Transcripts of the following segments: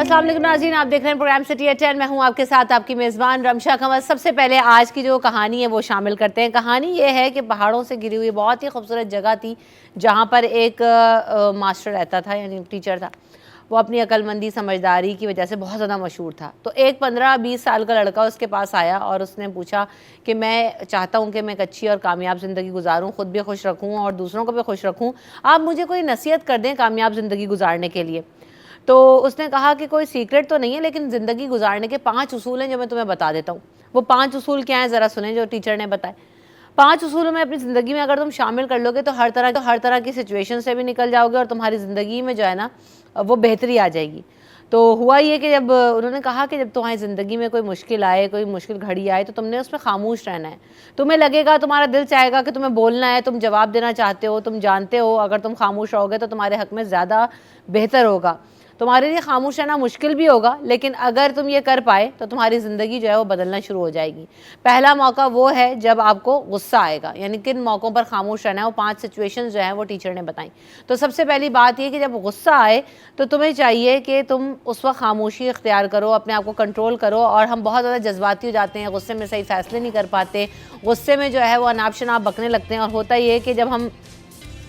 अस्सलाम वालेकुम नाज़रीन, आप देख रहे हैं प्रोग्राम सिटी एट 10। मैं हूं आपके साथ आपकी मेज़बान रमशा कमर। सबसे पहले आज की जो कहानी है वो शामिल करते हैं। कहानी ये है कि पहाड़ों से गिरी हुई बहुत ही खूबसूरत जगह थी जहां पर एक मास्टर रहता था, यानी टीचर था। वो अपनी अक्लमंदी समझदारी की वजह से बहुत ज़्यादा मशहूर था। तो एक 15-20 साल का लड़का उसके पास आया और उसने पूछा कि मैं चाहता हूँ कि मैं एक अच्छी और कामयाब ज़िंदगी गुजारूँ, ख़ुद भी खुश रखूँ और दूसरों को भी खुश रखूँ। आप मुझे कोई नसीहत कर दें कामयाब ज़िंदगी गुजारने के लिए। तो उसने कहा कि कोई सीक्रेट तो नहीं है, लेकिन ज़िंदगी गुजारने के 5 उसूल हैं जो मैं तुम्हें बता देता हूँ। वो 5 उसूल क्या हैं ज़रा सुने जो टीचर ने बताए। 5 उसूलों में अपनी ज़िंदगी में अगर तुम शामिल कर लोगे तो हर तरह की सिचुएशन से भी निकल जाओगे और तुम्हारी ज़िंदगी में जो है ना वो बेहतरी आ जाएगी। तो हुआ ये कि जब उन्होंने कहा कि जब तुम्हारी ज़िंदगी में कोई मुश्किल आए, कोई मुश्किल घड़ी आए, तो तुमने उसमें खामोश रहना है। तुम्हें लगेगा, तुम्हारा दिल चाहेगा कि तुम्हें बोलना है, तुम जवाब देना चाहते हो, तुम जानते हो अगर तुम खामोश रहोगे तो तुम्हारे हक़ में ज़्यादा बेहतर होगा। तुम्हारे लिए खामोश रहना मुश्किल भी होगा, लेकिन अगर तुम ये कर पाए तो तुम्हारी ज़िंदगी जो है वो बदलना शुरू हो जाएगी। पहला मौका वो है जब आपको गुस्सा आएगा, यानी किन मौक़ों पर खामोश रहना है। वो 5 सिचुएशंस जो हैं वो टीचर ने बताई। तो सबसे पहली बात ये कि जब गुस्सा आए तो तुम्हें चाहिए कि तुम उस वक्त खामोशी इख्तियार करो, अपने आप को कंट्रोल करो। और हम बहुत ज़्यादा जज्बाती हो जाते हैं, गुस्से में सही फ़ैसले नहीं कर पाते, गुस्से में जो है वो अनाप शनाप बकने लगते हैं। और होता ये है कि जब हम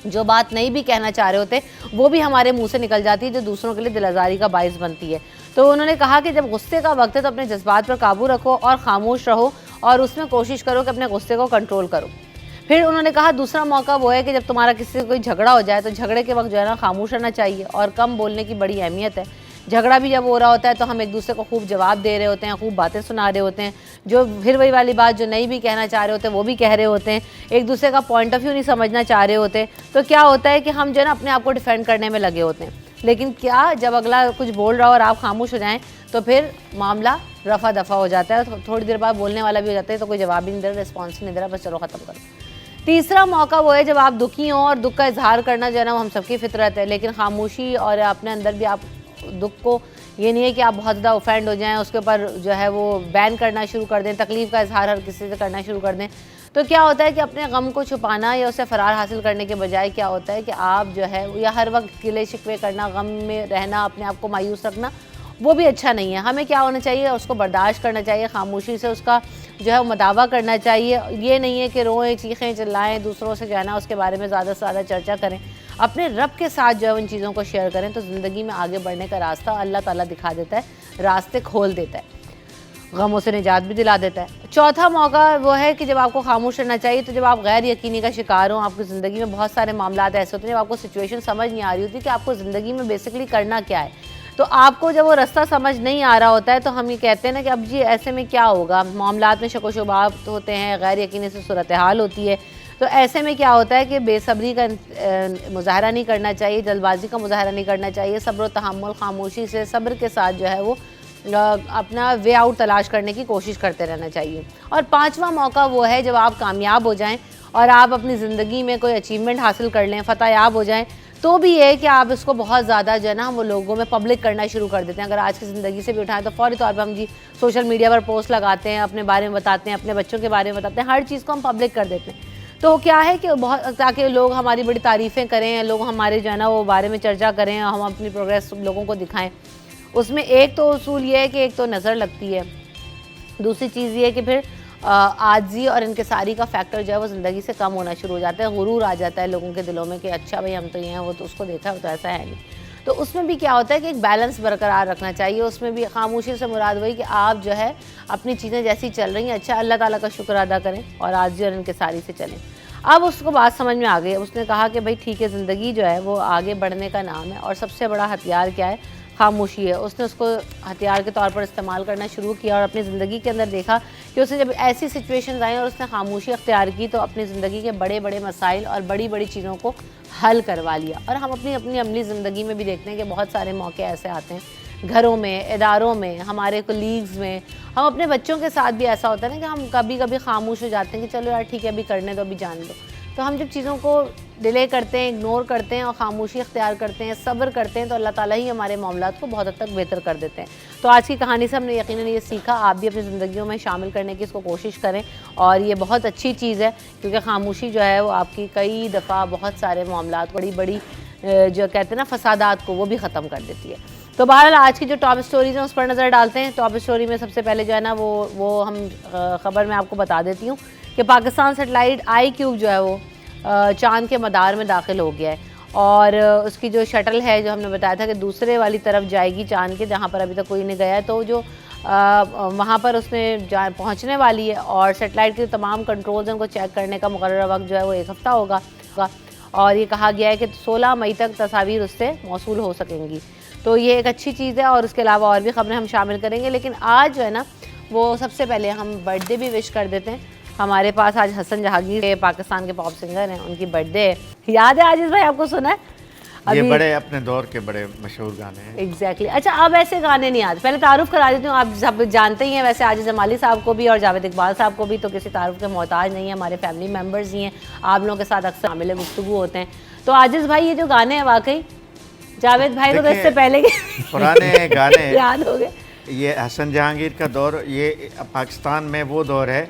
जो बात नहीं भी कहना चाह रहे होते वो भी हमारे मुंह से निकल जाती है, जो दूसरों के लिए दिल आज़ारी का बाइस बनती है। तो उन्होंने कहा कि जब गुस्से का वक्त है तो अपने जज्बात पर काबू रखो और ख़ामोश रहो और उसमें कोशिश करो कि अपने गुस्से को कंट्रोल करो। फिर उन्होंने कहा दूसरा मौका वो है कि जब तुम्हारा किसी से कोई झगड़ा हो जाए तो झगड़े के वक्त जो है ना खामोश रहना चाहिए और कम बोलने की बड़ी अहमियत है। झगड़ा भी जब हो रहा होता है तो हम एक दूसरे को खूब जवाब दे रहे होते हैं, खूब बातें सुना रहे होते हैं, जो फिर वही वाली बात जो नहीं भी कहना चाह रहे होते हैं वो भी कह रहे होते हैं, एक दूसरे का पॉइंट ऑफ व्यू नहीं समझना चाह रहे होते। तो क्या होता है कि हम जो है ना अपने आप को डिफेंड करने में लगे होते हैं। लेकिन क्या जब अगला कुछ बोल रहा हो और आप खामोश हो जाएं तो फिर मामला रफा दफा हो जाता है। तो थोड़ी देर बाद बोलने वाला भी हो जाता है तो कोई जवाब ही नहीं दे रहा, रिस्पॉन्स ही नहीं दे रहा, बस चलो ख़त्म करो। तीसरा मौका वो है जब आप दुखी हों, और दुख का इजहार करना जो है ना हम सबकी फितरत है, लेकिन खामोशी और अपने अंदर भी आप दुख को, ये नहीं है कि आप बहुत ज़्यादा ऑफेंड हो जाएं, उसके ऊपर जो है वो बैन करना शुरू कर दें, तकलीफ़ का इजहार हर किसी से करना शुरू कर दें। तो क्या होता है कि अपने गम को छुपाना या उससे फ़रार हासिल करने के बजाय क्या होता है कि आप जो है या हर वक्त गिले शिकवे करना, गम में रहना, अपने आप को मायूस रखना, वो भी अच्छा नहीं है। हमें क्या होना चाहिए, उसको बर्दाश्त करना चाहिए, खामोशी से उसका जो है वो मदावा करना चाहिए। ये नहीं है कि रोएं, चीखें, चिल्लाएं, दूसरों से जो है ना उसके बारे में ज़्यादा से ज़्यादा चर्चा करें। अपने रब के साथ जो है उन चीज़ों को शेयर करें तो ज़िंदगी में आगे बढ़ने का रास्ता अल्लाह ताला दिखा देता है, रास्ते खोल देता है, गमों से निजात भी दिला देता है। चौथा मौका वो है कि जब आपको खामोश रहना चाहिए तो जब आप गैर यकीनी का शिकार हो, आपकी ज़िंदगी में बहुत सारे मामलात ऐसे होते हैं जब आपको सिचुएशन समझ नहीं आ रही होती कि आपको ज़िंदगी में बेसिकली करना क्या है। तो आपको जब वो रास्ता समझ नहीं आ रहा होता है तो हम ये कहते हैं ना कि अब जी ऐसे में क्या होगा, मामलात में शक व शुबहात होते हैं, गैर यकीनी से सूरत हाल होती है। तो ऐसे में क्या होता है कि बेसब्री का मुज़ाहरा नहीं करना चाहिए, जल्दबाजी का मुज़ाहरा नहीं करना चाहिए, सब्र व तहम्मुल, खामोशी से सब्र के साथ जो है वो अपना वे आउट तलाश करने की कोशिश करते रहना चाहिए। और पाँचवा मौका वो है जब आप कामयाब हो जाएं और आप अपनी ज़िंदगी में कोई अचीवमेंट हासिल कर लें, फ़तहयाब हो जाएं, तो भी ये कि आप इसको बहुत ज़्यादा जो है ना वो लोगों में पब्लिक करना शुरू कर देते हैं। अगर आज की ज़िंदगी से भी उठाएं तो फ़ौरी तौर पर हम जी सोशल मीडिया पर पोस्ट लगाते हैं, अपने बारे में बताते हैं, अपने बच्चों के बारे में बताते हैं, हर चीज़ को हम पब्लिक कर देते हैं। तो क्या है कि बहुत, ताकि लोग हमारी बड़ी तारीफ़ें करें, लोग हमारे जो है ना वो बारे में चर्चा करें, हम अपनी प्रोग्रेस लोगों को दिखाएं। उसमें एक तो उसूल ये है कि एक तो नज़र लगती है, दूसरी चीज़ ये है कि फिर आजी और इनकिसारी का फैक्टर जो है वो ज़िंदगी से कम होना शुरू हो जाता है, गुरूर आ जाता है लोगों के दिलों में कि अच्छा भाई हम तो ये हैं, वो तो उसको देखा वो तो ऐसा है नहीं। तो उसमें भी क्या होता है कि एक बैलेंस बरकरार रखना चाहिए। उसमें भी खामोशी से मुराद वही कि आप जो है अपनी चीज़ें जैसी चल रही हैं, अच्छा अल्लाह ताला का शुक्र अदा करें और आजी और इनकिसारी से चलें। अब उसको बात समझ में आ गई, उसने कहा कि भाई ठीक है, ज़िंदगी जो है वो आगे बढ़ने का नाम है और सबसे बड़ा हथियार क्या है, खामोशी है। उसने उसको हथियार के तौर पर इस्तेमाल करना शुरू किया और अपनी ज़िंदगी के अंदर देखा कि उसे जब ऐसी सिचुएशंस आई और उसने खामोशी अख्तियार की तो अपनी ज़िंदगी के बड़े बड़े मसाइल और बड़ी बड़ी चीज़ों को हल करवा लिया। और हम अपनी अपनी अमली ज़िंदगी में भी देखते हैं कि बहुत सारे मौके ऐसे आते हैं, घरों में, इदारों में, हमारे कोलीग्स में, हम अपने बच्चों के साथ भी ऐसा होता है ना कि हम कभी कभी खामोश हो जाते हैं कि चलो यार ठीक है अभी करने दो, अभी जान लो। तो हम जब चीज़ों को डिले करते हैं, इग्नोर करते हैं और खामोशी अख्तियार करते हैं, सब्र करते हैं, तो अल्लाह ताला ही हमारे मामलात को बहुत हद तक बेहतर कर देते हैं। तो आज की कहानी से हमने यकीनन ये सीखा, आप भी अपनी ज़िंदगियों में शामिल करने की इसको कोशिश करें और ये बहुत अच्छी चीज़ है क्योंकि खामोशी जो है वो आपकी कई दफ़ा बहुत सारे मामलात बड़ी बड़ी जो कहते हैं ना फसादात को, वो भी ख़त्म कर देती है। तो बहरहाल आज की जो टॉप स्टोरीज हैं उस पर नज़र डालते हैं। टॉप स्टोरी में सबसे पहले जो है ना वो हम ख़बर में आपको बता देती हूँ कि पाकिस्तान सैटेलाइट iCube जो है वो चांद के मदार में दाखिल हो गया है और उसकी जो शटल है जो हमने बताया था कि दूसरे वाली तरफ जाएगी चांद के, जहाँ पर अभी तक कोई नहीं गया है, तो जो वहाँ पर उसमें पहुँचने वाली है और सैटेलाइट के तमाम कंट्रोल्स हैं उनको चेक करने का मुकर्रर वक्त जो है वो 1 हफ़्ता होगा और ये कहा गया है कि 16 मई तक तस्वीर उससे मौसूल हो सकेंगी। तो ये एक अच्छी चीज़ है और उसके अलावा और भी खबरें हम शामिल करेंगे, लेकिन आज जो है ना वो सबसे पहले हम बर्थडे भी विश कर देते हैं। हमारे पास आज हसन जहांगीर पाकिस्तान के पॉप सिंगर हैं, उनकी बर्थडे है। याद है आजिज़ भाई, आपको सुना है? ये बड़े अपने दौर के बड़े मशहूर गाने हैं। एग्जैक्टली। अच्छा, अब ऐसे गाने नहीं आते, पहले तारुफ करा देती हूँ। आप सब जानते ही हैं वैसे आजिज़ जमाली साहब को भी और जावेद इकबाल साहब को भी, तो किसी तारुफ के मोहताज नहीं है, हमारे फैमिली मेम्बर्स ही हैं, आप लोगों के साथ अक्सर शामिल गुफ्तगू होते हैं। तो आजिज़ भाई ये जो गाने हैं वाकई जावेद भाई को तो इससे पहले के पुराने गाने याद हो गए। ये हसन जहांगीर का दौर, ये पाकिस्तान में वो दौर है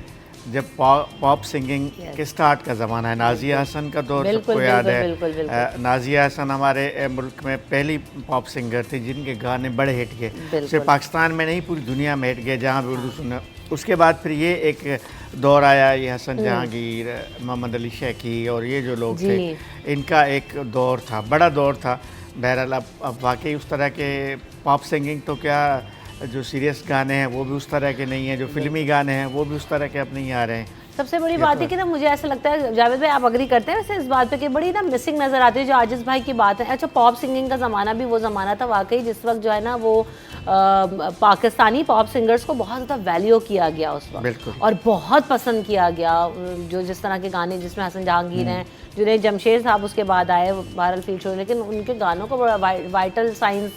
जब पॉप सिंगिंग के स्टार्ट का ज़माना है। नाजिया हसन का दौर सबको याद है। नाजिया हसन हमारे मुल्क में पहली पॉप सिंगर थी जिनके गाने बड़े हिट गए, सिर्फ पाकिस्तान में नहीं पूरी दुनिया में हिट गए जहाँ भी उर्दू सुना। उसके बाद फिर ये एक दौर आया, ये हसन जहांगीर, मोहम्मद अली शैकी और ये जो लोग थे, इनका एक दौर था, बड़ा दौर था। बहरहाल अब वाकई उस तरह के पॉप सिंगिंग तो क्या, जो सीरियस गाने हैं वो भी उस तरह के नहीं हैं, जो फिल्मी गाने हैं वो भी उस तरह के अब नहीं आ रहे हैं। सबसे बड़ी बात है कि ना मुझे ऐसा लगता है जावेद भाई, आप अग्री करते हैं वैसे इस बात पे कि बड़ी ना मिसिंग नज़र आती है जो आजिज़ भाई की बात है। अच्छा, पॉप सिंगिंग का ज़माना भी वो ज़माना था वाकई जिस वक्त जो है ना वो पाकिस्तानी पॉप सिंगर्स को बहुत ज़्यादा वैल्यू किया गया उस वक्त और बहुत पसंद किया गया। जो जिस तरह के गाने जिसमें हसन जहांगीर हैं, जुनैद जमशेद साहब उसके बाद आए बहरहाल फील्ड शो, लेकिन उनके गानों को बड़ा वाइटल साइंस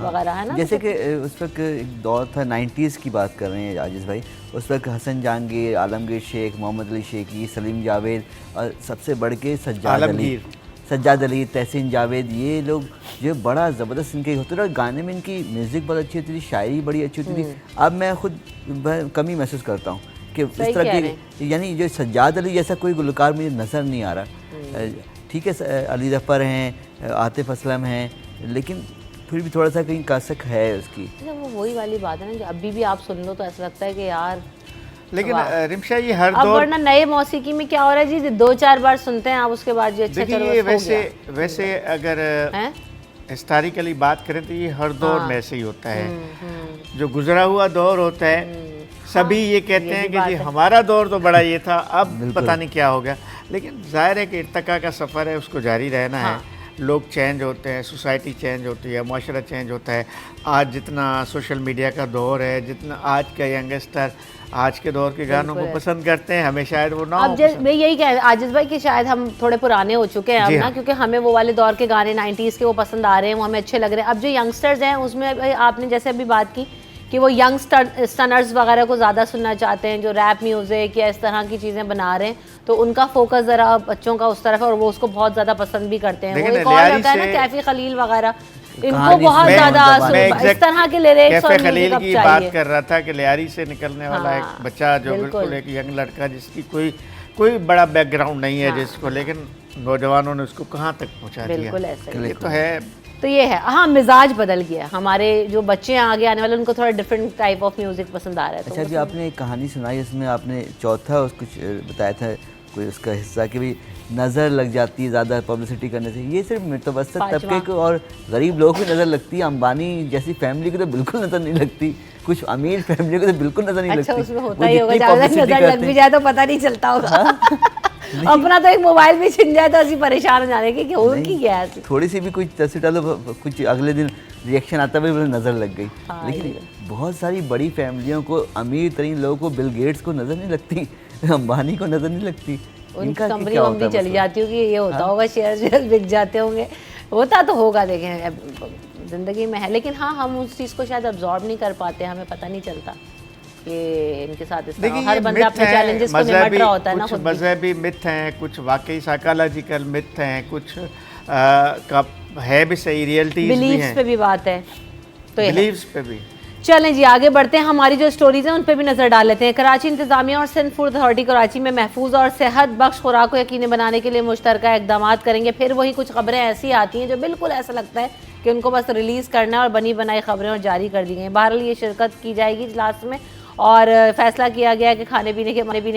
वगैरह है ना। जैसे कि उस वक्त एक दौर था 90s की बात कर रहे हैं आजिज़ भाई, उस वक्त हसन जहांगीर, आलमगीर शेख, मोहम्मद अली शेखी, सलीम जावेद और सबसे बढ़ के सज्जाद अली, तहसीन जावेद, ये लोग जो बड़ा ज़बरदस्त इनके होते थे और गाने में इनकी म्यूज़िक बहुत अच्छी होती थी, शायरी बड़ी अच्छी होती थी। अब मैं खुद कमी महसूस करता हूँ कि इस तरह की, यानी जो सज्जाद अली जैसा कोई गुलकार मुझे नज़र नहीं आ रहा। ठीक है, अली ज़फ़र हैं, आतिफ़ असलम हैं, लेकिन फिर भी थोड़ा सा कहीं कसक है उसकी। वो वही वाली बात है ना कि अभी भी आप सुन लो तो ऐसा लगता है कि यार, लेकिन रिमशा ये हर अब दौर, वरना नए मौसीकी में क्या हो रहा है जी, 2-4 बार सुनते हैं आप उसके बाद जो अच्छा चलो वैसे अगर हिस्टोरिकली बात करें तो ये हर दौर में ऐसे ही होता है। जो गुजरा हुआ दौर होता है सभी ये कहते हैं कि जी हमारा दौर तो बड़ा ये था, अब पता नहीं क्या हो गया। लेकिन जाहिर है कि इर्तिका का सफ़र है, उसको जारी रहना है। लोग चेंज होते हैं, सोसाइटी चेंज होती है, माशरा चेंज होता है। आज जितना सोशल मीडिया का दौर है, जितना आज का यंगस्टर आज के दौर के गानों को पसंद करते हैं, हमें शायद वो ना हो। अब मैं यही कह आजिज़ भाई कि शायद हम थोड़े पुराने हो चुके हैं अब ना, क्योंकि हमें वो वाले दौर के गाने 90s के वो पसंद आ रहे हैं, वो हमें अच्छे लग रहे हैं। अब जो यंगस्टर्स हैं उसमें आपने जैसे अभी बात की कि वो यंग स्टनर्स वगैरह को ज़्यादा सुनना चाहते हैं, जो रैप म्यूज़िक या इस तरह की चीज़ें बना रहे हैं, तो उनका फोकस ज़रा बच्चों का उस तरफ है और वो उसको बहुत ज़्यादा पसंद भी करते हैं। वो एक और होता है ना कैफी खलील वगैरह, इनको बहुत ज़्यादा इस तरह के लिरिक्स और खलील की बात कर रहा था कि लियारी से निकलने वाला एक बच्चा जो बिल्कुल एक यंग लड़का जिसकी कोई बड़ा बैकग्राउंड नहीं है जिसको, लेकिन नौजवानों ने उसको कहाँ तक पहुँचा दिया। बिल्कुल ऐसे ये तो है। तो ये है, हाँ मिजाज बदल गया, हमारे जो बच्चे हैं आगे आने वाले उनको थोड़ा डिफरेंट टाइप ऑफ म्यूजिक पसंद आ रहा है। अच्छा, जो आपने एक कहानी सुनाई उसमें आपने चौथा कुछ बताया था, कोई उसका हिस्सा कि भाई नज़र लग जाती है ज़्यादा पब्लिसिटी करने से, ये सिर्फ मुतवस्सित तबके को और गरीब लोगों को नज़र लगती है, अंबानी जैसी फैमिली को तो बिल्कुल नज़र नहीं लगती, कुछ अमीर फैमिली को तो बिल्कुल नज़र नहीं लगती। अच्छा, उसमें होता ही होगा, नज़र लग भी जाए तो पता नहीं चलता होगा। अपना तो एक मोबाइल भी छिन जाए तो ऐसी परेशान हो जाने की होगी क्या है। थोड़ी सी भी कुछ तस्वीर डालो, कुछ अगले दिन रिएक्शन आता है, नज़र लग गई। लेकिन बहुत सारी बड़ी फैमिलियों को, अमीर तरीन लोगों को, बिल गेट्स को नज़र नहीं लगती, अंबानी को नज़र नहीं लगती, उनकी कंपनी वंपनी चली जाती होगी, ये होता होगा, शेयर बिक जाते होंगे, होता तो होगा, देखें ज़िंदगी में है। लेकिन हाँ, हम उस चीज़ को शायद अब्जॉर्ब नहीं कर पाते, हमें पता नहीं चलता कि इनके साथ इस तरह हर बंदा अपने चैलेंजेस को निपट रहा होता है ना। कुछ मजहबी मिथ हैं, कुछ वाकई साइकोलॉजिकल मिथ हैं, कुछ का है भी सही, रियलिटीज भी हैं, बिलीव्स पे भी बात है, तो बिलीव्स पे भी। चलें जी आगे बढ़ते हैं, हमारी जो स्टोरीज हैं उन पे भी नजर डाल लेते हैं। कराची इंतजामिया और सिंध फूड अथॉरिटी कराची में महफूज और सेहत बख्श खुराक को यकीनी बनाने के लिए मुश्तरका इकदाम करेंगे। फिर वही कुछ खबरें ऐसी आती हैं जो बिल्कुल ऐसा लगता है कि उनको बस रिलीज़ करना है और बनी बनाई खबरें और जारी कर दी गई। बहरहाल ये शिरकत की जाएगी इजलास में और फैसला किया गया कि खाने पीने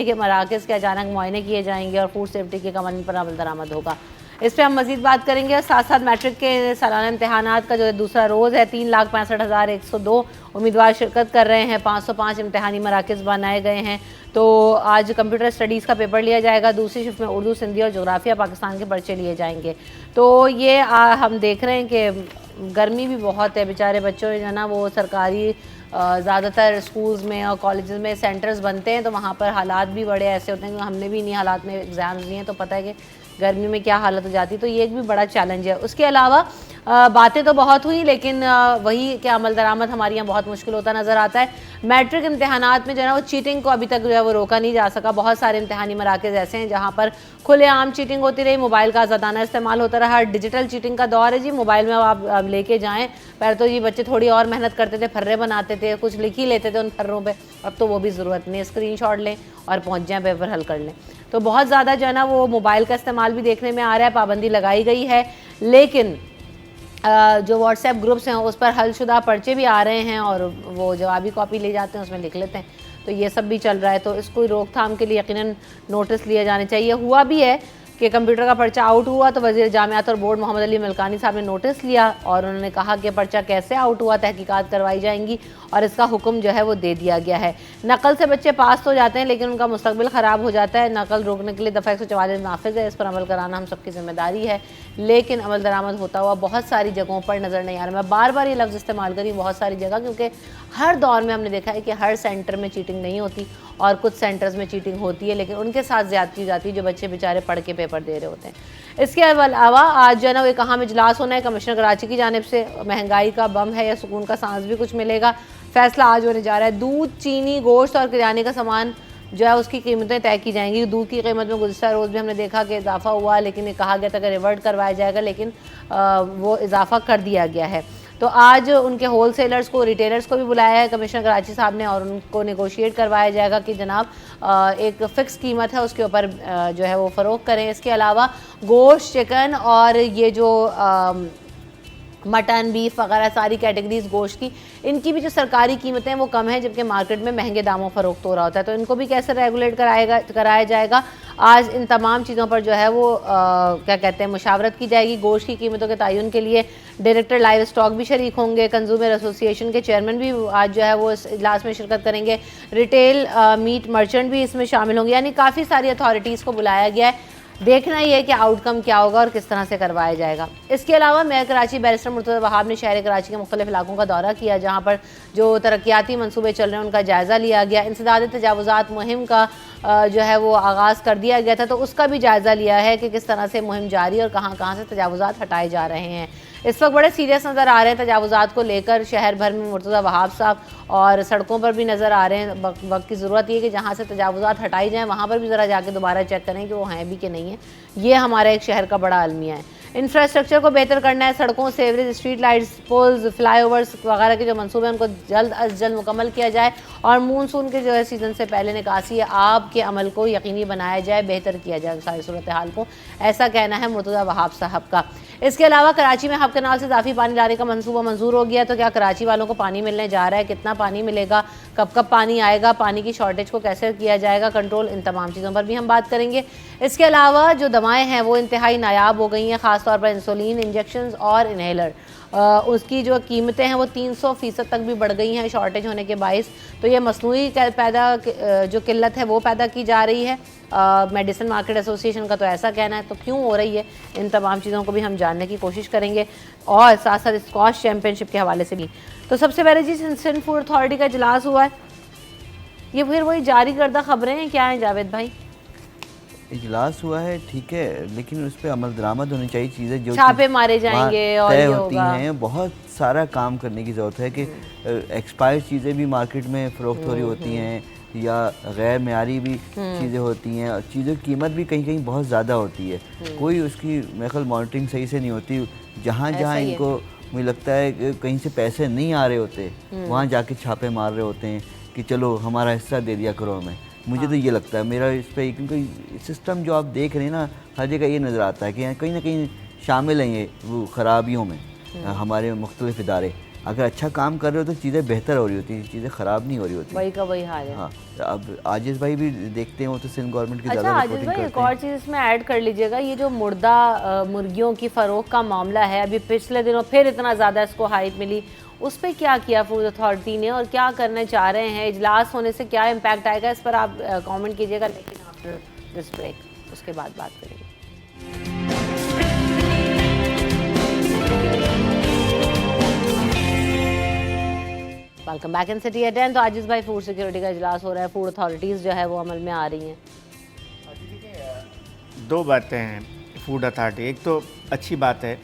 के मराकज़ के अचानक मुआयने किए जाएंगे और फूड सेफ्टी के कवानीन पर अमल दरामद होगा। इस पर हम मज़ीद बात करेंगे और साथ साथ मैट्रिक के सालाना इम्तहानात का जो दूसरा रोज़ है 3,65,102 उम्मीदवार शिरकत कर रहे हैं। 505 इम्तहानी मराकज़ बनाए गए हैं। तो आज कंप्यूटर स्टडीज़ का पेपर लिया जाएगा। दूसरी शिफ्ट में उर्दू, सिंधी और जोग्राफिया पाकिस्तान के पर्चे लिए जाएंगे। तो ये हम देख रहे हैं कि गर्मी भी बहुत है, बेचारे बच्चों जो है ना वो सरकारी ज़्यादातर स्कूल्स में और कॉलेजेस में सेंटर्स बनते हैं तो वहाँ पर हालात भी बड़े ऐसे होते हैं। हमने भी इन्हीं हालात में एग्ज़ाम्स दिए हैं तो पता है कि गर्मी में क्या हालत हो जाती है। तो ये एक भी बड़ा चैलेंज है। उसके अलावा बातें तो बहुत हुई लेकिन वही कि अमल दरामद हमारे यहाँ बहुत मुश्किल होता नज़र आता है। मैट्रिक इम्तहानात में जो है ना वो चीटिंग को अभी तक जो है वो रोका नहीं जा सका। बहुत सारे इम्तहानी मराकज़ ऐसे हैं जहाँ पर खुलेआम चीटिंग होती रही, मोबाइल का ज़्यादा इस्तेमाल होता रहा। डिजिटल चीटिंग का दौर है जी, मोबाइल में आप लेके जाएँ। पहले तो ये बच्चे थोड़ी और मेहनत करते थे, फर्रे बनाते थे, कुछ लिख ही लेते थे उन फर्रों पर। अब तो वो भी ज़रूरत नहीं, स्क्रीनशॉट लें और पहुँच जाएँ, पेपर हल कर लें। तो बहुत ज़्यादा जो है ना वो मोबाइल का इस्तेमाल भी देखने में आ रहा है। पाबंदी लगाई गई है लेकिन जो व्हाट्सएप ग्रुप्स हैं उस पर हलशुदा पर्चे भी आ रहे हैं और वो जवाबी कॉपी ले जाते हैं, उसमें लिख लेते हैं। तो ये सब भी चल रहा है। तो इसको रोकथाम के लिए यकीनन नोटिस लिए जाने चाहिए। हुआ भी है कि कंप्यूटर का पर्चा आउट हुआ तो वज़ीर जामियात और बोर्ड मोहम्मद अली मलकानी साहब ने नोटिस लिया और उन्होंने कहा कि पर्चा कैसे आउट हुआ, तहकीकात करवाई जाएंगी और इसका हुक्म जो है वो दे दिया गया है। नकल से बच्चे पास तो जाते हैं लेकिन उनका मुस्तकबिल ख़राब हो जाता है। नकल रोकने के लिए दफ़ा 144 नाफिज है, इस पर अमल कराना हम सबकी जिम्मेदारी है लेकिन अमल दरामद होता हुआ बहुत सारी जगहों पर नज़र नहीं आ रहा। मैं बार बार ये लफ्ज़ इस्तेमाल करी बहुत सारी जगह, क्योंकि हर दौर में हमने देखा है कि हर सेंटर में चीटिंग नहीं होती और कुछ सेंटर्स में चीटिंग होती है लेकिन उनके साथ ज़्यादती हो जाती है जो बच्चे बेचारे पढ़ के पेपर दे रहे होते हैं। इसके अलावा आज जो है ना वो कहाँ में इजलास होना है कमिश्नर कराची की जानिब से। महंगाई का बम है या सुकून का सांस भी कुछ मिलेगा, फैसला आज होने जा रहा है। दूध, चीनी, गोश्त और किराने का सामान जो है उसकी कीमतें तय की जाएंगी। दूध की कीमत में गुज़श्ता रोज़ भी हमने देखा कि इजाफा हुआ लेकिन ये कहा गया था कि रिवर्ट करवाया जाएगा लेकिन वो इजाफा कर दिया गया है। तो आज उनके होल सेलर्स को, रिटेलर्स को भी बुलाया है कमिश्नर कराची साहब ने और उनको नेगोशिएट करवाया जाएगा कि जनाब एक फ़िक्स कीमत है उसके ऊपर जो है वो फ़रोख्त करें। इसके अलावा गोश्त, चिकन और ये जो मटन, बीफ वगैरह सारी कैटेगरीज गोश्त की, इनकी भी जो सरकारी कीमतें हैं वो कम है जबकि मार्केट में महंगे दामों फ़रोख्त हो रहा होता है। तो इनको भी कैसे रेगुलेट कराया जाएगा। आज इन तमाम चीज़ों पर जो है वो क्या कहते हैं मुशावरत की जाएगी। गोश्त की कीमतों के तयन के लिए डायरेक्टर लाइव स्टॉक भी शरीक होंगे। कंज्यूमर एसोसिएशन के चेयरमैन भी आज जो है वो इस इजलास में शिरकत करेंगे। रिटेल मीट मर्चेंट भी इसमें शामिल होंगे। यानी काफ़ी सारी अथॉरिटीज़ को बुलाया गया है। देखना ही है कि आउटकम क्या होगा और किस तरह से करवाया जाएगा। इसके अलावा मेयर कराची बैरिस्टर मुर्तज़ा वहाब ने शहर कराची के मुख्तलिफ इलाकों का दौरा किया जहाँ पर जो तरक्याती मनसूबे चल रहे हैं उनका जायज़ा लिया गया। इंसदाद तजावुज़ात मुहिम का जो है वो आगाज़ कर दिया गया था तो उसका भी जायज़ा लिया है कि किस तरह से मुहिम जारी और कहाँ कहाँ से तजावुज़ात हटाए जा रहे हैं। इस वक्त बड़े सीरियस नज़र आ रहे हैं तजावुज़ात को लेकर शहर भर में मुर्तज़ा वहाब साहब और सड़कों पर भी नज़र आ रहे हैं। वक्त की ज़रूरत ये है कि जहाँ से तजावुज़ात हटाई जाएँ वहाँ पर भी ज़रा जाके दोबारा चेक करें कि वो हैं भी कि नहीं है। ये हमारा एक शहर का बड़ा अलमिया है। इंफ्रास्ट्रक्चर को बेहतर करना है। सड़कों, सेवरेज, स्ट्रीट लाइट्स, पुल्स, फ्लाईओवर्स वगैरह के जो मंसूबे हैं उनको जल्द अज जल्द मुकम्मल किया जाए और मानसून के जो है सीज़न से पहले निकासी आब के अमल को यकीनी बनाया जाए, बेहतर किया जाए सारी सूरत हाल को। ऐसा कहना है मुर्तज़ा वहाब साहब का। इसके अलावा कराची में हब कनाल से इजाफी पानी लाने का मंसूबा मंजूर हो गया। तो क्या कराची वालों को पानी मिलने जा रहा है, कितना पानी मिलेगा, कब कब पानी आएगा, पानी की शॉर्टेज को कैसे किया जाएगा कंट्रोल, इन तमाम चीज़ों पर भी हम बात करेंगे। इसके अलावा जो दवाएं हैं वो इंतहाई नायाब हो गई हैं, ख़ासतौर पर इंसुलिन इंजेक्शंस और इनहेलर। उसकी जो कीमतें हैं वो 300% तक भी बढ़ गई हैं शॉर्टेज होने के बायस। तो ये मसनूई जो किल्लत है वो पैदा की जा रही है। मेडिसिन मार्केट एसोसिएशन का तो ऐसा कहना है। तो क्यों हो रही है, इन तमाम चीज़ों को भी हम जानने की कोशिश करेंगे और साथ साथ स्क्वाश चैम्पियनशिप के हवाले से भी। तो सबसे पहले जी इंस्टेंट फूड अथॉरिटी का इजलास हुआ है। ये फिर वही जारी करदा खबरें हैं क्या हैं जावेद भाई? इजलास हुआ है ठीक है, लेकिन उस पर अमल दरामद होनी चाहिए। चीज़ें जो छापे मारे जाएंगे और तय ये होती होगा। हैं, बहुत सारा काम करने की ज़रूरत है कि एक्सपायर्ड चीज़ें भी मार्केट में फ़रोख्त हो रही होती हैं या गैर मेयारी भी चीज़ें होती हैं और चीज़ों की कीमत भी कहीं कहीं बहुत ज़्यादा होती है। कोई उसकी मेरे ख्याल मॉनिटरिंग सही से नहीं होती। जहाँ जहाँ इनको मुझे लगता है कि कहीं से पैसे नहीं आ रहे होते वहाँ जाके छापे मार रहे होते हैं कि चलो हमारा हिस्सा दे दिया करो हमें। मुझे तो ये लगता है मेरा इस पर, क्योंकि सिस्टम जो आप देख रहे हैं ना हर जगह ये नज़र आता है कि कहीं ना कहीं शामिल हैं ये वो ख़राबियों में। हमारे मुख्तलिफ इदारे अगर अच्छा काम कर रहे हो तो चीज़ें बेहतर हो रही होती, चीज़ें ख़राब नहीं हो रही होती। वही का वही हाल है। हाँ, अब आजिज़ भाई भी देखते हो तो सिंध गवर्नमेंट की अच्छा ज़्यादा आजिज़ रिपोर्टिंग भाई, करते एक और चीज़ इसमें ऐड कर लीजिएगा, ये जो मुर्दा मुर्गियों की फ़रोख्त का मामला है, अभी पिछले दिनों फिर इतना ज़्यादा इसको हाइप मिली, उस पर क्या किया फूड अथॉरिटी ने और क्या करना चाह रहे हैं? इजलास होने से क्या इम्पैक्ट आएगा, इस पर आप कमेंट कीजिएगा, लेकिन आफ्टर दिस ब्रेक उसके बाद बात करेंगे। Welcome back in city at 10। तो आजिज़ भाई, फूड सिक्योरिटी का इजलास हो रहा है, फूड अथॉरिटीज़ जो है वो अमल में आ रही हैं। दो बातें हैं फूड अथॉरिटी। एक तो अच्छी बात है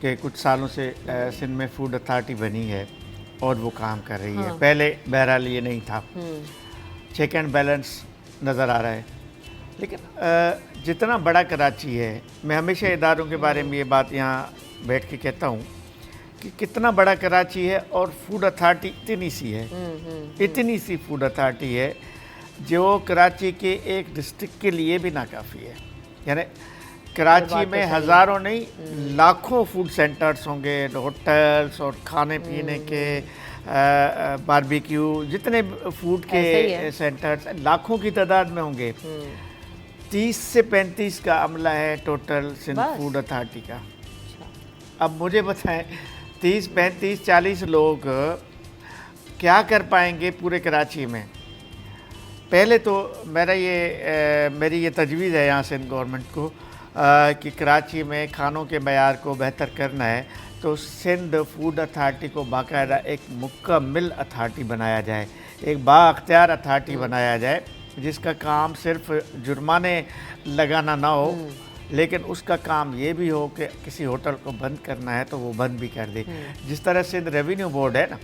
कि कुछ सालों से सिंध में फूड अथॉरिटी बनी है और वो काम कर रही है। पहले बहरहाल ये नहीं था, चेक एंड बैलेंस नज़र आ रहा है। लेकिन जितना बड़ा कराची है, मैं हमेशा इदारों के बारे में ये बात यहाँ बैठ के कहता हूँ कि कितना बड़ा कराची है और फूड अथॉरिटी इतनी सी है, इतनी सी फूड अथॉरिटी है जो कराची के एक डिस्ट्रिक्ट के लिए भी नाकाफ़ी है। यानी कराची में हज़ारों नहीं लाखों फूड सेंटर्स होंगे, होटल्स और खाने पीने के बारबेक्यू, जितने फूड के सेंटर्स लाखों की तादाद में होंगे। 30 से 35 का अमला है टोटल सिंध फूड अथॉरिटी का। अब मुझे बताएं 30, 35, 40 लोग क्या कर पाएंगे पूरे कराची में? पहले तो मेरी ये तजवीज़ है यहाँ सिंध गवर्नमेंट को कि कराची में खानों के मयार को बेहतर करना है तो सिंध फूड अथॉरिटी को बाकायदा एक मुकम्मल अथॉरिटी बनाया जाए, एक बाअख्तियार अथॉरिटी बनाया जाए जिसका काम सिर्फ जुर्माने लगाना ना हो, लेकिन उसका काम ये भी हो कि किसी होटल को बंद करना है तो वो बंद भी कर दे। जिस तरह सिंध रेवेन्यू बोर्ड है ना,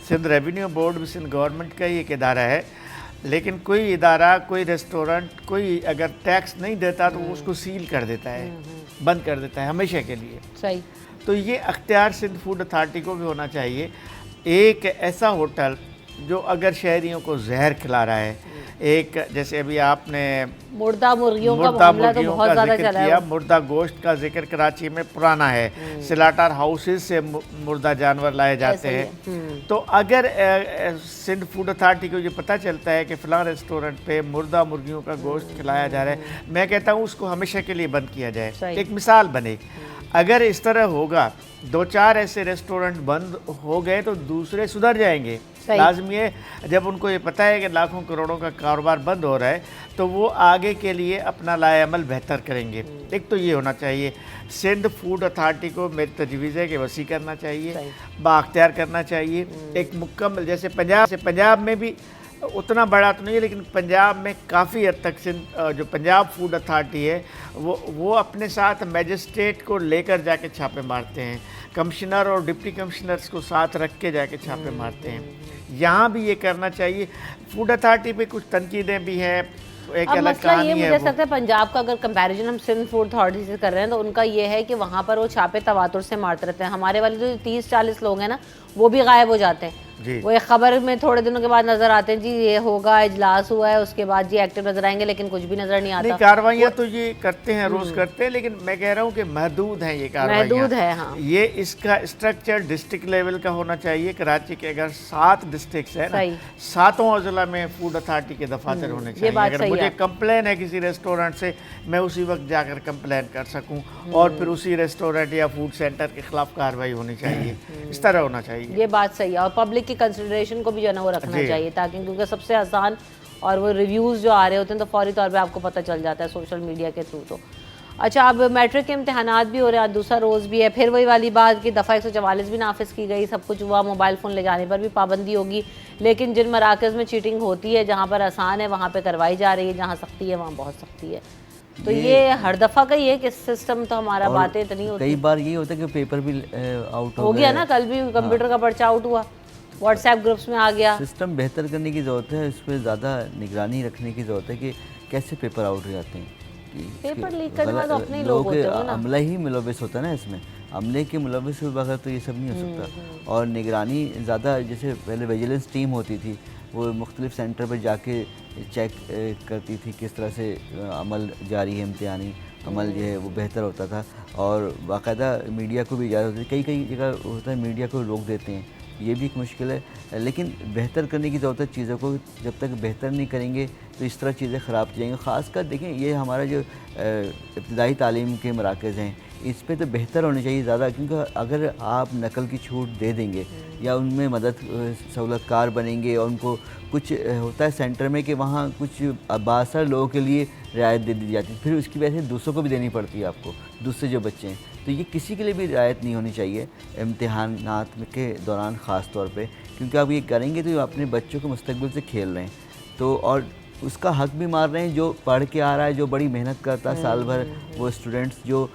सिंध रेवेन्यू बोर्ड भी सिंध गवर्नमेंट का ही एक इदारा है, लेकिन कोई इदारा, कोई रेस्टोरेंट, कोई अगर टैक्स नहीं देता तो वो उसको सील कर देता है, बंद कर देता है हमेशा के लिए। सही। तो ये अख्तियार सिंध फूड अथॉरिटी को भी होना चाहिए। एक ऐसा होटल जो अगर शहरियों को जहर खिला रहा है, एक जैसे अभी आपने मुर्दा मुर्गियों का मामला तो बहुत ज़्यादा चला है। मुर्दा गोश्त का जिक्र कराची में पुराना है, स्लाटर हाउसेस से मुर्दा जानवर लाए जाते हैं। तो अगर सिंध फूड अथॉरिटी को ये पता चलता है कि फ़लाँ रेस्टोरेंट पे मुर्दा मुर्गियों का गोश्त खिलाया जा रहा है, मैं कहता हूँ उसको हमेशा के लिए बंद किया जाए, एक मिसाल बने। अगर इस तरह होगा, 2-4 ऐसे रेस्टोरेंट बंद हो गए तो दूसरे सुधर जाएंगे। लाजमी है, जब उनको ये पता है कि लाखों करोड़ों का कारोबार बंद हो रहा है तो वो आगे के लिए अपना लाएअमल बेहतर करेंगे। एक तो ये होना चाहिए। सिंध फूड अथॉरिटी को मेरी तजवीज़ है कि वसी करना चाहिए, बाअख्तियार करना चाहिए, एक मुकम्मल, जैसे पंजाब में भी उतना बड़ा तो नहीं है, लेकिन पंजाब में काफ़ी हद तक सिंध जो पंजाब फूड अथॉरिटी है वो अपने साथ मैजिस्ट्रेट को लेकर जाके छापे मारते हैं, कमिश्नर और डिप्टी कमिश्नर्स को साथ रख के जाके छापे मारते हैं। यहाँ भी ये करना चाहिए। फूड अथॉरिटी पे कुछ तनकीदें भी हैं, एक अलग कहानी है। मुझे लगता है पंजाब का अगर कंपैरिजन हम सिंध फूड अथॉरिटी से कर रहे हैं तो उनका ये है कि वहाँ पर वो छापे तवातुर से मारते रहते हैं। हमारे वाले जो 30-40 लोग हैं ना, वो भी गायब हो जाते हैं। वो एक खबर में थोड़े दिनों के बाद नजर आते हैं, जी ये होगा, इजलास हुआ है, उसके बाद जी एक्टिव नजर आएंगे, लेकिन कुछ भी नजर नहीं आता। कार्रवाइयाँ तो ये करते हैं, रोज करते हैं, लेकिन मैं कह रहा हूँ कि महदूद हैं ये कार्रवाइयाँ, महदूद है। हाँ, ये इसका स्ट्रक्चर डिस्ट्रिक्ट लेवल का होना चाहिए। कराची के अगर 7 डिस्ट्रिक्ट है ना, 7 अजला में फूड अथॉरिटी के दफातर होने चाहिए। अगर मुझे कंप्लेन है किसी रेस्टोरेंट से, मैं उसी वक्त जाकर कंप्लेन कर सकूँ और फिर उसी रेस्टोरेंट या फूड सेंटर के खिलाफ कार्रवाई होनी चाहिए। इस तरह होना चाहिए। ये बात सही है, और पब्लिक की कंसिडरेशन को भी जो है ना वो रखना चाहिए, ताकि क्योंकि सबसे आसान और वो रिव्यूज़ जो आ रहे होते हैं तो फौरी तौर पे आपको पता चल जाता है सोशल मीडिया के थ्रू। तो अच्छा, अब मैट्रिक के इम्तहानात भी हो रहे हैं, दूसरा रोज़ भी है, फिर वही वाली बात कि दफ़ा 144 भी नाफिज की गई, सब कुछ हुआ, मोबाइल फ़ोन ले जाने पर भी पाबंदी होगी, लेकिन जिन मराकज़ में चीटिंग होती है, जहाँ पर आसान है वहाँ पर करवाई जा रही है, जहाँ सख्ती है वहाँ बहुत सख्ती है। तो ये हर दफ़ा का ही है कि सिस्टम तो हमारा बातें इतनी होती, कई बार ये होता है कि पेपर भी आउट हो गया ना, कल भी कंप्यूटर का पर्चा आउट हुआ, व्हाट्सएप ग्रुप्स में आ गया। सिस्टम बेहतर करने की ज़रूरत है, इस पर ज़्यादा निगरानी रखने की ज़रूरत है कि कैसे पेपर आउट हो जाते हैं। पेपर लीक करने वाले अपने ही लोग होते हैं ना, अमला ही मुलविस होता है ना इसमें, अमले के मुलविस के बगैर तो ये सब नहीं हो सकता। और निगरानी ज़्यादा, जैसे पहले विजिलेंस टीम होती थी, वो मुख्तलिफ सेंटर पर जाके चेक करती थी किस तरह से अमल जारी है इम्तिहानी, अमल जो है वो बेहतर होता था, और बाकायदा मीडिया को भी इजाज़त होती है। कई जगह होता है मीडिया को रोक देते हैं, ये भी एक मुश्किल है, लेकिन बेहतर करने की ज़रूरत है चीज़ों को। जब तक बेहतर नहीं करेंगे तो इस तरह चीज़ें ख़राब जाएंगी। ख़ासकर देखें, ये हमारा जो इब्तदाई तालीम के मराकज़ हैं, इस पे तो बेहतर होने चाहिए ज़्यादा, क्योंकि अगर आप नकल की छूट दे देंगे या उनमें मदद सहूलतकार बनेंगे, और उनको कुछ होता है सेंटर में कि वहाँ कुछ बासर लोगों के लिए रियायत दे दी जाती है, फिर उसकी वजह से दूसरों को भी देनी पड़ती है आपको, दूसरे जो बच्चे हैं। तो ये किसी के लिए भी रियायत नहीं होनी चाहिए इम्तिहानात के दौरान ख़ास तौर पे, क्योंकि आप ये करेंगे तो अपने बच्चों के मुस्तकबिल से खेल रहे हैं, तो और उसका हक भी मार रहे हैं जो पढ़ के आ रहा है, जो बड़ी मेहनत करता है साल भर, वो स्टूडेंट्स जो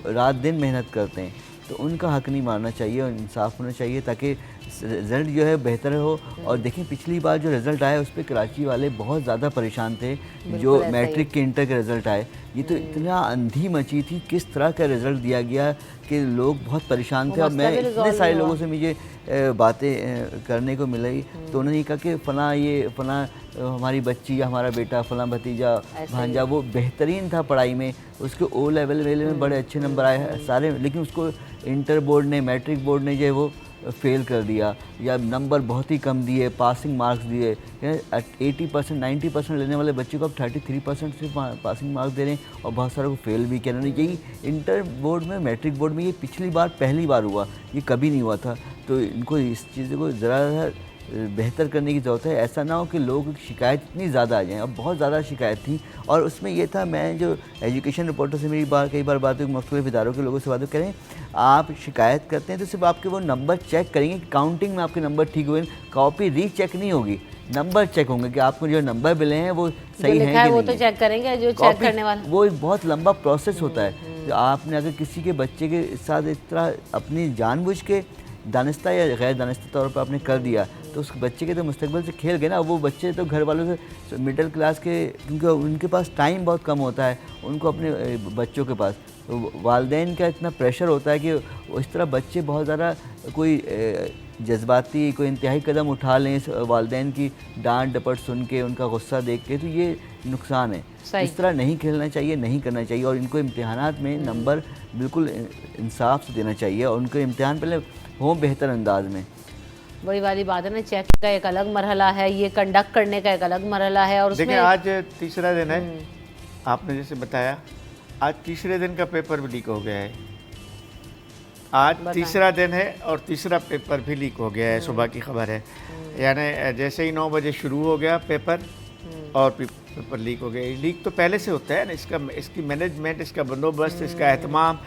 रात दिन मेहनत करते हैं, तो उनका हक नहीं मारना चाहिए और इंसाफ होना चाहिए, ताकि रिज़ल्ट जो है बेहतर हो। और देखें, पिछली बार जो रिज़ल्ट आया उस पर कराची वाले बहुत ज़्यादा परेशान थे, जो मैट्रिक के इंटर के रिज़ल्ट आए, ये तो इतना अंधी मची थी, किस तरह का रिज़ल्ट दिया गया कि लोग बहुत परेशान थे। और मैं इतने सारे लोगों से मुझे बातें करने को मिली, तो उन्होंने कहा कि फ़लाँ हमारी बच्ची या हमारा बेटा, फ़लाँ भतीजा भांजा वो बेहतरीन था पढ़ाई में, उसके ओ लेवल में बड़े अच्छे नंबर आए सारे, लेकिन उसको इंटर बोर्ड ने, मैट्रिक बोर्ड ने जो है वो फेल कर दिया, या नंबर बहुत ही कम दिए, पासिंग मार्क्स दिए। 80% 90% लेने वाले बच्चे को अब 33% से पासिंग मार्क्स दे रहे हैं, और बहुत सारे को फेल भी किया। यही इंटर बोर्ड में, मैट्रिक बोर्ड में ये पिछली बार पहली बार हुआ, ये कभी नहीं हुआ था। तो इनको इस चीज़ को ज़रा बेहतर करने की ज़रूरत है। ऐसा ना हो कि लोगों की शिकायत इतनी ज़्यादा आ जाए। अब बहुत ज़्यादा शिकायत थी, और उसमें ये था, मैं जो एजुकेशन रिपोर्टर से मेरी कई बार बात हुई, मुख्तलिफ इदारों के लोगों से बात करें, आप शिकायत करते हैं तो सिर्फ आपके वो नंबर चेक करेंगे कि काउंटिंग में आपके नंबर ठीक हुए, कॉपी रीचेक नहीं होगी, नंबर चेक होंगे कि आपको जो नंबर मिले हैं वो सही हैं कि नहीं। वो तो चेक करेंगे, जो चेक करने वाला, वो एक बहुत लंबा प्रोसेस होता है। आपने अगर किसी के बच्चे के साथ इस तरह अपनी जानबूझ के दानिस्ता या गैर दानिस्ता तौर पर आपने कर दिया, तो उस बच्चे के तो मुस्तकबिल से खेल गए ना। वो बच्चे तो घर वालों से, मिडिल क्लास के, क्योंकि उनके पास टाइम बहुत कम होता है, उनको अपने बच्चों के पास, तो वालिदैन का इतना प्रेशर होता है कि इस तरह बच्चे बहुत ज़्यादा कोई जज्बाती, कोई इंतहाई कदम उठा लें वालिदैन की डांट डपट सुन के, उनका गुस्सा देख के, तो ये नुकसान है। इस तरह नहीं खेलना चाहिए, नहीं करना चाहिए, और इनको इम्तिहानात में नंबर बिल्कुल इंसाफ से देना चाहिए, और उनको इम्तिहान पहले हो बेहतर अंदाज में। वही वाली बात है ना, चेक का एक अलग मरहला है, ये कंडक्ट करने का एक अलग मरहला है। और उसमें देखिए, आज तीसरा दिन है, आपने जैसे बताया, आज तीसरे दिन का पेपर भी लीक हो गया है। आज तीसरा दिन है और तीसरा पेपर भी लीक हो गया है, सुबह की खबर है। यानी जैसे ही 9 बजे शुरू हो गया पेपर, और पेपर लीक हो गया। लीक तो पहले से होता है ना, इसकी मैनेजमेंट, इसका बंदोबस्त, इसका एहतमाम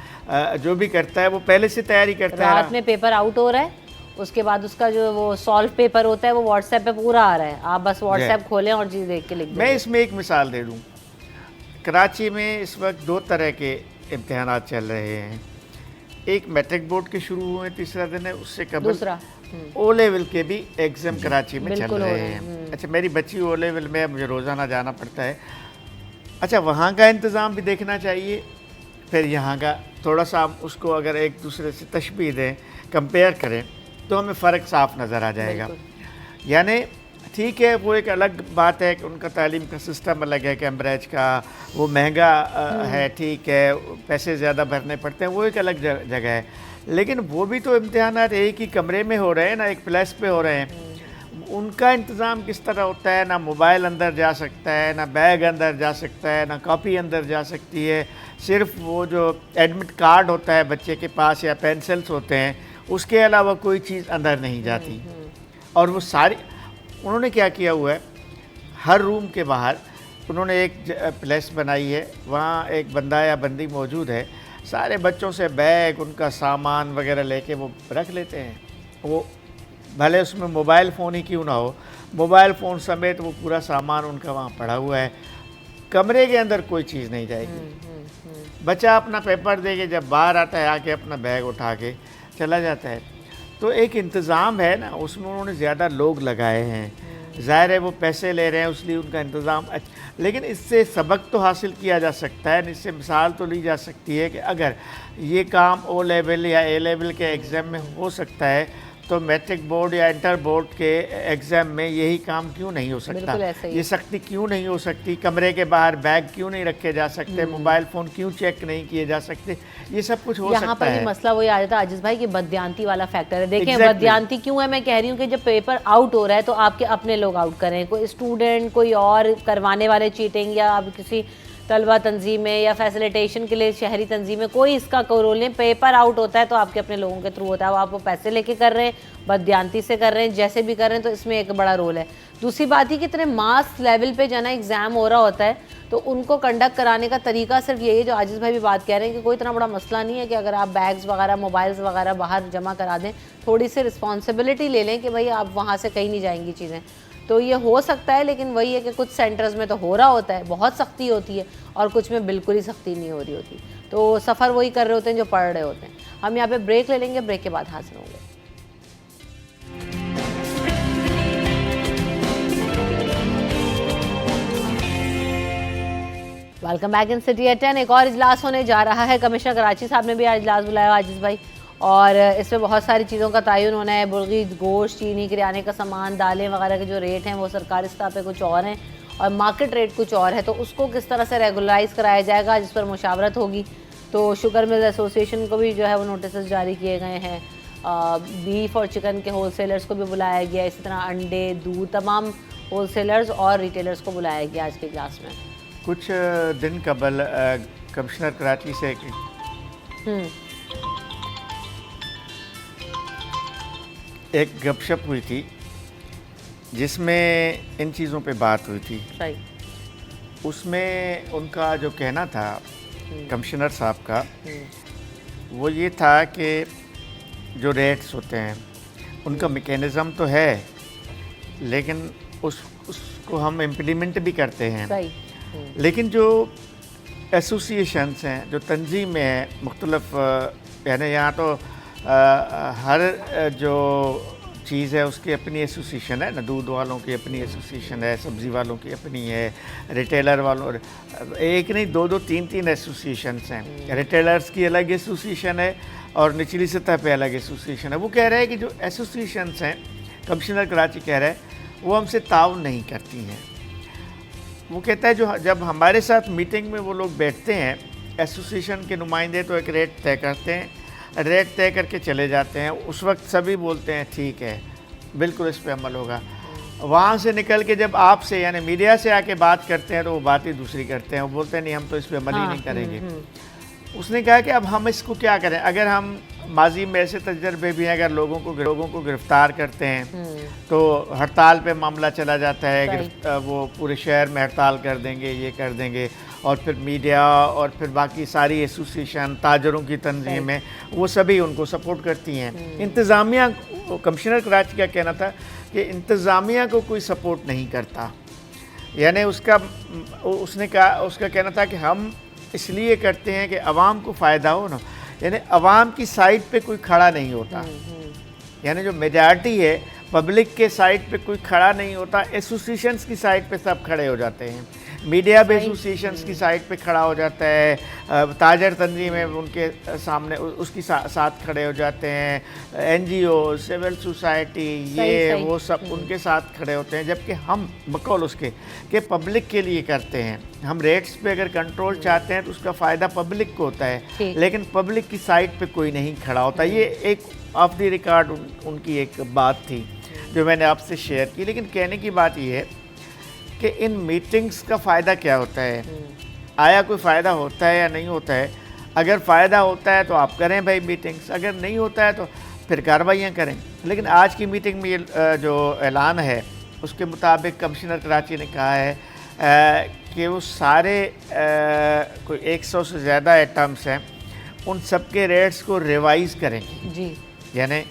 जो भी करता है वो पहले से तैयारी करता है। रात में पेपर आउट हो रहा है, उसके बाद उसका जो वो सॉल्व पेपर होता है वो व्हाट्सएप पे पूरा आ रहा है, आप बस व्हाट्सएप खोलें और चीज़ देख के लिख दें। मैं इसमें एक मिसाल दे दूँ, कराची में इस वक्त 2 तरह के इम्तिहानात चल रहे हैं। एक मैट्रिक बोर्ड के शुरू हुए, तीसरा दिन है, उससे कबल दूसरा ओ लेवल के भी एग्ज़ाम कराची में चल रहे हैं। अच्छा, मेरी बच्ची ओ लेवल में, मुझे रोज़ाना जाना पड़ता है। अच्छा, वहाँ का इंतज़ाम भी देखना चाहिए, फिर यहाँ का थोड़ा सा हम उसको अगर एक दूसरे से तशबीह दें, कंपेयर करें, तो हमें फ़र्क साफ नज़र आ जाएगा। यानी ठीक है, वो एक अलग बात है कि उनका तालीम का सिस्टम अलग है, कैम्ब्रिज का, वो महंगा है, ठीक है, पैसे ज़्यादा भरने पड़ते हैं, वो एक अलग जगह है। लेकिन वो भी तो इम्तिहानात एक ही कमरे में हो रहे हैं ना, एक प्लेस पे हो रहे हैं। उनका इंतज़ाम किस तरह होता है, ना मोबाइल अंदर जा सकता है, ना बैग अंदर जा सकता है, ना कॉपी अंदर जा सकती है। सिर्फ वो जो एडमिट कार्ड होता है बच्चे के पास या पेंसिल्स होते हैं, उसके अलावा कोई चीज़ अंदर नहीं जाती। और वो सारी, उन्होंने क्या किया हुआ है, हर रूम के बाहर उन्होंने एक प्लेस बनाई है, वहाँ एक बंदा या बंदी मौजूद है, सारे बच्चों से बैग, उनका सामान वगैरह लेके वो रख लेते हैं। वो भले उसमें मोबाइल फ़ोन ही क्यों ना हो, मोबाइल फ़ोन समेत वो पूरा सामान उनका वहाँ पड़ा हुआ है। कमरे के अंदर कोई चीज़ नहीं जाएगी। बच्चा अपना पेपर दे के जब बाहर आता है, आके अपना बैग उठा के चला जाता है। तो एक इंतज़ाम है ना, उसमें उन्होंने ज़्यादा लोग लगाए हैं। ज़ाहिर है वो पैसे ले रहे हैं, इसलिए उनका इंतज़ाम अच्छा, लेकिन इससे सबक तो हासिल किया जा सकता है, इससे मिसाल तो ली जा सकती है कि अगर ये काम ओ लेवल या ए लेवल के एग्ज़ाम में हो सकता है, तो मैट्रिक बोर्ड या इंटर बोर्ड के एग्ज़ाम में यही काम क्यों नहीं हो सकता? ये सख्ती क्यों नहीं हो सकती? कमरे के बाहर बैग क्यों नहीं रखे जा सकते? मोबाइल फ़ोन क्यों चेक नहीं किए जा सकते? ये सब कुछ हो सकता है। यहाँ पर मसला वही आ जाता है आजिज़ भाई कि बदयांती वाला फैक्टर है। देखें बदयांती क्यों है, मैं कह रही हूँ कि जब पेपर आउट हो रहा है तो आपके अपने लोग आउट करें, कोई स्टूडेंट कोई और करवाने वाले चीटिंग, या अब किसी तलबा तंजीमें या फैसिलिटेशन के लिए शहरी तंजीमें, कोई इसका कोई रोल नहीं। पेपर आउट होता है तो आपके अपने लोगों के थ्रू होता है, आप वो पैसे लेके कर रहे हैं, बदयांती से कर रहे हैं, जैसे भी कर रहे हैं, तो इसमें एक बड़ा रोल है। दूसरी बात ही कि इतने मास लेवल पे जना एग्ज़ाम हो रहा होता है तो उनको कंडक्ट कराने का तरीका सिर्फ यही है जो आजिज़ भाई भी बात कह रहे हैं कि कोई इतना बड़ा मसला नहीं है कि अगर आप बैग्स वगैरह मोबाइल्स वगैरह बाहर जमा करा दें, थोड़ी सी रिस्पॉन्सिबिलिटी ले लें कि भाई आप वहाँ से कहीं नहीं जाएंगी चीज़ें, तो ये हो सकता है। लेकिन वही है कि कुछ सेंटर्स में तो हो रहा होता है, बहुत सख्ती होती है, और कुछ में बिल्कुल ही सख्ती नहीं हो रही होती। तो सफ़र वही कर रहे होते हैं जो पढ़ रहे होते हैं। हम यहाँ पे ब्रेक ले लेंगे, ब्रेक के बाद हाजिर होंगे। Welcome back in city at 10। एक और इजलास होने जा रहा है। कमिश्नर कराची साहब ने भी आज इजलास बुलाया आजिज़ भाई, और इसमें बहुत सारी चीज़ों का तयन होना है। मुर्गी, गोश्त, चीनी, किराने का सामान, दालें वगैरह के जो रेट हैं वो सरकारी सतह पे कुछ और हैं और मार्केट रेट कुछ और है, तो उसको किस तरह से रेगुलराइज कराया जाएगा, जिस पर मुशावरत होगी। तो शुगर मिल एसोसिएशन को भी जो है वो नोटिस जारी किए गए हैं। बीफ और चिकन के होलसेलर्स को भी बुलाया गया, इसी तरह अंडे, दूध, तमाम होलसेलर्स और रिटेलर्स को बुलाया गया आज के क्लास में। कुछ दिन कबल कमिश्नर कराची से एक गपशप हुई थी जिसमें इन चीज़ों पे बात हुई थी। उसमें उनका जो कहना था कमिश्नर साहब का, वो ये था कि जो रेट्स होते हैं उनका मैकेनिज़्म तो है, लेकिन उसको हम इम्प्लीमेंट भी करते हैं। लेकिन जो एसोसिएशंस हैं, जो तंजीमें हैं मुख्तलिफ, यानी यहाँ तो हर जो चीज़ है उसकी अपनी एसोसिएशन है ना, दूध वालों की अपनी एसोसिएशन है, सब्ज़ी वालों की अपनी है, रिटेलर वालों, एक नहीं दो दो तीन तीन एसोसिएशंस हैं। रिटेलर्स की अलग एसोसिएशन है और निचली सतह पे अलग एसोसिएशन है। वो कह रहे हैं कि जो एसोसिएशंस हैं, कमिश्नर कराची कह रहे हैं, वो हमसे ताउन नहीं करती हैं। वो कहता है जो जब हमारे साथ मीटिंग में वो लोग बैठते हैं, एसोसिएशन के नुमाइंदे, तो एक रेट तय करते हैं, रेट तय करके चले जाते हैं। उस वक्त सभी बोलते हैं ठीक है, बिल्कुल इस पे अमल होगा। वहाँ से निकल के जब आपसे यानी मीडिया से आके बात करते हैं तो वो बात ही दूसरी करते हैं, वो बोलते हैं नहीं हम तो इस पे अमल ही नहीं करेंगे। उसने कहा कि अब हम इसको क्या करें, अगर हम माजी में ऐसे तजर्बे भी हैं, अगर लोगों को गिरफ्तार करते हैं तो हड़ताल पे मामला चला जाता है, वो पूरे शहर में हड़ताल कर देंगे, ये कर देंगे, और फिर मीडिया और फिर बाकी सारी एसोसिएशन, ताजरों की तंजीमें, वो सभी उनको सपोर्ट करती हैं। इंतज़ामिया, कमिश्नर कराची का कहना था कि इंतज़ामिया को कोई सपोर्ट नहीं करता, यानी उसने कहा, उसका कहना था कि हम इसलिए करते हैं कि अवाम को फ़ायदा हो ना, यानी अवाम की साइड पे कोई खड़ा नहीं होता, यानी जो मेजॉरिटी है पब्लिक के साइड पे कोई खड़ा नहीं होता, एसोसिएशंस की साइड पे सब खड़े हो जाते हैं, मीडिया भी एसोसिएशंस की साइड पे खड़ा हो जाता है, ताजर तंजीम में उनके सामने उसकी साथ खड़े हो जाते हैं, एनजीओ, सिविल सोसाइटी, ये वो सब उनके साथ खड़े होते हैं, जबकि हम बकौल उसके कि पब्लिक के लिए करते हैं। हम रेट्स पे अगर कंट्रोल चाहते हैं तो उसका फ़ायदा पब्लिक को होता है, लेकिन पब्लिक की साइड पे कोई नहीं खड़ा होता। ये एक ऑफ द रिकॉर्ड उनकी एक बात थी जो मैंने आपसे शेयर की। लेकिन कहने की बात ये है कि इन मीटिंग्स का फ़ायदा क्या होता है, आया कोई फ़ायदा होता है या नहीं होता है। अगर फ़ायदा होता है तो आप करें भाई मीटिंग्स, अगर नहीं होता है तो फिर कार्रवाइयाँ करें। लेकिन आज की मीटिंग में ये जो ऐलान है उसके मुताबिक कमिश्नर कराची ने कहा है कि वो सारे कोई 100 से ज़्यादा आइटम्स हैं, उन सब के रेट्स को रिवाइज़ करेंगे जी। यानी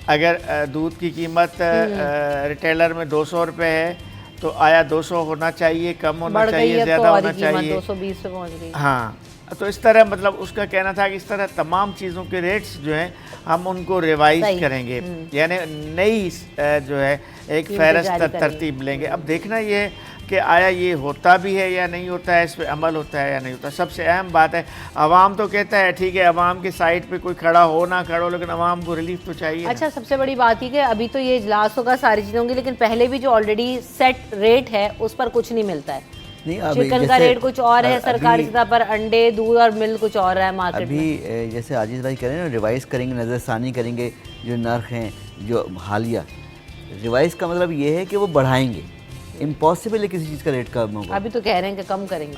अगर दूध की कीमत रिटेलर में 200 रुपये है तो आया 200 होना चाहिए, कम होना चाहिए, ज़्यादा होना चाहिए, 220 पे पहुँच गई। हाँ, तो इस तरह मतलब उसका कहना था कि इस तरह तमाम चीज़ों के रेट्स जो हैं हम उनको रिवाइज करेंगे, यानी नई जो है एक फहरिस्त तरतीब लेंगे। अब देखना ये कि आया ये होता भी है या नहीं होता है, इस पर अमल होता है या नहीं होता। सबसे अहम बात है, अवाम तो कहता है ठीक है अवाम की साइड पे कोई खड़ा हो ना खड़ा हो, लेकिन अवाम को रिलीफ तो चाहिए। अच्छा, सबसे बड़ी बात ही कि अभी तो ये इजलास होगा, सारी चीज़ें होंगी, लेकिन पहले भी जो ऑलरेडी सेट रेट है उस पर कुछ नहीं मिलता है। चिकन का रेट कुछ और है सरकारी सतह पर, अंडे दूध और मिल्क कुछ और है मार्केट में। अभी जैसे आजीज भाई कह रहे हैं ना, रिवाइज करेंगे, नज़रसानी करेंगे जो नर्ख हैं जो हालिया। रिवाइज का मतलब ये है कि वो बढ़ाएंगे, इम्पॉसिबल है किसी चीज़ का रेट कम होगा। अभी तो कह रहे हैं कि कम करेंगे,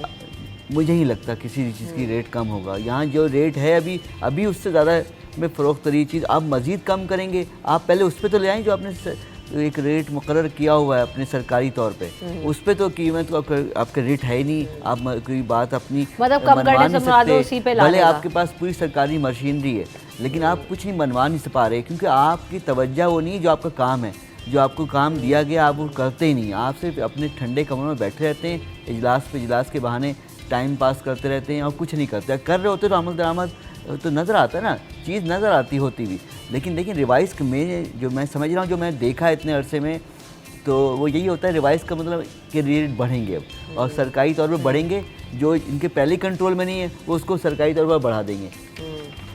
मुझे नहीं लगता किसी चीज़ की रेट कम होगा। यहाँ जो रेट है अभी उससे ज़्यादा में फ़रोख्त रही चीज़ आप मज़ीद कम करेंगे। आप पहले उस पर तो ले आएँ जो आपने एक रेट मुकर्रर किया हुआ है अपने सरकारी तौर पे, उस पर तो कीमत तो आपका रेट है ही नहीं। आप कोई बात अपनी मतलब कम करने से मुराद उसी पे ला भले लेगा। आपके पास पूरी सरकारी मशीनरी है, लेकिन आप कुछ नहीं मनवा नहीं पा रहे, क्योंकि आपकी तवज्जो वो नहीं जो आपका काम है, जो आपको काम दिया गया आप वो करते ही नहीं। आप सिर्फ अपने ठंडे कमरों में बैठे रहते हैं, इजलास के बहाने टाइम पास करते रहते हैं और कुछ नहीं करते। कर रहे होते तो अमल दरामद तो नज़र आता है ना, चीज़ नज़र आती होती भी। लेकिन रिवाइज़ में जो मैं समझ रहा हूँ, जो मैं देखा है इतने अरसे में, तो वो यही होता है रिवाइज़ का मतलब कि रेट बढ़ेंगे अब, और सरकारी तौर पर बढ़ेंगे। जो इनके पहले कंट्रोल में नहीं है वो उसको सरकारी तौर पर बढ़ा देंगे।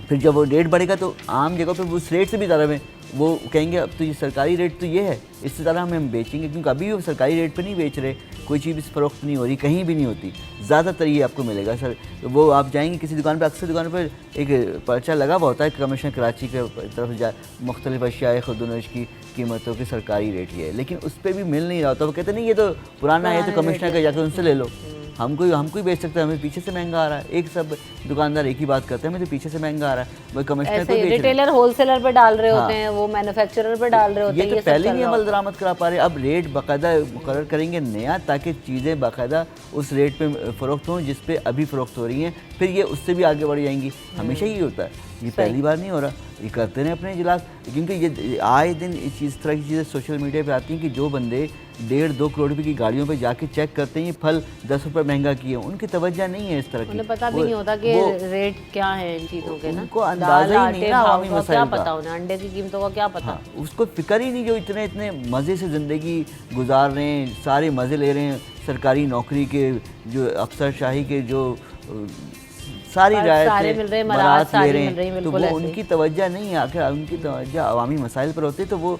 फिर जब वो रेट बढ़ेगा तो आम जगह पर उस रेट से भी ज़्यादा में वो कहेंगे अब तो ये सरकारी रेट तो ये है, इससे ज़्यादा हम बेचेंगे, क्योंकि अभी वो सरकारी रेट पे नहीं बेच रहे। कोई चीज़ फ़रोख्त नहीं हो रही, कहीं भी नहीं होती। ज़्यादातर ये आपको मिलेगा सर, वो आप जाएंगे किसी दुकान पर, अक्सर दुकान पर एक पर्चा लगा हुआ होता है कमिश्नर कराची के तरफ मुख्तलिफ अशिया खुदनोश की कीमतों की सरकारी रेट ये है, लेकिन उस पर भी मिल नहीं रहा होता। वो कहते नहीं ये तो पुराना है, तो कमिश्नर का जाकर उनसे ले लो, हमको ही बेच सकते हैं, हमें पीछे से महंगा आ रहा है। एक सब दुकानदार एक ही बात करते हैं, हमें तो पीछे से महंगा आ रहा है, वो कमिश्नर को बेच रिटेलर होलसेलर पे डाल रहे होते हैं, वो मैन्युफैक्चरर पे डाल रहे होते हैं। ये तो पहले नहीं अमल दरामद करा पा रहे, अब रेट बाकायदा मुकर्रर करेंगे नया, ताकि चीज़ें बाकायदा उस रेट पे फ़रोख्त हों जिस पे अभी फ़रोख्त हो रही हैं, फिर ये उससे भी आगे बढ़ जाएंगी। हमेशा ही होता है, ये पहली बार नहीं हो रहा, ये करते हैं अपने इजलास। क्योंकि ये आए दिन इस तरह की चीज़ें सोशल मीडिया पे आती हैं कि जो बंदे 1.5-2 करोड़ रुपए की गाड़ियों पे जाके चेक करते हैं ये फल 10 रुपये महंगा किए, उनकी तवज्जो नहीं है इस तरह की। उन्हें पता भी नहीं होता कि रेट क्या है इन चीज़ों के ना, उनको अंदाजा ही नहीं ना अवामी मसाइल का। क्या पता उन्हें अंडे की कीमतों का क्या पता। उसको फिक्र ही नहीं, जो इतने मज़े से ज़िंदगी गुजार रहे हैं, सारे मज़े ले रहे हैं, सरकारी नौकरी के जो अफसरशाही के जो सारी रायतें मिल रहे हैं, मराहत ले रहे मिल रही हैं, तो वो उनकी तवज्जो नहीं है। आखिर उनकी तवज्जो अवामी मसाइल पर होती है, तो वो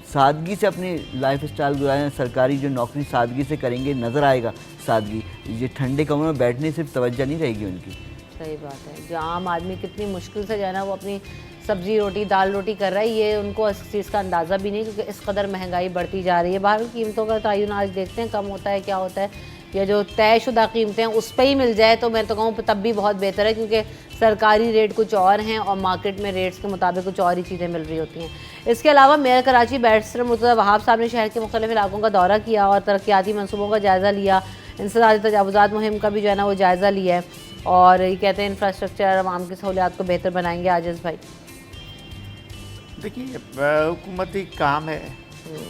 सादगी से अपनी लाइफ स्टाइल गुजारें, सरकारी जो नौकरी सादगी से करेंगे, नज़र आएगा सादगी। ये ठंडे कमरों में बैठने से तवज्जो नहीं रहेगी उनकी। सही बात है, जो आम आदमी कितनी मुश्किल से जाना वो अपनी सब्जी रोटी दाल रोटी कर रहा है, ये उनको इस चीज़ का अंदाज़ा भी नहीं, क्योंकि इस कदर महंगाई बढ़ती जा रही है। बाहर कीमतों का तयन आज देखते हैं कम होता है क्या होता है, या जो तयशुदा कीमतें हैं उस पर ही मिल जाए तो मैं तो कहूँ तब भी बहुत बेहतर है, क्योंकि सरकारी रेट कुछ और हैं और मार्केट में रेट्स के मुताबिक कुछ और ही चीज़ें मिल रही होती हैं। इसके अलावा मेयर कराची बैरिस्टर मुर्तज़ा वहाब साहब ने शहर के मुख्तलिफ इलाकों का दौरा किया और तरक्याती मनसूबों का जायज़ा लिया, इंसदादी तजावुज़ात मुहिम का भी जो है ना वो जायज़ा लिया है, और ये कहते हैं इंफ्रास्ट्रक्चर आवाम की सहूलियात को बेहतर बनाएंगे। आजिज़ भाई देखिए, हुकूमती काम है,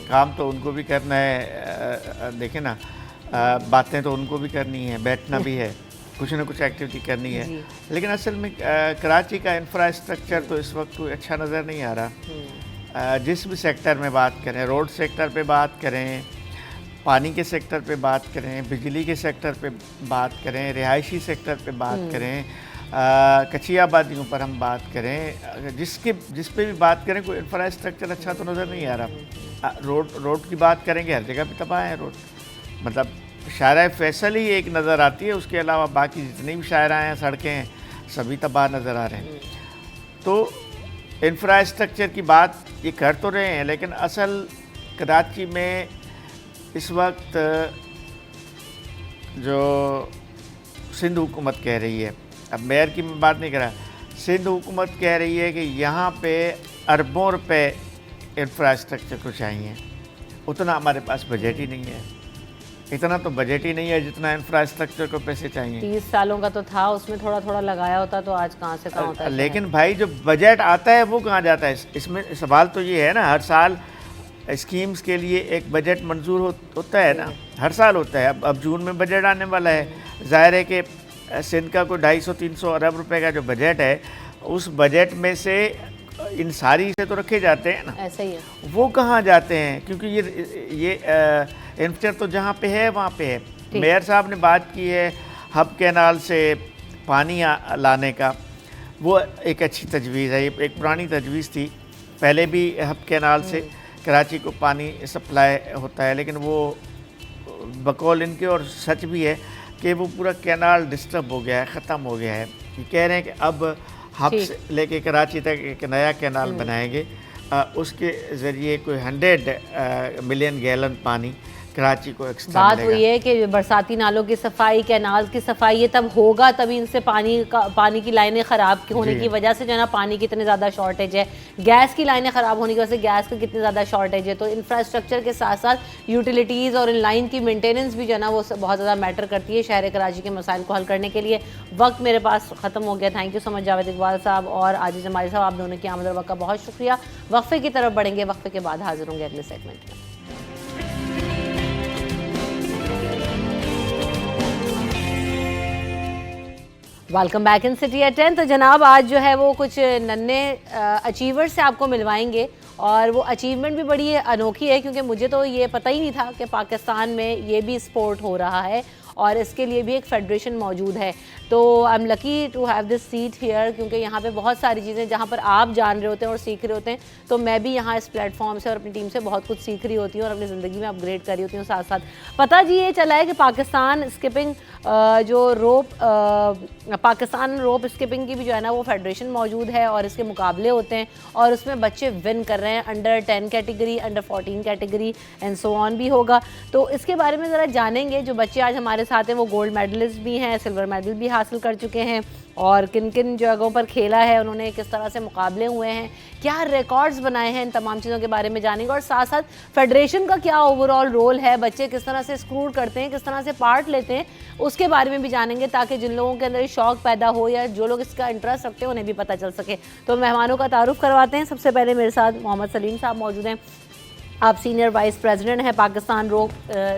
काम तो उनको भी करना है। देखें ना, बातें तो उनको भी करनी है, बैठना भी है, कुछ ना कुछ एक्टिविटी करनी है, लेकिन असल में कराची का इंफ्रास्ट्रक्चर तो इस वक्त कोई अच्छा नज़र नहीं आ रहा। जिस भी सेक्टर में बात करें, रोड सेक्टर पे बात करें, पानी के सेक्टर पे बात करें, बिजली के सेक्टर पे बात करें, रिहायशी सेक्टर पे बात करें, कच्ची आबादियों पर हम बात करें, जिस पे भी बात करें, कोई इंफ्रास्ट्रक्चर अच्छा तो नज़र नहीं आ रहा। रोड की बात करेंगे, हर जगह पे तबाह है रोड, मतलब शायरा फैसल ही एक नज़र आती है, उसके अलावा बाकी जितनी भी शायरा हैं, सड़कें हैं, सभी तबाह नज़र आ रहे हैं। तो इंफ्रास्ट्रक्चर की बात ये कर तो रहे हैं, लेकिन असल कराची में इस वक्त जो सिंध हुकूमत कह रही है, अब मेयर की मैं बात नहीं कर रहा, सिंध हुकूमत कह रही है कि यहाँ पे अरबों रुपए इंफ्रास्ट्रक्चर को चाहिए, उतना हमारे पास बजट ही नहीं है। इतना तो बजट ही नहीं है जितना इंफ्रास्ट्रक्चर को पैसे चाहिए। 30 सालों का तो था, उसमें थोड़ा थोड़ा लगाया होता तो आज कहाँ से कहाँ होता है। लेकिन भाई जो बजट आता है वो कहाँ जाता है? इसमें सवाल तो ये है ना, हर साल स्कीम्स के लिए एक बजट मंजूर होता है ना, हर साल होता है। अब जून में बजट आने वाला है, ज़ाहिर है कि सिंध का कोई 250-300 अरब रुपए का जो बजट है, उस बजट में से इन सारी से तो रखे जाते हैं ना, ऐसा ही है। वो कहाँ जाते हैं? क्योंकि ये इंफ्रास्ट्रक्चर तो जहाँ पे है वहाँ पे है। मेयर साहब ने बात की है हब कैनाल से पानी लाने का, वो एक अच्छी तजवीज़ है। ये एक पुरानी तजवीज़ थी, पहले भी हब कैनाल से कराची को पानी सप्लाई होता है, लेकिन वो बकौल इनके और सच भी है कि वो पूरा कैनाल डिस्टर्ब हो गया है, ख़त्म हो गया है। ये कह रहे हैं कि अब हब से लेके कराची तक एक नया कैनाल बनाएंगे, उसके ज़रिए कोई 100 मिलियन गैलन पानी कराची को एक्स्ट्रा बात हुई है कि बरसाती नालों की सफाई, कैनाल की सफाई, ये तब होगा तभी इनसे पानी की लाइनें ख़राब होने की वजह से जो है ना पानी की इतनी ज़्यादा शॉर्टेज है, गैस की लाइनें ख़राब होने की वजह से गैस की कितनी ज़्यादा शॉर्टेज है। तो इंफ्रास्ट्रक्चर के साथ साथ यूटिलिटीज़ और इन लाइन की मेंटेनेंस भी जो है ना वो बहुत ज़्यादा मैटर करती है शहर कराची के मसाइल को हल करने के लिए। वक्त मेरे पास ख़त्म हो गया। Thank you so much Javed Iqbal साहब और आजिज़ जमाली साहब, आप दोनों की आमद और वक्त का बहुत शुक्रिया। वक्फे की तरफ बढ़ेंगे, वक्फे के बाद हाजिर होंगे अगले सेगमेंट में। Welcome back in city at 10। तो जनाब आज जो है वो कुछ नन्हे अचीवर्स से आपको मिलवाएंगे और वो अचीवमेंट भी बड़ी अनोखी है, क्योंकि मुझे तो ये पता ही नहीं था कि पाकिस्तान में ये भी स्पोर्ट हो रहा है और इसके लिए भी एक फेडरेशन मौजूद है। तो I am lucky to have this seat here, क्योंकि यहाँ पे बहुत सारी चीज़ें जहाँ पर आप जान रहे होते हैं और सीख रहे होते हैं, तो मैं भी यहाँ इस प्लेटफॉर्म से और अपनी टीम से बहुत कुछ सीख रही होती हूँ और अपनी ज़िंदगी में अपग्रेड कर रही होती हूँ। साथ साथ पता जी ये चला है कि Pakistan skipping Pakistan rope skipping की भी जो है ना वो फेडरेशन मौजूद है और इसके मुकाबले होते हैं और उसमें बच्चे विन कर रहे हैं। Under 10 category, under 14 category and so on भी होगा। तो इसके बारे में ज़रा जानेंगे। जो बच्चे आज हमारे साथ हैं वो गोल्ड मेडलिस्ट भी हैं, सिल्वर मेडल भी हासिल कर चुके हैं और किन किन जगहों पर खेला है उन्होंने, किस तरह से मुकाबले हुए हैं, क्या रिकॉर्ड्स बनाए हैं, इन तमाम चीज़ों के बारे में जानेंगे। और साथ साथ फेडरेशन का क्या ओवरऑल रोल है, बच्चे किस तरह से स्क्रूड करते हैं, किस तरह से पार्ट लेते हैं, उसके बारे में भी जानेंगे, ताकि जिन लोगों के अंदर शौक पैदा हो या जो लोग इसका इंटरेस्ट रखते हैं उन्हें भी पता चल सके। तो मेहमानों का तारुफ करवाते हैं। सबसे पहले मेरे साथ मोहम्मद सलीम साहब मौजूद हैं, आप सीनियर वाइस प्रेसिडेंट हैं पाकिस्तान रोप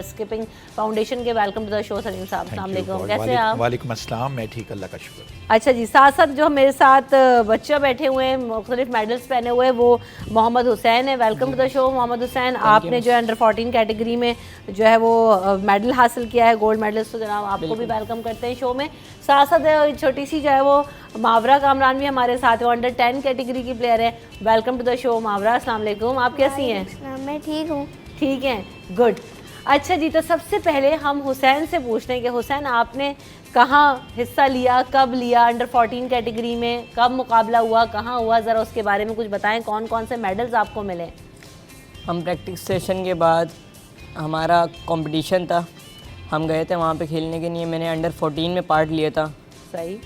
स्किपिंग फाउंडेशन के। Welcome to the show Salim साहब, अस्सलाम वालेकुम, कैसे हैं आप? वालेकुम अस्सलाम, मैं ठीक, अल्लाह का शुक्र। अच्छा जी, साथ साथ जो मेरे साथ बच्चे बैठे हुए हैं मुख्तलिफ मेडल्स पहने हुए, वो मोहम्मद हुसैन है। Welcome to the show Mohammad Hussain. आपने जो है अंडर 14 कैटेगरी में जो है वो मेडल हासिल किया है, गोल्ड मेडलिस्ट। तो जनाब आपको भी वेलकम करते हैं शो में। साथ साथ छोटी सी जो है वो मावरा कामरान भी हमारे साथ है, अंडर 10 कैटेगरी की प्लेयर है। वेलकम टू द शो मावरा, अस्सलाम वालेकुम, आप कैसी हैं? मैं ठीक हूँ। ठीक हैं, गुड। अच्छा जी, तो सबसे पहले हम हुसैन से पूछते हैं कि हुसैन आपने कहाँ हिस्सा लिया, कब लिया, अंडर 14 कैटेगरी में कब मुकाबला हुआ, कहाँ हुआ, ज़रा उसके बारे में कुछ बताएं। कौन कौन से मेडल्स आपको मिले? हम प्रैक्टिस सेशन के बाद हमारा कंपटीशन था, हम गए थे वहाँ पे खेलने के लिए। मैंने अंडर 14 में पार्ट लिया था। सही।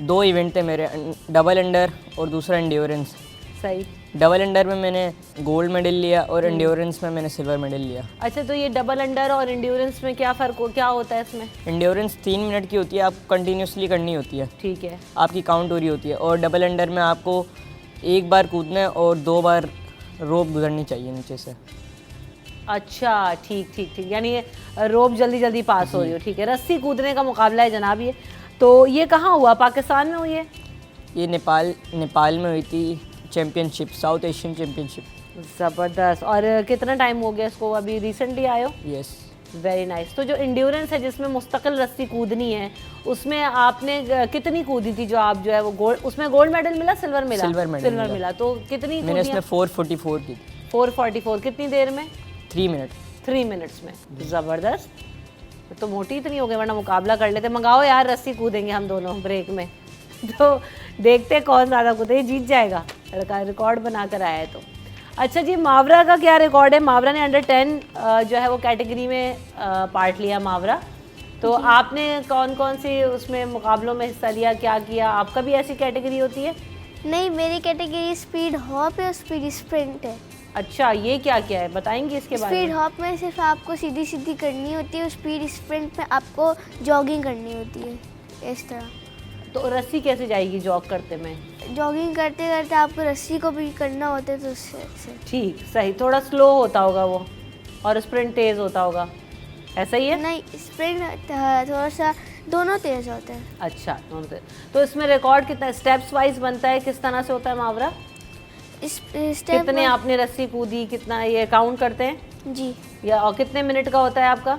2 इवेंट थे मेरे, डबल अंडर और दूसरा एंड्योरेंस। सही। डबल अंडर में मैंने गोल्ड मेडल लिया और एंड्योरेंस में मैंने सिल्वर मेडल लिया। अच्छा, तो ये डबल अंडर और एंड्योरेंस में क्या फ़र्क क्या होता है इसमें? एंड्योरेंस 3 मिनट की होती है, आपको कंटिन्यूसली करनी होती है, ठीक है, आपकी काउंट हो रही होती है। और डबल अंडर में आपको 1 बार कूदना है और 2 बार रोप गुजरनी चाहिए नीचे से। अच्छा, ठीक ठीक ठीक, यानी रोप जल्दी जल्दी पास हो रही हो। ठीक है, रस्सी कूदने का मुकाबला है जनाब ये। तो ये कहाँ हुआ, पाकिस्तान में हुई है? ये नेपाल में हुई थी चैम्पियनशिप, साउथ एशियन चैम्पियनशिप। ज़बरदस्त। और कितना टाइम हो गया इसको, अभी रिसेंटली आए हो? यस। Very nice. तो जो एंड्योरेंस है जिसमें मुस्तकिल रस्सी कूदनी है, उसमें आपने कितनी कूदी थी? जो आप जो है वो गोल्ड, उसमें गोल्ड मेडल मिला, सिल्वर मिला? सिल्वर मिला। तो कितनी मैंने इसमें 444 की। 444 कितनी देर में? 3 मिनट। 3 मिनट्स में। ज़बरदस्त। तो मोटी इतनी हो गई, वरना मुकाबला कर लेते। मंगाओ यार, रस्सी कूदेंगे हम दोनों ब्रेक में। तो देखते कौन ज़्यादा कूदे, जीत जाएगा, लड़का रिकॉर्ड बना कर आया है। तो अच्छा जी, मावरा का क्या रिकॉर्ड है? मावरा ने अंडर 10 जो है वो कैटेगरी में पार्ट लिया मावरा। तो आपने कौन कौन सी उसमें मुकाबलों में हिस्सा लिया, क्या किया? आपका भी ऐसी कैटेगरी होती है? नहीं, मेरी कैटेगरी स्पीड हॉप है और स्पीड स्प्रिंट है। अच्छा, ये क्या क्या है, बताएंगे इसके बारे में? स्पीड हॉप में सिर्फ आपको सीधी सीधी करनी होती है और स्पीड स्प्रिंट में आपको जॉगिंग करनी होती है, इस तरह। तो रस्सी कैसे जाएगी जॉग करते में? जॉगिंग करते करते आपको रस्सी को भी करना होता है, तो उससे। ठीक, सही। थोड़ा स्लो होता होगा वो और स्प्रिंट तेज़ होता होगा, ऐसा ही है? नहीं, स्प्रिंट थोड़ा सा दोनों तेज़ होते हैं। अच्छा, दोनों तेज़। तो इसमें रिकॉर्ड कितना स्टेप्स वाइज बनता है, किस तरह से होता है मावरा? स्टेप कितने आपने रस्सी कूदी, कितना ये काउंट करते हैं? जी, या और कितने मिनट का होता है आपका?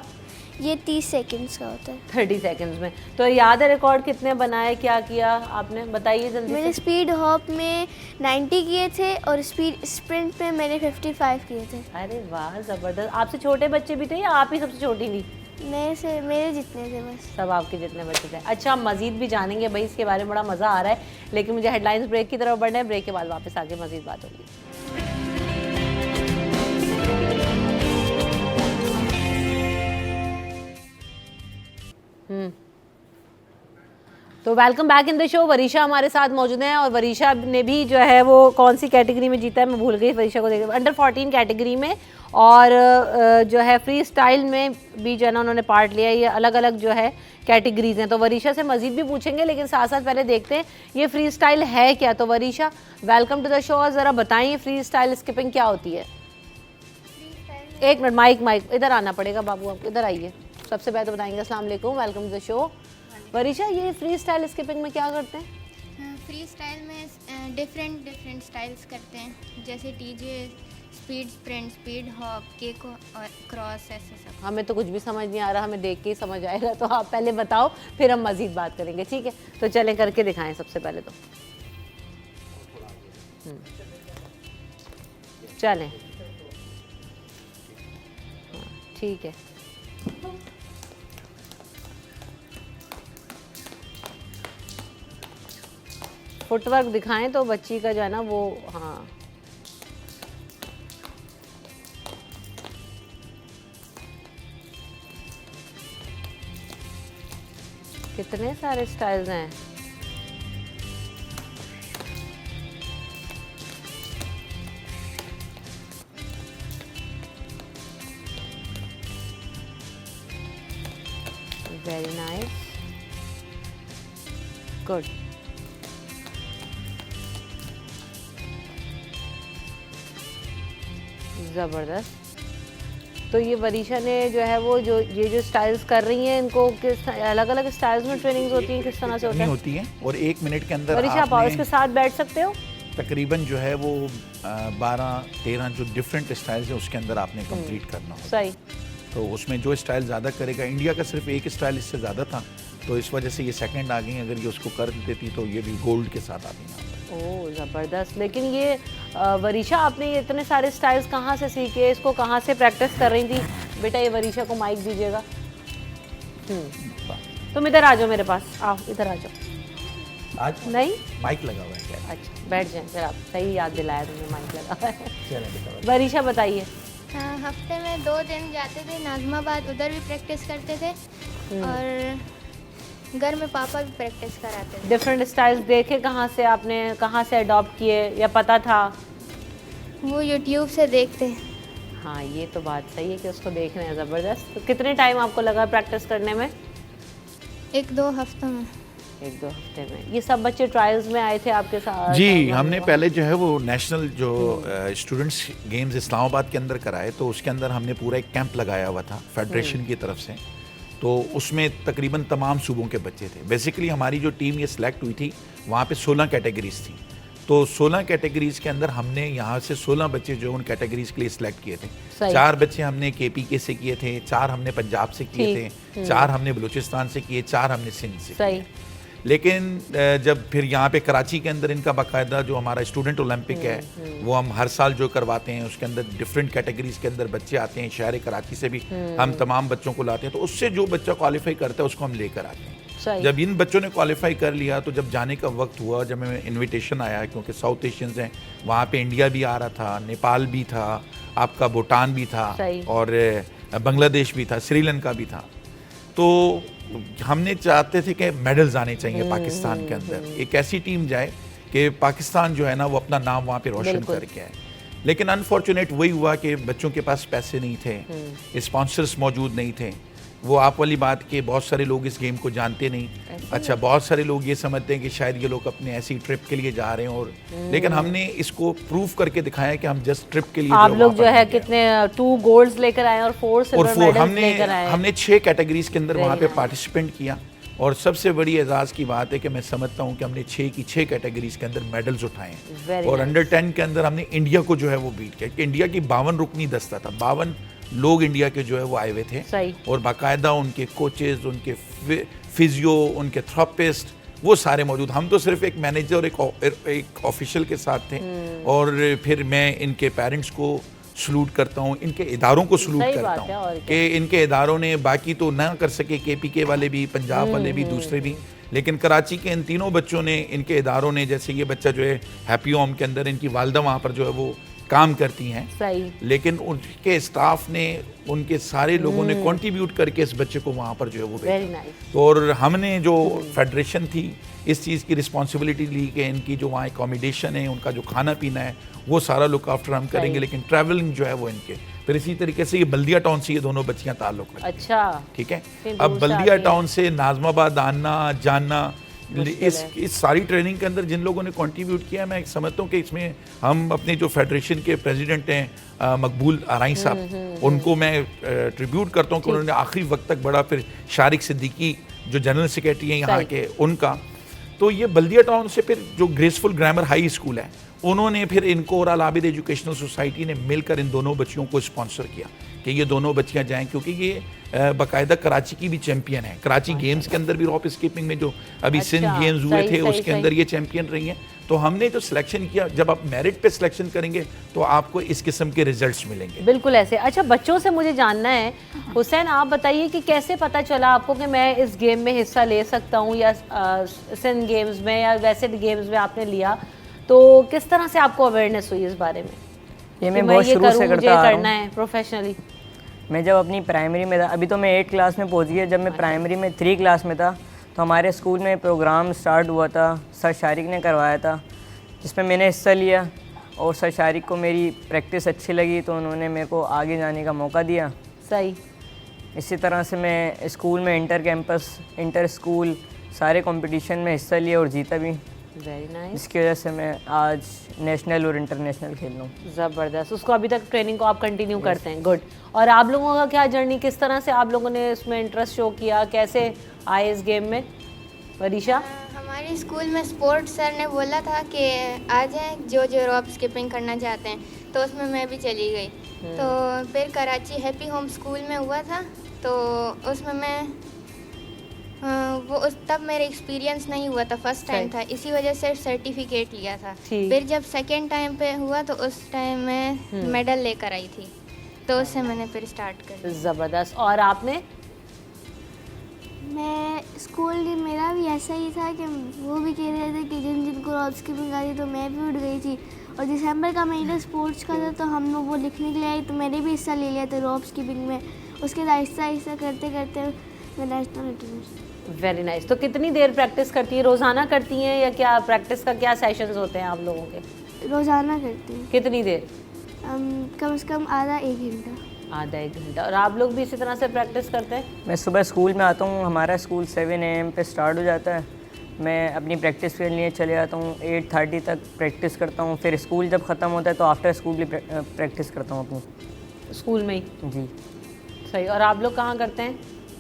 ये 30 सेकंड्स का होता है। 30 सेकंड्स में। तो याद है रिकॉर्ड कितने बनाए, क्या किया आपने, बताइए जल्दी मैंने से। स्पीड हॉप में 90 किए थे और स्पीड स्प्रिंट में मैंने 55 किए थे। अरे वाह, ज़बरदस्त। आपसे छोटे बच्चे भी थे या आप ही सबसे छोटी थी? मेरे जितने थे बस। सब आपके जितने बच्चे थे। अच्छा, हम मज़ीद भी जानेंगे भाई, इसके बारे में बड़ा मज़ा आ रहा है, लेकिन मुझे हेडलाइंस ब्रेक की तरफ बढ़ना है। ब्रेक के बाद वापस आके मज़ीद बात होगी। तो welcome back in the show. Varisha हमारे साथ मौजूद हैं और वरीशा ने भी जो है वो कौन सी कैटेगरी में जीता है मैं भूल गई, वरीशा को देख अंडर 14 कैटेगरी में, और जो है फ्री स्टाइल में भी जो है ना उन्होंने पार्ट लिया। ये अलग अलग जो है कैटेगरीज हैं, तो वरीशा से मज़ीद भी पूछेंगे, लेकिन साथ साथ पहले देखते हैं ये फ्री स्टाइल है क्या। तो Varisha, welcome to the show, और ज़रा बताइए फ्री स्टाइल स्किपिंग क्या होती है? एक मिनट, माइक इधर आना पड़ेगा बाबू, आप इधर आइए। सबसे पहले तो बताएंगे अस्सलाम वालेकुम, welcome to the show. Varisha, ये फ्री स्टाइल स्किपिंग में क्या करते हैं? फ्री स्टाइल में डिफरेंट स्टाइल्स करते हैं, जैसे TJ, speed sprint, speed hop, cake और क्रॉस, ऐसे सब। हमें तो कुछ भी समझ नहीं आ रहा, हमें देख के ही समझ आएगा, तो आप पहले बताओ फिर हम मज़ीद बात करेंगे, ठीक है? तो चलें करके दिखाएं सबसे पहले तो। चलें, हाँ, ठीक है। फुटवर्क दिखाएं तो बच्ची का जो है ना वो, हाँ कितने सारे स्टाइल्स हैं। Very nice, good. ज़बरदस्त। तो ये वरीशा ने जो है वो जो स्टाइल्स कर रही हैं, इनको किस अलग अलग स्टाइल्स में ट्रेनिंग्स होती हैं, किस तरह से होता है? होती है, और 1 मिनट के अंदर वरीशा आप इसके साथ बैठ सकते हो। तकरीबन जो है वो 12-13 जो डिफरेंट स्टाइल्स है उसके अंदर आपने कंप्लीट करना होगा। सही। तो उसमें जो स्टाइल ज़्यादा करेगा, इंडिया का सिर्फ एक स्टाइल इससे ज़्यादा था, तो इस वजह से ये सेकंड आ गई। अगर ये उसको कर देती तो ये भी गोल्ड के साथ आती यहाँ पर। ओह ज़बरदस्त। लेकिन ये वरीशा, आपने ये इतने सारे स्टाइल्स कहाँ से सीखे, इसको कहाँ से प्रैक्टिस कर रही थी? बेटा ये वरीशा को माइक दीजिएगा। तुम इधर आ जाओ मेरे पास, आओ इधर आ जाओ। आज नहीं, माइक लगा हुआ है क्या? अच्छा बैठ जाए फिर, आप सही याद दिलाया तुमने, माइक लगा हुआ है। चलें, वरीशा बताइए। हफ्ते में 2 दिन जाते थे नाज़माबाद, उधर भी प्रैक्टिस करते थे, और घर में पापा भी प्रैक्टिस कराते थे। डिफरेंट स्टाइल्स देखे कहाँ से आपने, कहाँ से अडॉप्ट किए, या पता था? वो यूट्यूब से देखते। हाँ ये तो बात सही है कि उसको देख रहे हैं। ज़बरदस्त। तो कितने टाइम आपको लगा प्रैक्टिस करने में? 1-2 हफ्तों में। 1-2 हफ्ते में। ये सब बच्चे ट्रायल्स में आए थे आपके साथ? जी, हमने पहले जो है वो नेशनल जो स्टूडेंट्स गेम्स इस्लामाबाद के अंदर कराए, तो उसके अंदर हमने पूरा एक कैंप लगाया हुआ था फेडरेशन की तरफ से। तो उसमें तकरीबन तमाम सूबों के बच्चे थे। बेसिकली हमारी जो टीम ये सिलेक्ट हुई थी, वहाँ पे 16 कैटेगरीज थी। तो 16 कैटेगरीज के अंदर हमने यहाँ से 16 बच्चे जो उन कैटेगरीज के लिए सिलेक्ट किए थे। 4 बच्चे हमने KPK से किए थे, 4 हमने पंजाब से किए थे, 4 हमने बलूचिस्तान से किए, 4 हमने सिंध से किए। लेकिन जब फिर यहाँ पे कराची के अंदर इनका बाकायदा जो हमारा स्टूडेंट ओलंपिक है, वो हम हर साल जो करवाते हैं, उसके अंदर डिफरेंट कैटेगरीज के अंदर बच्चे आते हैं। शहर कराची से भी हम तमाम बच्चों को लाते हैं, तो उससे जो बच्चा क्वालिफाई करता है उसको हम लेकर आते हैं। जब इन बच्चों ने क्वालिफाई कर लिया, तो जब जाने का वक्त हुआ, जब हमें इन्विटेशन आया, क्योंकि साउथ एशियंस हैं, वहाँ पे इंडिया भी आ रहा था, नेपाल भी था, आपका भूटान भी था, और बांग्लादेश भी था, श्रीलंका भी था। तो हमने चाहते थे कि मेडल्स आने चाहिए पाकिस्तान के अंदर, एक ऐसी टीम जाए कि पाकिस्तान जो है ना वो अपना नाम वहाँ पे रोशन करके आए। लेकिन अनफॉर्चुनेट वही हुआ कि बच्चों के पास पैसे नहीं थे, स्पॉन्सर्स मौजूद नहीं थे। वो आप वाली बात कि बहुत सारे लोग इस गेम को जानते नहीं। अच्छा, बहुत सारे लोग ये समझते हैं कि शायद ये लोग अपने ऐसी ट्रिप के लिए जा रहे हैं, और लेकिन हमने इसको प्रूव करके दिखाया कि हम जस्ट ट्रिप के लिए आप लोग जो है कितने 2 गोल्ड्स लेकर आए और 4 सिल्वर मेडल्स लेकर आए। हमने 6 कैटेगरीज के अंदर वहाँ पे पार्टिसिपेंट किया, और सबसे बड़ी एजाज़ की बात है कि मैं समझता हूँ कि हमने 6 की 6 कैटेगरीज के अंदर मेडल्स उठाए हैं और अंडर 10 के अंदर हमने इंडिया को जो है वो बीट किया। इंडिया की 52 रुकनी दस्ता था, 52 लोग इंडिया के जो है वो आए हुए थे और बाकायदा उनके कोचेज़, उनके फिजियो, उनके थेरेपिस्ट, वो सारे मौजूद। हम तो सिर्फ एक मैनेजर और एक ऑफिशियल के साथ थे और फिर मैं इनके पेरेंट्स को सलूट करता हूँ, इनके इदारों को सलूट करता हूँ कि इनके इदारों ने, बाकी तो ना कर सके KPK वाले भी, पंजाब वाले भी, दूसरे भी, लेकिन कराची के इन तीनों बच्चों ने, इनके इदारों ने, जैसे ये बच्चा जो है हैप्पी होम के अंदर, इनकी वालदा वहाँ पर जो है वो काम करती हैं, लेकिन उनके स्टाफ ने, उनके सारे लोगों ने कंट्रीब्यूट करके इस बच्चे को वहाँ पर जो है वो भेजा। और हमने जो फेडरेशन थी इस चीज़ की रिस्पॉन्सिबिलिटी ली कि इनकी जो वहाँ एकोमोडेशन है, उनका जो खाना पीना है, वो सारा लुक आफ्टर हम करेंगे, लेकिन ट्रैवलिंग जो है वो इनके। फिर इसी तरीके से ये बल्दिया टाउन से ये दोनों बच्चियाँ ताल्लुक़ रखती हैं। अच्छा, ठीक है। अब बल्दिया टाउन से नाज़माबाद आना जाना, इस सारी ट्रेनिंग के अंदर जिन लोगों ने कंट्रीब्यूट किया, मैं समझता हूँ कि इसमें हम अपने जो फेडरेशन के प्रेसिडेंट हैं मकबूल आराई साहब, उनको मैं ट्रिब्यूट करता हूँ कि उन्होंने आखिरी वक्त तक बड़ा, फिर शारिक सिद्दीकी जो जनरल सेक्रेटरी हैं यहाँ के, उनका, तो ये बल्दिया टाउन से फिर जो ग्रेसफुल ग्रामर हाई स्कूल है, उन्होंने फिर इनको और अल आबिद एजुकेशनल सोसाइटी ने मिलकर इन दोनों बच्चियों को स्पॉन्सर किया कि ये दोनों बच्चियां जाएं, क्योंकि ये बाकायदा कराची की भी चैंपियन है। कराची गेम्स के अंदर भी रॉप स्कीपिंग में जो अभी सिंध गेम्स हुए थे उसके अंदर ये चैंपियन रही हैं। तो हमने जो सिलेक्शन किया, जब आप मेरिट पे सिलेक्शन करेंगे तो आपको इस किस्म के रिजल्ट्स मिलेंगे। बिल्कुल ऐसे। अच्छा, बच्चों से मुझे जानना है, हुसैन आप बताइए कि कैसे पता चला आपको कि मैं इस गेम में हिस्सा ले सकता हूँ, या सिंध गेम्स में या वैसे गेम्स में आपने लिया, तो किस तरह से आपको अवेयरनेस हुई इस बारे में? ये मैं बहुत शुरू से करता आ रहा हूँ, करना है प्रोफेशनली। मैं जब अपनी प्राइमरी में था, अभी तो मैं 8 क्लास में पहुँच गया, जब मैं प्राइमरी में 3 क्लास में था तो हमारे स्कूल में प्रोग्राम स्टार्ट हुआ था, सर शारिक ने करवाया था, जिसमें मैंने हिस्सा लिया और सर शारिक को मेरी प्रैक्टिस अच्छी लगी तो उन्होंने मेरे को आगे जाने का मौका दिया। सही। इसी तरह से मैं स्कूल में इंटर कैंपस, इंटर स्कूल सारे कंपटीशन में हिस्सा लिया और जीता भी। Very nice. इसकी वजह से मैं आज नेशनल और इंटरनेशनल खेल रहा हूँ। ज़बरदस्त। उसको अभी तक ट्रेनिंग को आप कंटिन्यू करते हैं? गुड। और आप लोगों का क्या जर्नी, किस तरह से आप लोगों ने इसमें इंटरेस्ट शो किया, कैसे आए इस गेम में? वरीशा? हमारे स्कूल में स्पोर्ट्स सर ने बोला था कि आ जाएँ जो जो रॉप स्किपिंग करना चाहते हैं, तो उसमें मैं भी चली गई। तो फिर कराची हैप्पी होम स्कूल में हुआ था, तो उसमें मैं तब मेरा एक्सपीरियंस नहीं हुआ था, फर्स्ट टाइम था, इसी वजह से सर्टिफिकेट लिया था। फिर जब सेकंड टाइम पे हुआ तो उस टाइम मैं मेडल लेकर आई थी, तो उससे मैंने फिर स्टार्ट कर। ज़बरदस्त। और आपने? मैं स्कूल में मेरा भी ऐसा ही था कि वो भी कह रहे थे कि जिनको रॉप स्किपिंग आई तो मैं भी उठ गई थी, और दिसंबर का महीना स्पोर्ट्स का था तो हम लोग वो लिखने के लिए आई, तो मैंने भी हिस्सा ले लिया था रॉप स्किपिंग में। उसके बाद आहिस्ता आहिस्ता करते करते मैं नेशनल इंटरनेशनल। Very nice. तो कितनी देर प्रैक्टिस करती है? रोज़ाना करती हैं या क्या प्रैक्टिस का क्या सेशंस होते हैं आप लोगों के? रोज़ाना करती हूँ। कितनी देर? कम से कम आधा एक घंटा। आधा एक घंटा। और आप लोग भी इसी तरह से प्रैक्टिस करते हैं? मैं सुबह स्कूल में आता हूँ, हमारा स्कूल 7 AM पे स्टार्ट हो जाता है। मैं अपनी प्रैक्टिस के लिए चले जाता हूँ, 8:30 तक प्रैक्टिस करता हूँ। फिर स्कूल जब ख़त्म होता है तो आफ्टर स्कूल भी प्रैक्टिस करता हूँ अपनी स्कूल में ही? जी। सही। और आप लोग कहाँ करते हैं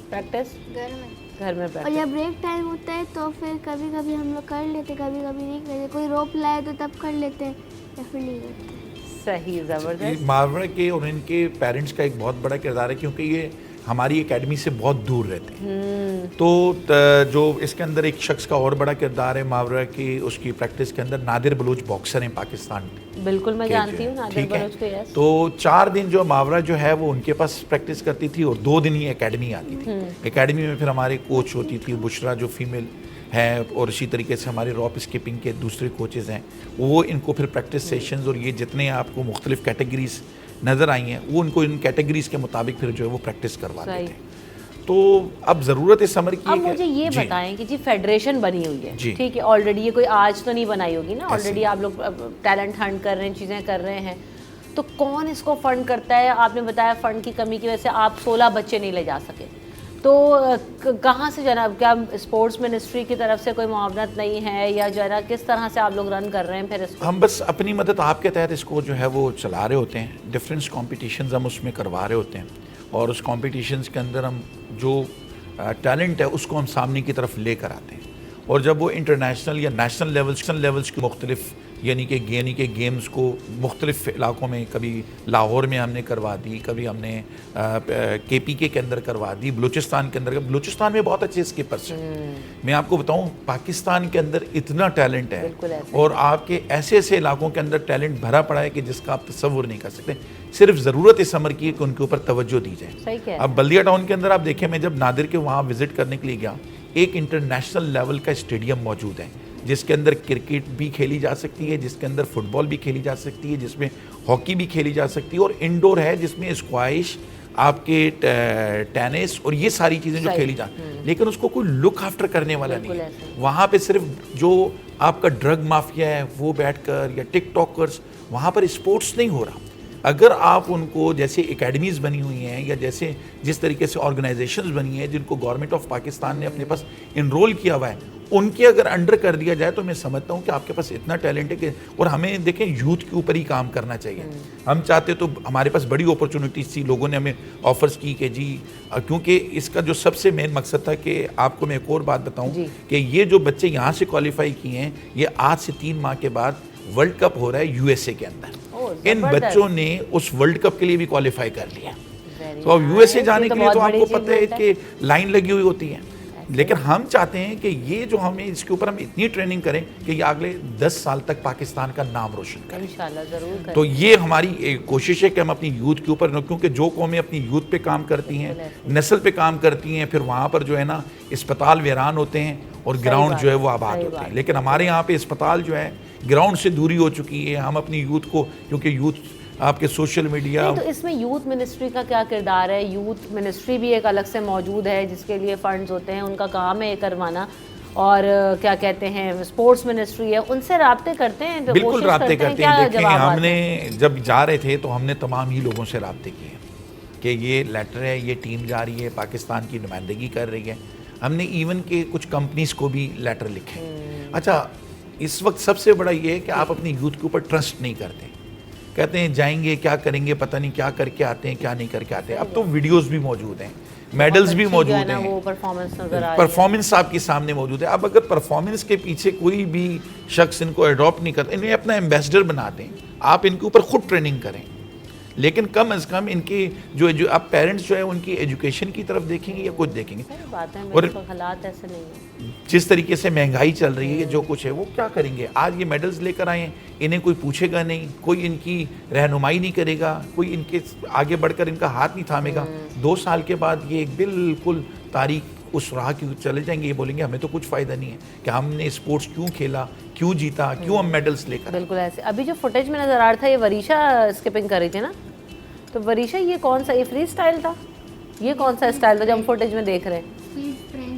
प्रैक्टिस? घर में। घर में और प्रैक्टिस। जब ब्रेक टाइम होता है तो फिर कभी कभी हम लोग कर लेते, कभी कभी नहीं करते। कोई रोप लाए तो तब कर लेते हैं या फिर नहीं करते। सही। ज़बरदस्त। मावरा के और इनके पेरेंट्स का एक बहुत बड़ा किरदार है, क्योंकि ये हमारी एकेडमी से बहुत दूर रहते हैं। तो जो इसके अंदर एक शख्स का और बड़ा किरदार है मावरा की, उसकी प्रैक्टिस के अंदर नादिर बलूच बॉक्सर हैं पाकिस्तान। बिल्कुल मैं जानती हूँ नादिर बलूच को। यस। तो 4 दिन जो मावरा जो है वो उनके पास प्रैक्टिस करती थी और 2 दिन ही एकेडमी आती थी। एकेडमी में फिर हमारे कोच होती थी बुशरा जो फीमेल है, और इसी तरीके से हमारे रॉप स्किपिंग के दूसरे कोचेज़ हैं, वो इनको फिर प्रैक्टिस सेशंस और ये जितने आपको मुख्तलिफ कैटेगरीज नज़र आई हैं वो उनको इन कैटेगरीज के मुताबिक फिर जो है वो प्रैक्टिस करवाते थे। तो अब ज़रूरत है समर की। अब मुझे ये बताएं कि जी फेडरेशन बनी हुई है, ठीक है, ऑलरेडी ये कोई आज तो नहीं बनाई होगी ना, ऑलरेडी आप लोग टैलेंट हंट कर रहे हैं, चीज़ें कर रहे हैं, तो कौन इसको फंड करता है? आपने बताया फंड की कमी की वजह से आप 16 बच्चे नहीं ले जा सके, तो कहाँ से जनाब, क्या स्पोर्ट्स मिनिस्ट्री की तरफ से कोई मुआवनत नहीं है, या जो है ना किस तरह से आप लोग रन कर रहे हैं फिर इसको? हम बस अपनी मदद आपके तहत इसको जो है वो चला रहे होते हैं। डिफरेंस कॉम्पिटिशन्स हम उसमें करवा रहे होते हैं, और उस कॉम्पिटिशन्स के अंदर हम जो टैलेंट है उसको हम सामने की तरफ लेकर आते हैं। और जब वो इंटरनेशनल या नेशनल लेवल्स के मुख्तलिफ यानी कि गेम्स को मुख्तलिफ इलाकों में, कभी लाहौर में हमने करवा दी, कभी हमने KPK के अंदर करवा दी, बलूचिस्तान के अंदर। बलूचिस्तान में बहुत अच्छे स्किपर्स हैं। मैं आपको बताऊं पाकिस्तान के अंदर इतना टैलेंट है और आपके ऐसे ऐसे इलाकों के अंदर टैलेंट भरा पड़ा है कि जिसका आप तसव्वुर नहीं कर सकते। सिर्फ ज़रूरत इस अमर की है कि उनके ऊपर तवज्जो दी जाए। अब बल्दिया टाउन के अंदर आप देखें, मैं जब नादिर के वहाँ विजिट करने के लिए गया, एक इंटरनेशनल लेवल का स्टेडियम मौजूद है जिसके अंदर क्रिकेट भी खेली जा सकती है, जिसके अंदर फुटबॉल भी खेली जा सकती है, जिसमें हॉकी भी खेली जा सकती है, और इंडोर है जिसमें स्क्वाइश, आपके टेनिस और ये सारी चीज़ें जो खेली जा, लेकिन उसको कोई लुक आफ्टर करने वाला नहीं है। वहाँ पे सिर्फ जो आपका ड्रग माफिया है वो बैठकर, या टिकटॉकर्स, वहाँ पर स्पोर्ट्स नहीं हो रहा। अगर आप उनको, जैसे एकेडमीज़ बनी हुई हैं या जैसे जिस तरीके से ऑर्गेनाइजेशंस बनी हैं जिनको गवर्नमेंट ऑफ पाकिस्तान ने अपने पास इनरोल किया हुआ है, उनके अगर अंडर कर दिया जाए तो मैं समझता हूँ कि आपके पास इतना टैलेंट है कि, और हमें देखें यूथ के ऊपर ही काम करना चाहिए। हम चाहते तो हमारे पास बड़ी अपॉर्चुनिटीज थी, लोगों ने हमें ऑफर्स की कि जी, क्योंकि इसका जो सबसे मेन मकसद था कि आपको मैं एक और बात बताऊँ कि ये जो बच्चे यहाँ से क्वालिफाई किए हैं, ये आज से 3 माह के बाद वर्ल्ड कप हो रहा है USA के अंदर। इन बच्चों ने उस वर्ल्ड कप के लिए भी क्वालिफाई कर लिया। तो अब USA जाने के लिए तो आपको पता है कि लाइन लगी हुई होती है, लेकिन हम चाहते हैं कि ये जो हमें इसके ऊपर हम इतनी ट्रेनिंग करें कि ये अगले 10 साल तक पाकिस्तान का नाम रोशन करें। इंशाल्लाह ज़रूर करें। तो ये हमारी एक कोशिश है कि हम अपनी यूथ के ऊपर, क्योंकि जो कौमें अपनी यूथ पे काम करती हैं, नस्ल पे काम करती हैं, फिर वहाँ पर जो है ना अस्पताल वीरान होते हैं और ग्राउंड जो है वो आबाद होते हैं। लेकिन हमारे यहाँ पे अस्पताल जो है ग्राउंड से दूरी हो चुकी है। हम अपनी यूथ को, क्योंकि यूथ आपके सोशल मीडिया, तो इसमें यूथ मिनिस्ट्री का क्या किरदार है? यूथ मिनिस्ट्री भी एक अलग से मौजूद है जिसके लिए फंड्स होते हैं, उनका काम है ये करवाना। और क्या कहते हैं, स्पोर्ट्स मिनिस्ट्री है, उनसे राब्ते करते हैं? बिल्कुल राब्ते करते हैं। देखिए, हमने जब जा रहे थे तो हमने तमाम ही लोगों से राब्ते किए कि ये लेटर है, ये टीम जा रही है, पाकिस्तान की नुमाइंदगी कर रही है। हमने इवन के कुछ कंपनीज को भी लेटर लिखे। अच्छा, इस वक्त सबसे बड़ा ये है कि आप अपनी यूथ के ऊपर ट्रस्ट नहीं करते। कहते हैं जाएंगे, क्या करेंगे, पता नहीं क्या करके आते हैं, क्या नहीं करके आते हैं। अब तो वीडियोस भी मौजूद हैं, मेडल्स भी मौजूद हैं, वो परफॉर्मेंस नजर आ रही है, परफॉर्मेंस आपके सामने मौजूद है। अब अगर परफॉर्मेंस के पीछे कोई भी शख्स इनको अडॉप्ट नहीं करता, इन्हें अपना एम्बेसडर बनाते हैं, आप इनके ऊपर खुद ट्रेनिंग करें। लेकिन कम अज़ कम इनके जो आप पेरेंट्स जो है उनकी एजुकेशन की तरफ देखेंगे या कुछ देखेंगे। बात है, और हालात ऐसे नहीं है। जिस तरीके से महंगाई चल रही है, जो कुछ है वो क्या करेंगे? आज ये मेडल्स लेकर आए हैं, इन्हें कोई पूछेगा नहीं, कोई इनकी रहनुमाई नहीं करेगा, कोई इनके आगे बढ़कर इनका हाथ नहीं थामेगा। 2 साल के बाद ये बिल्कुल तारीख उस राह की चले जाएंगे। ये बोलेंगे हमें तो कुछ फ़ायदा नहीं है कि हमने स्पोर्ट्स क्यों खेला, क्यों जीता, क्यों हम मेडल्स लेकर। बिल्कुल ऐसे। अभी जो फुटेज में नज़र आ रहा था, ये वरीशा स्किपिंग कर रही थी ना, तो वरीशा ये कौन सा, ये फ्री स्टाइल था? ये कौन सा स्टाइल था जो हम फुटेज में देख रहे हैं?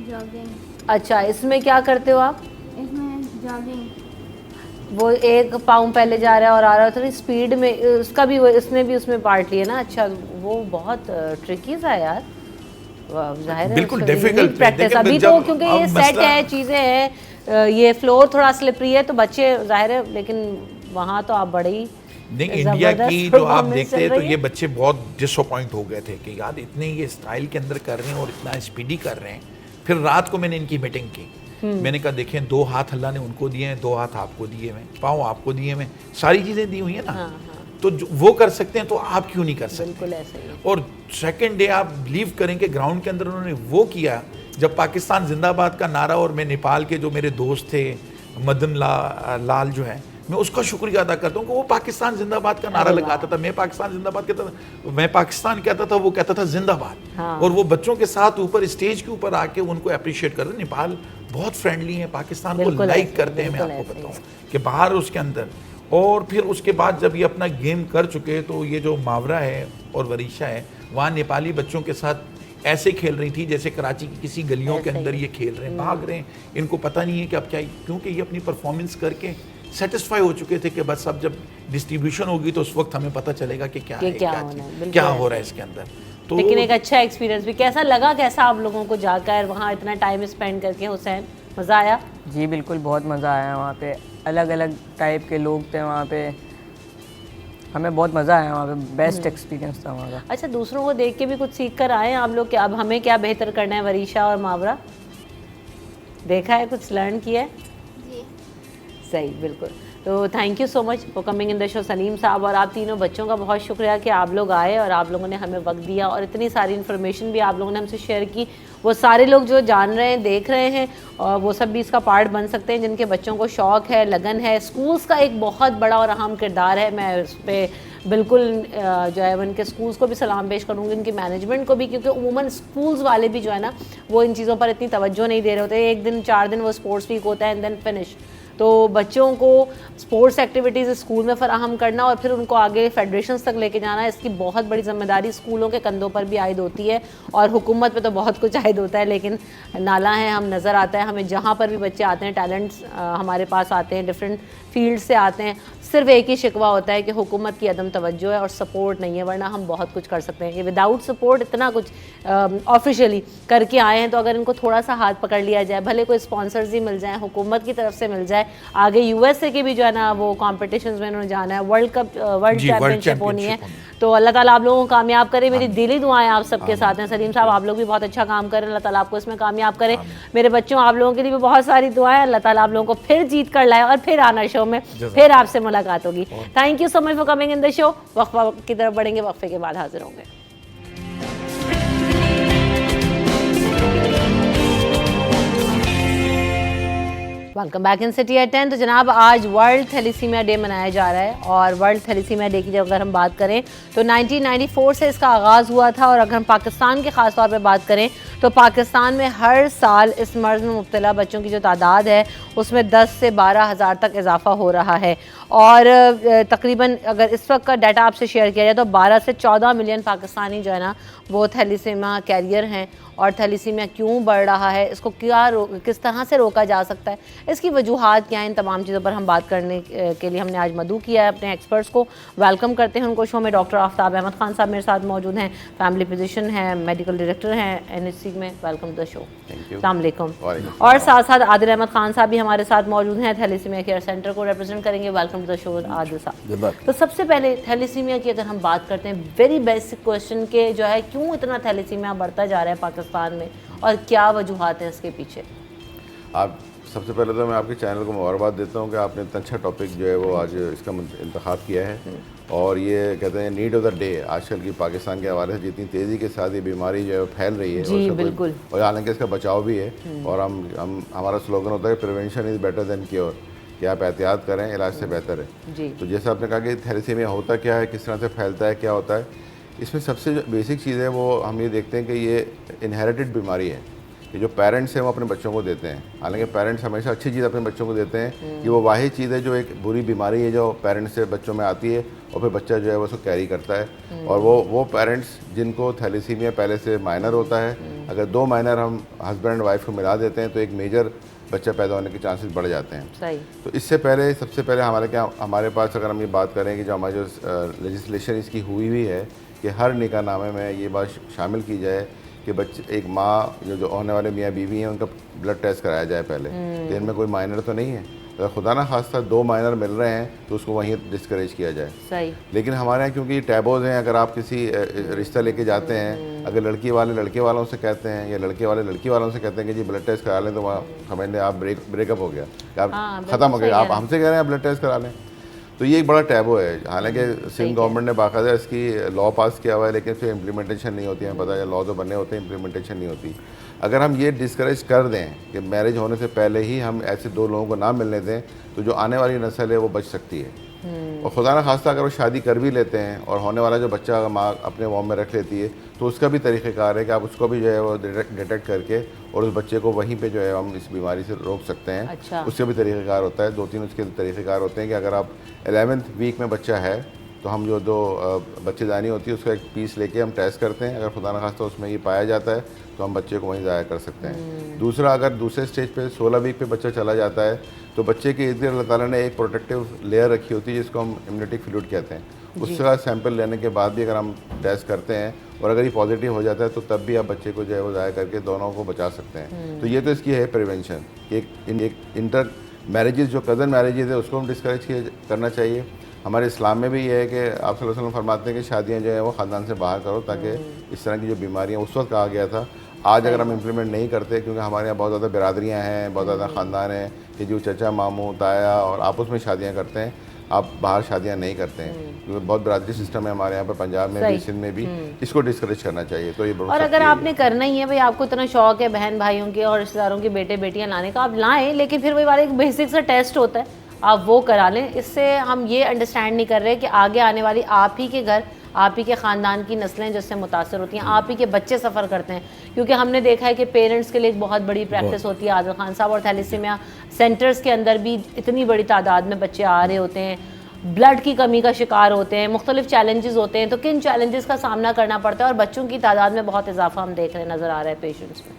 जॉगिंग। अच्छा, इसमें क्या करते हो आप? इसमें जॉगिंग। वो एक पाँव पहले जा रहा है और आ रहा है, थोड़ी स्पीड में, उसका भी, वो इसने भी उसमें पार्ट लिया ना। अच्छा, वो बहुत ट्रिकी सा है यार, जाहिर है बिल्कुल डिफिकल्ट प्रैक्टिस। अभी तो क्योंकि ये सेट है, चीज़ें हैं, ये फ्लोर थोड़ा स्लिपरी है तो बच्चे जाहिर है, लेकिन वहाँ तो आप बड़ी नहीं, इंडिया की जो आप देखते हैं तो ये बच्चे बहुत डिसअपॉइंट हो गए थे कि यार इतने ये स्टाइल के अंदर कर रहे हैं और इतना स्पीडी कर रहे हैं। फिर रात को मैंने इनकी मीटिंग की, मैंने कहा देखें 2 हाथ अल्लाह ने उनको दिए हैं, 2 हाथ आपको दिए हैं, पाँव आपको दिए हैं, सारी चीज़ें दी हुई है ना। तो वो कर सकते हैं तो आप क्यों नहीं कर सकते? बिल्कुल ऐसे ही। और सेकेंड डे आप बिलीव करें कि ग्राउंड के अंदर उन्होंने वो किया, जब पाकिस्तान जिंदाबाद का नारा, और मैं नेपाल के जो मेरे दोस्त थे मदन लाल जो है, मैं उसका शुक्रिया अदा करता हूँ कि वो पाकिस्तान जिंदाबाद का नारा लगाता था। मैं पाकिस्तान जिंदाबाद कहता था, मैं पाकिस्तान कहता था, वो कहता था जिंदाबाद। हाँ। और वो बच्चों के साथ ऊपर स्टेज के ऊपर आके उनको अप्रिशिएट करते। नेपाल बहुत फ्रेंडली है, पाकिस्तान को लाइक करते हैं। मैं आपको बताऊँ कि बाहर उसके अंदर, और फिर उसके बाद जब ये अपना गेम कर चुके तो ये जो मावरा है और वरीशा है, वहाँ नेपाली बच्चों के साथ ऐसे खेल रही थी जैसे कराची की किसी गलियों के अंदर ये खेल रहे हैं, भाग रहे हैं। इनको पता नहीं है कि अब क्या, क्योंकि ये अपनी परफॉर्मेंस करके सेटिस्फाई हो चुके थे कि बस अब जब डिस्ट्रीब्यूशन होगी तो उस वक्त हमें पता चलेगा कि क्या है, क्या हो रहा है इसके अंदर। तो लेकिन एक अच्छा एक्सपीरियंस भी। कैसा लगा, कैसा आप लोगों को जाकर वहाँ इतना टाइम स्पेंड करके? हुसैन, मज़ा आया? जी बिल्कुल, बहुत मज़ा आया। वहाँ पे अलग अलग टाइप के लोग थे वहाँ पे। हमें बहुत मज़ा आया वहाँ पे, बेस्ट एक्सपीरियंस था वहाँ का। अच्छा, दूसरों को देख के भी कुछ सीख कर आए हैं आप लोग कि अब हमें क्या बेहतर करना है? वरीशा और मावरा, देखा है, कुछ लर्न किया है? जी। सही, बिल्कुल। तो thank you so much for coming in the show Salim साहब, और आप तीनों बच्चों का बहुत शुक्रिया कि आप लोग आए और आप लोगों ने हमें वक्त दिया और इतनी सारी इन्फॉर्मेशन भी आप लोगों ने हमसे शेयर की। वो सारे लोग जो जान रहे हैं, देख रहे हैं, और वो सब भी इसका पार्ट बन सकते हैं जिनके बच्चों को शौक़ है, लगन है। स्कूल्स का एक बहुत बड़ा और अहम किरदार है, मैं उस पर बिल्कुल जो है उनके स्कूल्स को भी सलाम पेश करूँगी, उनकी मैनेजमेंट को भी, क्योंकि उमूमन स्कूल्स वाले भी जो है ना वो इन चीज़ों पर इतनी तवज्जो नहीं दे रहे होते। एक दिन 4 दिन वो स्पोर्ट्स वीक होता है एंड देन फिनिश। तो बच्चों को स्पोर्ट्स एक्टिविटीज़ स्कूल में फराहम करना और फिर उनको आगे फेडरेशंस तक लेके जाना, इसकी बहुत बड़ी जिम्मेदारी स्कूलों के कंधों पर भी आयद होती है, और हुकूमत पे तो बहुत कुछ आयद होता है। लेकिन नाला है, हम नज़र आता है हमें, जहाँ पर भी बच्चे आते हैं, टैलेंट्स हमारे पास आते हैं, डिफरेंट फील्ड से आते हैं, सिर्फ एक ही शिकवा होता है कि हुकूमत की अदम तवज्जो है और सपोर्ट नहीं है, वरना हम बहुत कुछ कर सकते हैं। कि विदाउट सपोर्ट इतना कुछ ऑफिशियली करके आए हैं, तो अगर इनको थोड़ा सा हाथ पकड़ लिया जाए, भले कोई स्पॉन्सर्स ही मिल जाए, हुकूमत की तरफ से मिल जाए, आगे यूएसए के भी जो है ना वो कॉम्पिटिशन्स में उन्होंने जाना है, वर्ल्ड चैम्पियनशिप होनी है, तो अल्लाह ताला आप लोगों को कामयाब करे। मेरी दिली दुआएं आप सबके साथ हैं। सलीम साहब, आप लोग भी बहुत अच्छा काम करें, अल्लाह ताला आपको इसमें कामयाब करे। मेरे बच्चों, आप लोगों के लिए भी बहुत सारी दुआएं, अल्लाह ताला आप लोगों को फिर जीत कर लाए और फिर आना शो में, फिर आपसे मुलाकात होगी। Thank you so much for coming in the show. वक्फा की तरफ बढ़ेंगे, वक्फे के बाद हाजिर होंगे। Welcome back in city at 10। तो जनाब, आज वर्ल्ड थैलेसीमिया डे मनाया जा रहा है, और वर्ल्ड थैलेसीमिया डे की जब अगर हम बात करें तो 1994 से इसका आगाज़ हुआ था, और अगर हम पाकिस्तान के ख़ास तौर पे बात करें तो पाकिस्तान में हर साल इस मर्ज़ में मुब्तला बच्चों की जो तादाद है उसमें 10 से 12 हज़ार तक इजाफा हो रहा है, और तकरीबन अगर इस वक्त का डाटा आपसे शेयर किया जाए तो 12 से 14 मिलियन पाकिस्तानी जो है ना वो थैलेसीमिया कैरियर हैं। और थैलेसीमिया क्यों बढ़ रहा है, इसको किस तरह से रोका जा सकता है, इसकी वजूहात क्या हैं, इन तमाम चीज़ों पर हम बात करने के लिए हमने आज मदऊ किया है अपने एक्सपर्ट्स को। वेलकम करते हैं उनको शो में। डॉक्टर आफ्ताब अहमद खान साहब मेरे साथ मौजूद हैं, फैमिली फिजिशियन हैं, मेडिकल डायरेक्टर हैं NHC में। Welcome to the show. अस्सलाम वालेकुम। और साथ साथ आदिल अहमद खान साहब भी हमारे साथ मौजूद हैं, थैलेसीमिया केयर सेंटर को रिप्रेजेंट करेंगे। Welcome to the show Adil साहब। तो सबसे पहले थैलेसीमिया की अगर हम बात करते हैं, वेरी बेसिक क्वेश्चन के जो है, क्यों इतना थैलेसीमिया बढ़ता जा रहा है पाकिस्तान में और क्या वजूहात हैं इसके पीछे? आप सबसे पहले तो मैं आपके चैनल को मुबारकबाद देता हूँ कि आपने इतना अच्छा टॉपिक जो है वो आज इसका इंतखाब किया है, और ये कहते हैं नीड ऑफ द डे। आजकल की पाकिस्तान के हवाले से जितनी तेज़ी के साथ ये बीमारी जो है फैल रही है, जी बिल्कुल, और हालांकि इसका बचाव भी है, और हम हमारा स्लोगन होता है prevention is better than cure, कि आप एहतियात करें, इलाज से बेहतर है जी। तो जैसे आपने कहा कि थैलेसीमिया होता क्या है, किस तरह से फैलता है, क्या होता है, इसमें सबसे जो बेसिक चीज़ है वो हम ये देखते हैं कि ये इनहेरिटेड बीमारी है, कि जो पेरेंट्स हैं वो अपने बच्चों को देते हैं। हालांकि पेरेंट्स हमेशा अच्छी चीज़ अपने बच्चों को देते हैं, कि वो वाहिद चीज़ है जो एक बुरी बीमारी है जो पेरेंट्स से बच्चों में आती है, और फिर बच्चा जो है वो उसको कैरी करता है। और वो पेरेंट्स जिनको थैलेसीमिया पहले से माइनर होता है, अगर 2 माइनर हम हस्बैंड एंड वाइफ को मिला देते हैं तो एक मेजर बच्चा पैदा होने के चांसेस बढ़ जाते हैं। सही। तो इससे पहले सबसे पहले हमारे पास अगर हम ये बात करें कि जो हमारी जो लेजिस्लेशन इसकी हुई है कि हर निकाहनामे में ये बात शामिल की जाए कि बच्चे, एक माँ जो होने वाले मियाँ बीवी हैं उनका ब्लड टेस्ट कराया जाए पहले। तो इनमें कोई माइनर तो नहीं है, अगर खुदा ना खास्ता 2 माइनर मिल रहे हैं तो उसको वहीं डिस्करेज किया जाए। सही। लेकिन हमारे यहाँ क्योंकि टैबोज़ हैं, अगर आप किसी रिश्ता लेके जाते हैं, अगर लड़की वाले लड़के वालों से कहते हैं या लड़के वाले लड़की वालों से कहते हैं कि जी ब्लड टेस्ट करा लें, तो वहाँ समझ लें आप ब्रेकअप हो गया, आप ख़त्म हो गया। आप हमसे कह रहे हैं आप ब्लड टेस्ट करा लें, तो ये एक बड़ा टैबो है। हालांकि सिंध गवर्नमेंट ने बाकायदा इसकी लॉ पास किया हुआ है, लेकिन फिर इम्प्लीमेंटेशन नहीं होती है। पता है लॉ तो बने होते हैं, इम्प्लीमेंटेशन नहीं होती। अगर हम ये डिस्करेज कर दें कि मैरिज होने से पहले ही हम ऐसे 2 लोगों को ना मिलने दें, तो जो आने वाली नस्ल है वो बच सकती है। और खुदा ना खास्ता अगर वो शादी कर भी लेते हैं और होने वाला जो बच्चा अगर माँ अपने वॉम में रख लेती है, तो उसका भी तरीक़ेकार है कि आप उसको भी जो है वो डिटेक्ट करके और उस बच्चे को वहीं पे जो है हम इस बीमारी से रोक सकते हैं। अच्छा। उसके भी तरीक़ेकार होता है, 2-3 उसके तरीक़ेकार होते हैं कि अगर आप 11th वीक में बच्चा है तो हम जो 2 बच्चेदानी होती है उसका एक पीस लेके हम टेस्ट करते हैं, अगर खुदा न खास्ता उसमें ये पाया जाता है तो हम बच्चे को वहीं ज़ाया कर सकते हैं। दूसरा, अगर दूसरे स्टेज पे 16 वीक पे बच्चा चला जाता है तो बच्चे के इर्द-गिर्द अल्लाह ताला ने एक प्रोटेक्टिव लेयर रखी होती है जिसको हम इम्यूनिटी फ्लूइड कहते हैं। उसका सैंपल लेने के बाद भी अगर हम टेस्ट करते हैं और अगर ये पॉजिटिव हो जाता है तो तब भी आप बच्चे को जो है वो ज़ाया करके दोनों को बचा सकते हैं। तो ये तो इसकी है प्रिवेंशन। एक इंटर मैरिजेज़ जो कज़न मैरिजेज़ है उसको हम डिस्करेज करना चाहिए। हमारे इस्लाम में भी ये है कि आप सल्लल्लाहु अलैहि वसल्लम फरमाते हैं कि शादियाँ जो है वो ख़ानदान से बाहर करो, ताकि इस तरह की जो बीमारियाँ उस वक्त कहा गया था, आज अगर हम इम्प्लीमेंट नहीं करते, क्योंकि हमारे यहाँ बहुत ज़्यादा बिरादरियाँ हैं, बहुत ज़्यादा ख़ानदान हैं कि जो चचा मामू ताया और आपस में शादियाँ करते हैं, आप बाहर शादियाँ नहीं करते हैं, क्योंकि बहुत बिरादरी सिस्टम है हमारे यहाँ पर, पंजाब में भी, सिंध में भी, इसको डिस्करेज करना चाहिए। तो ये और अगर आपने करना ही है भाई, आपको इतना शौक है बहन भाइयों के और रिश्तेदारों के बेटे बेटियां लाने का, आप लाएं, लेकिन फिर वही वाला एक बेसिक सा टेस्ट होता है, आप वो करा लें। इससे हम ये अंडरस्टैंड नहीं कर रहे कि आगे आने वाली आप ही के घर, आप ही के ख़ानदान की नस्लें जिससे मुतासर होती हैं, आप ही के बच्चे सफ़र करते हैं। क्योंकि हमने देखा है कि पेरेंट्स के लिए एक बहुत बड़ी प्रैक्टिस होती है आदिल खान साहब, और थैलेसीमिया सेंटर्स के अंदर भी इतनी बड़ी तादाद में बच्चे आ रहे होते हैं, ब्लड की कमी का शिकार होते हैं, मुख्तलिफ चैलेंजेस होते हैं। तो किन चैलेंजेस का सामना करना पड़ता है, और बच्चों की तादाद में बहुत इजाफा हम देख रहे हैं, नज़र आ रहा है पेशेंट्स में।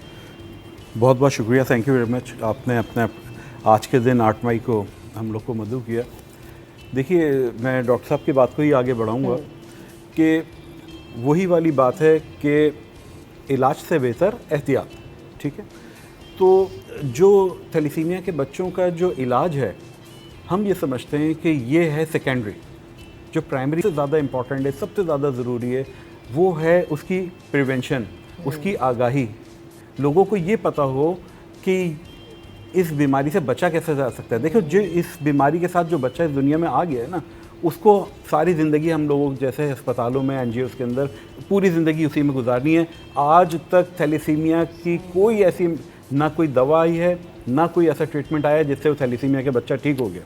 बहुत बहुत शुक्रिया, थैंक यू वेरी मच। आपने अपने आज के दिन 8 मई को हम लोग को मदऊ किया। देखिए, मैं डॉक्टर साहब की बात को ही आगे बढ़ाऊंगा कि वही वाली बात है कि इलाज से बेहतर एहतियात, ठीक है। तो जो थैलेसीमिया के बच्चों का जो इलाज है, हम ये समझते हैं कि ये है सेकेंडरी। जो प्राइमरी से ज़्यादा इम्पॉर्टेंट है, सबसे ज़्यादा ज़रूरी है, वो है उसकी प्रिवेंशन, उसकी आगाही। लोगों को ये पता हो कि इस बीमारी से बचा कैसे जा सकता है। देखो, जो इस बीमारी के साथ जो बच्चा इस दुनिया में आ गया है ना, उसको सारी ज़िंदगी हम लोगों जैसे अस्पतालों में, एनजीओज़ के अंदर पूरी ज़िंदगी उसी में गुजारनी है। आज तक थैलेसीमिया की कोई ऐसी ना कोई दवा आई है, ना कोई ऐसा ट्रीटमेंट आया जिससे वो थैलेसीमिया के बच्चा ठीक हो गया।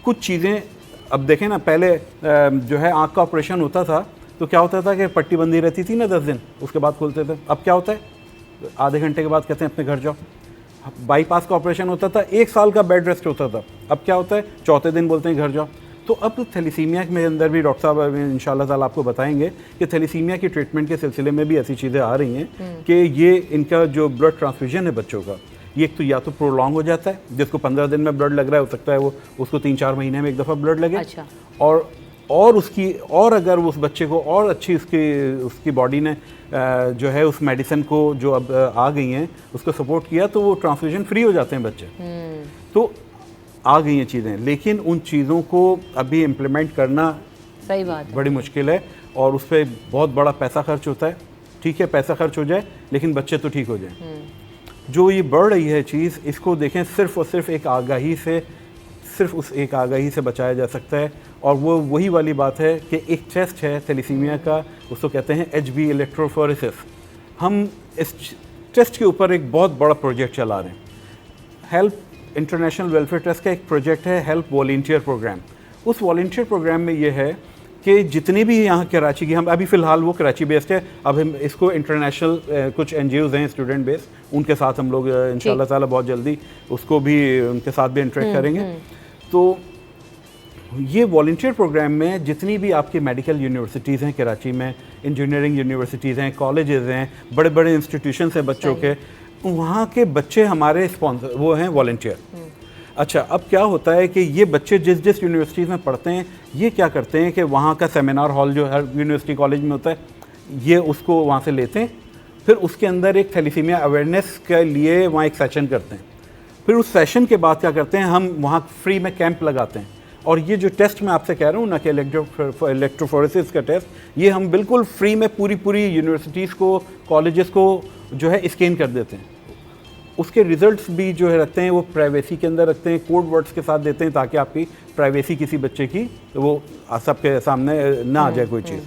कुछ चीज़ें अब देखें ना, पहले जो है आँख का ऑपरेशन होता था तो क्या होता था कि पट्टी बंदी रहती थी ना 10 दिन, उसके बाद खोलते थे। अब क्या होता है, आधे घंटे के बाद कहते हैं अपने घर जाओ। बाईपास का ऑपरेशन होता था, 1 साल का बेड रेस्ट होता था, अब क्या होता है, चौथे दिन बोलते हैं घर जाओ। तो अब थैलेसीमिया में अंदर भी डॉक्टर साहब इंशाल्लाह ताला आपको बताएंगे कि थैलेसीमिया की ट्रीटमेंट के सिलसिले में भी ऐसी चीज़ें आ रही हैं कि ये इनका जो ब्लड ट्रांसफ्यूजन है बच्चों का, ये एक तो या तो प्रोलॉन्ग हो जाता है, जिसको 15 दिन में ब्लड लग रहा है, हो सकता है वो उसको 3-4 महीने में एक दफ़ा ब्लड लगे। अच्छा। और उसकी, और अगर उस बच्चे को और अच्छी उसकी बॉडी ने जो है उस मेडिसिन को जो अब आ गई हैं उसको सपोर्ट किया, तो वो ट्रांसफ्यूजन फ्री हो जाते हैं बच्चे। तो आ गई हैं चीज़ें, लेकिन उन चीज़ों को अभी इम्प्लीमेंट करना सही बात है, बड़ी मुश्किल है, और उस पर बहुत बड़ा पैसा खर्च होता है। ठीक है, पैसा खर्च हो जाए, लेकिन बच्चे तो ठीक हो जाए। जो ये बढ़ रही है चीज़, इसको देखें, सिर्फ़ और सिर्फ एक आगाही से, सिर्फ उस एक आगाही से बचाया जा सकता है। और वो वही वाली बात है कि एक टेस्ट है थैलेसीमिया का, उसको कहते हैं HB इलेक्ट्रोफोरेसिस। हम इस टेस्ट के ऊपर एक बहुत बड़ा प्रोजेक्ट चला रहे हैं। हेल्प इंटरनेशनल वेलफेयर ट्रस्ट का एक प्रोजेक्ट है हेल्प वॉलंटियर प्रोग्राम। उस वॉलंटियर प्रोग्राम में ये है कि जितने भी यहाँ कराची की, हम अभी फ़िलहाल वो कराची बेस्ड है, अब हम इसको इंटरनेशनल कुछ NGOs हैं स्टूडेंट बेस्ड, उनके साथ हम लोग इंशाल्लाह ताला बहुत जल्दी उसको भी, उनके साथ भी इंटरेक्ट करेंगे। तो ये वॉलंटियर प्रोग्राम में जितनी भी आपकी मेडिकल यूनिवर्सिटीज़ हैं कराची में, इंजीनियरिंग यूनिवर्सिटीज़ हैं, कॉलेजेस हैं, बड़े बड़े इंस्टीट्यूशंस हैं बच्चों के, वहाँ के बच्चे हमारे स्पॉन्सर, वो हैं वॉलंटियर। अच्छा, अब क्या होता है कि ये बच्चे जिस जिस यूनिवर्सिटीज़ में पढ़ते हैं, ये क्या करते हैं कि वहाँ का सेमिनार हॉल जो हर यूनिवर्सिटी कॉलेज में होता है, ये उसको वहाँ से लेते हैं, फिर उसके अंदर एक थैलेसीमिया अवेयरनेस के लिए वहाँ एक सेशन करते हैं। फिर उस सेशन के बाद क्या करते हैं, हम वहाँ फ्री में कैंप लगाते हैं। और ये जो टेस्ट मैं आपसे कह रहा हूँ ना कि इलेक्ट्रोफोरेसिस का टेस्ट, ये हम बिल्कुल फ्री में पूरी यूनिवर्सिटीज़ को, कॉलेजेस को जो है स्कैन कर देते हैं। उसके रिजल्ट्स भी जो है रखते हैं, वो प्राइवेसी के अंदर रखते हैं, कोड वर्ड्स के साथ देते हैं, ताकि आपकी प्राइवेसी किसी बच्चे की वो सबके सामने ना आ जाए कोई चीज़।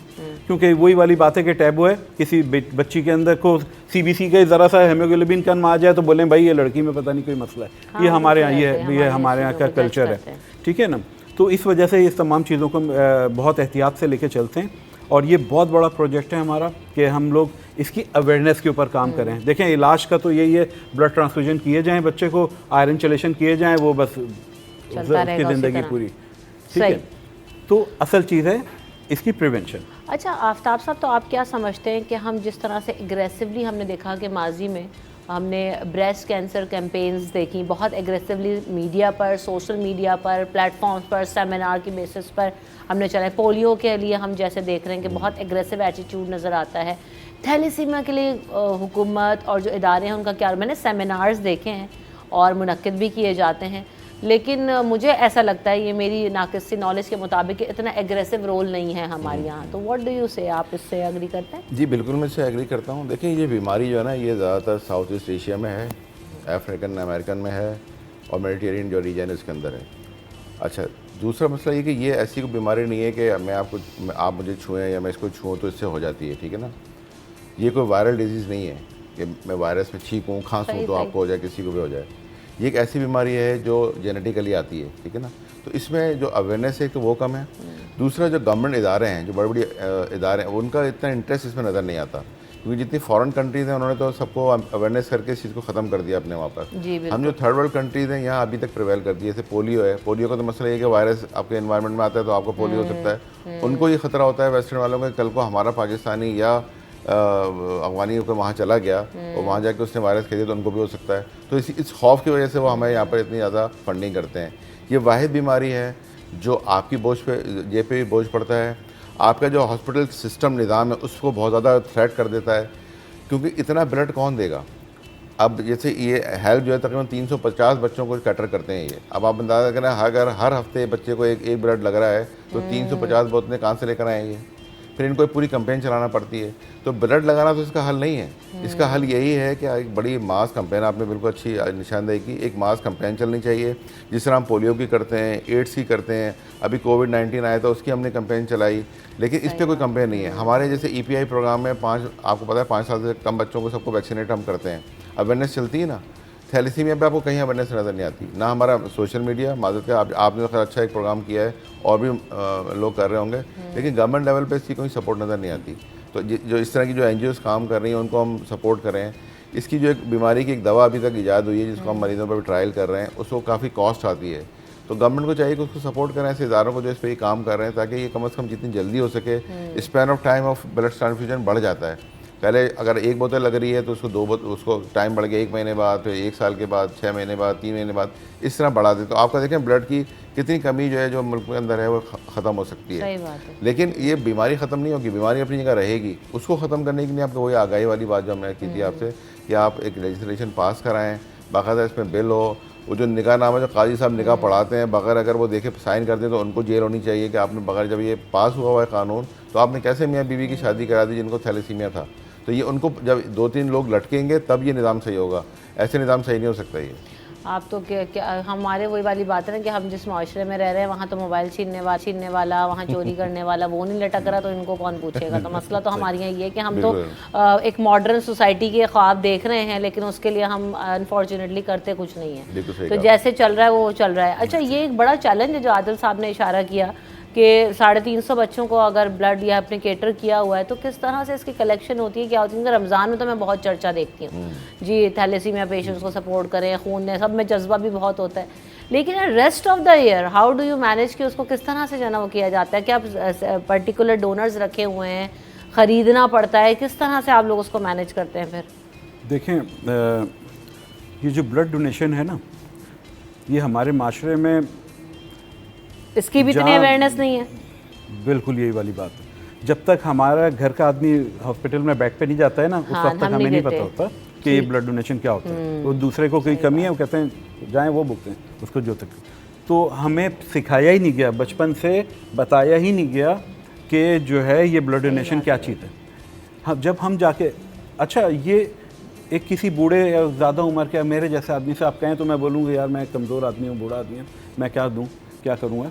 क्योंकि वही वाली बात है कि टैबू है, किसी बच्ची के अंदर को CBC का ज़रा सा हेमोग्लोबिन कम आ जाए तो बोलें भाई ये लड़की में पता नहीं कोई मसला है। हाँ, ये हमारे यहाँ ये हमारे यहाँ का कल्चर है, ठीक है ना। तो इस वजह से इस तमाम चीज़ों को बहुत एहतियात से लेके चलते हैं। और ये बहुत बड़ा प्रोजेक्ट है हमारा कि हम लोग इसकी अवेयरनेस के ऊपर काम करें। देखें, इलाज का तो यही है, ब्लड ट्रांसफ्यूजन किए जाएं, बच्चे को आयरन चलेशन किए जाएं, वो बस उसकी ज़िंदगी पूरी, ठीक है। तो असल चीज़ है इसकी प्रिवेंशन। अच्छा आफ्ताब साहब, तो आप क्या समझते हैं कि हम जिस तरह से एग्रेसिवली, हमने देखा कि माजी में हमने ब्रेस्ट कैंसर कैंपेन्स देखी, बहुत एग्रेसिवली मीडिया पर, सोशल मीडिया पर, प्लेटफॉर्म्स पर, सेमिनार की बेसिस पर हमने चलाए। पोलियो के लिए हम जैसे देख रहे हैं कि बहुत एग्रेसिव एटीट्यूड नज़र आता है। थैलेसीमिया के लिए हुकूमत और जो इदारे हैं उनका क्या, मैंने सेमिनार्स देखे हैं और मुनक्किद भी किए जाते हैं, लेकिन मुझे ऐसा लगता है, ये मेरी नाकिस नॉलेज के मुताबिक, इतना एग्रेसिव रोल नहीं है हमारे यहाँ। तो व्हाट डू यू से, आप इससे एग्री करते हैं? जी बिल्कुल, मैं इससे एग्री करता हूँ। देखिए ये बीमारी जो है ना, ये ज़्यादातर साउथ ईस्ट एशिया में है, अफ्रीकन अमेरिकन में है और मेडिटेरियन जो रीजन है इसके अंदर है। अच्छा, दूसरा मसला ये कि ये ऐसी कोई बीमारी नहीं है कि आप मुझे छुएँ या मैं इसको छूँ तो इससे हो जाती है, ठीक है ना। ये कोई वायरल डिजीज़ नहीं है कि मैं वायरस में छींकूँ खांसूँ तो आपको हो जाए, किसी को भी हो जाए। ये एक ऐसी बीमारी है जो जेनेटिकली आती है, ठीक है ना। तो इसमें जो अवेयरनेस है तो वो कम है। दूसरा, जो गवर्नमेंट इदारे हैं, जो बड़े बड़े इदारे हैं, उनका इतना इंटरेस्ट इसमें नज़र नहीं आता, क्योंकि जितनी फॉरेन कंट्रीज़ हैं उन्होंने तो सबको अवेयरनेस करके इस चीज़ को ख़त्म कर दिया अपने वहाँ पर। हम जो थर्ड वर्ल्ड कंट्रीज़ हैं यहाँ अभी तक प्रिवेल करती है। जैसे पोलियो है, पोलियो का तो मसला ये है कि वायरस आपके एनवायरनमेंट में आता है तो आपको पोलियो हो सकता है। उनको ये ख़तरा होता है वेस्टर्न वालों का, कल को हमारा पाकिस्तानी या अफगानी को वहाँ चला गया और वहाँ जाके उसने वायरस खेल दिया तो उनको भी हो सकता है। तो इस खौफ की वजह से वो हमें यहाँ पर इतनी ज़्यादा फंडिंग करते हैं। ये वाहिद बीमारी है जो आपकी बोझ पे, जेब पे भी बोझ पड़ता है, आपका जो हॉस्पिटल सिस्टम निज़ाम है उसको बहुत ज़्यादा थ्रेट कर देता है, क्योंकि इतना ब्लड कौन देगा। अब जैसे ये हेल्प जो है तकरीबन 350 बच्चों को कैटर करते हैं ये। अब आप अंदाज़ा करें, अगर हर हफ्ते बच्चे को एक ब्लड लग रहा है तो 350 बोतलें कहाँ से लेकर आएंगे। फिर इनको पूरी कैंपेन चलाना पड़ती है। तो ब्लड लगाना तो इसका हल नहीं है। इसका हल यही है कि एक बड़ी मास कैंपेन, आपने बिल्कुल अच्छी निशानदेही की, एक मास कैंपेन चलनी चाहिए जिस तरह हम पोलियो की करते हैं, एड्स की करते हैं। अभी कोविड-19 आया था उसकी हमने कैंपेन चलाई, लेकिन इस पर कोई कैंपेन नहीं है। हमारे जैसे EPI प्रोग्राम में आपको पता है 5 साल से कम बच्चों को सबको वैक्सीनेट हम करते हैं। अवेयरनेस चलती है ना। थैलेसीमिया पे आपको कहीं अवेयरनेस नज़र नहीं आती, ना हमारा सोशल मीडिया। माजरत का आपने तो अच्छा एक प्रोग्राम किया है और भी लोग कर रहे होंगे, लेकिन गवर्नमेंट लेवल पे इसकी कोई सपोर्ट नज़र नहीं आती। तो जो इस तरह की जो NGOs काम कर रही हैं उनको हम सपोर्ट करें। इसकी जो एक बीमारी की एक दवा अभी तक ईजाद हुई है जिसको हम मरीजों पर भी ट्रायल कर रहे हैं, उसको काफ़ी कॉस्ट आती है। तो गवर्नमेंट को चाहिए कि उसको सपोर्ट करें, ऐसे इदारों को जो इस पर काम कर रहे हैं, ताकि ये कम से कम जितनी जल्दी हो सके span of time of blood transfusion बढ़ जाता है। पहले अगर 1 बोतल लग रही है तो उसको टाइम बढ़ गया 1 महीने बाद, फिर 1 साल के बाद, 6 महीने बाद, 3 महीने बाद, इस तरह बढ़ा दे। तो आपका देखें ब्लड की कितनी कमी जो है जो मुल्क के अंदर है वो ख़त्म हो सकती है। सही बात है। लेकिन ये बीमारी ख़त्म नहीं होगी, बीमारी अपनी जगह रहेगी। उसको ख़त्म करने के लिए आपको वही आगाही वाली बात जो हमने की थी आपसे, कि आप एक लेजिस्लेशन पास कराएँ, बाकायदा इसमें बिल हो। वो जो निकाह नामा जो काजी साहब निकाह पढ़ाते हैं, बगैर अगर वो देखे साइन कर दें तो उनको जेल होनी चाहिए कि आपने बगैर, जब ये पास हुआ है कानून, तो आपने कैसे मियाँ बीवी की शादी करा दी जिनको थैलेसीमिया था। तो ये उनको जब 2-3 लोग लटकेंगे तब ये निज़ाम सही होगा, ऐसे निज़ाम सही नहीं हो सकता ये। आप तो क्या हमारे वही वाली बात है ना कि हम जिस माशरे में रह रहे हैं वहाँ तो मोबाइल छीनने वाला, वहाँ चोरी करने वाला वो नहीं लटक रहा, तो इनको कौन पूछेगा। तो मसला तो हमारे यहाँ ये है कि हम तो एक मॉडर्न सोसाइटी के ख्वाब देख रहे हैं, लेकिन उसके लिए हम अनफॉर्चुनेटली करते कुछ नहीं है। तो जैसे चल रहा है वो चल रहा है। अच्छा, ये एक बड़ा चैलेंज है जो आदिल साहब ने इशारा किया कि 350 बच्चों को अगर ब्लड या आपने केटर किया हुआ है तो किस तरह से इसकी कलेक्शन होती है, क्या होती है। रमज़ान में तो मैं बहुत चर्चा देखती हूँ जी, थैलेसीमिया पेशेंट्स को सपोर्ट करें, खून ने सब में जज्बा भी बहुत होता है, लेकिन rest of the year how do you manage कि उसको किस तरह से वो किया जाता है? क्या आप पर्टिकुलर डोनर्स रखे हुए हैं, ख़रीदना पड़ता है, किस तरह से आप लोग उसको मैनेज करते हैं? फिर देखें, ये जो ब्लड डोनेशन है ना, ये हमारे माशरे में इसकी भी इतनी अवेयरनेस नहीं है। बिल्कुल यही वाली बात है। जब तक हमारा घर का आदमी हॉस्पिटल में बेड पे नहीं जाता है ना, उस वक्त तक हमें नहीं पता होता कि ये ब्लड डोनेशन क्या होता है। वो दूसरे को कोई कमी है वो कहते हैं जाएं वो भुगतें उसको जो तक। तो हमें सिखाया ही नहीं गया, बचपन से बताया ही नहीं गया कि जो है ये ब्लड डोनेशन क्या चीज़ है। हाँ, जब हम जाके, अच्छा ये एक किसी बूढ़े या ज़्यादा उम्र के मेरे जैसे आदमी से आप कहें तो मैं बोलूँगा यार मैं कमज़ोर आदमी हूँ, बूढ़ा आदमी हूँ, मैं क्या दूँ, क्या करूँगा।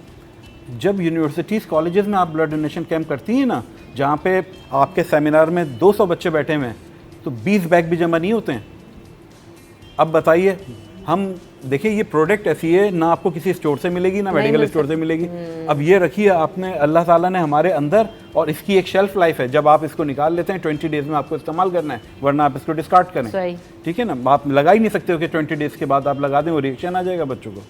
जब यूनिवर्सिटीज़ कॉलेजेस में आप ब्लड डोनेशन कैंप करती हैं ना, जहाँ पे आपके सेमिनार में 200 बच्चे बैठे हुए हैं, तो 20 बैग भी जमा नहीं होते हैं। अब बताइए, हम देखिए ये प्रोडक्ट ऐसी है ना आपको किसी स्टोर से मिलेगी ना मेडिकल स्टोर से मिलेगी। अब ये रखिए आपने, अल्लाह ताला ने हमारे अंदर, और इसकी एक शेल्फ लाइफ है। जब आप इसको निकाल लेते हैं 20 डेज़ में आपको इस्तेमाल करना है, वरना आप इसको डिस्कार्ड करें, ठीक है ना। आप लगा ही नहीं सकते हो कि 20 डेज़ के बाद आप लगा दें, वो रिएक्शन आ जाएगा बच्चों को।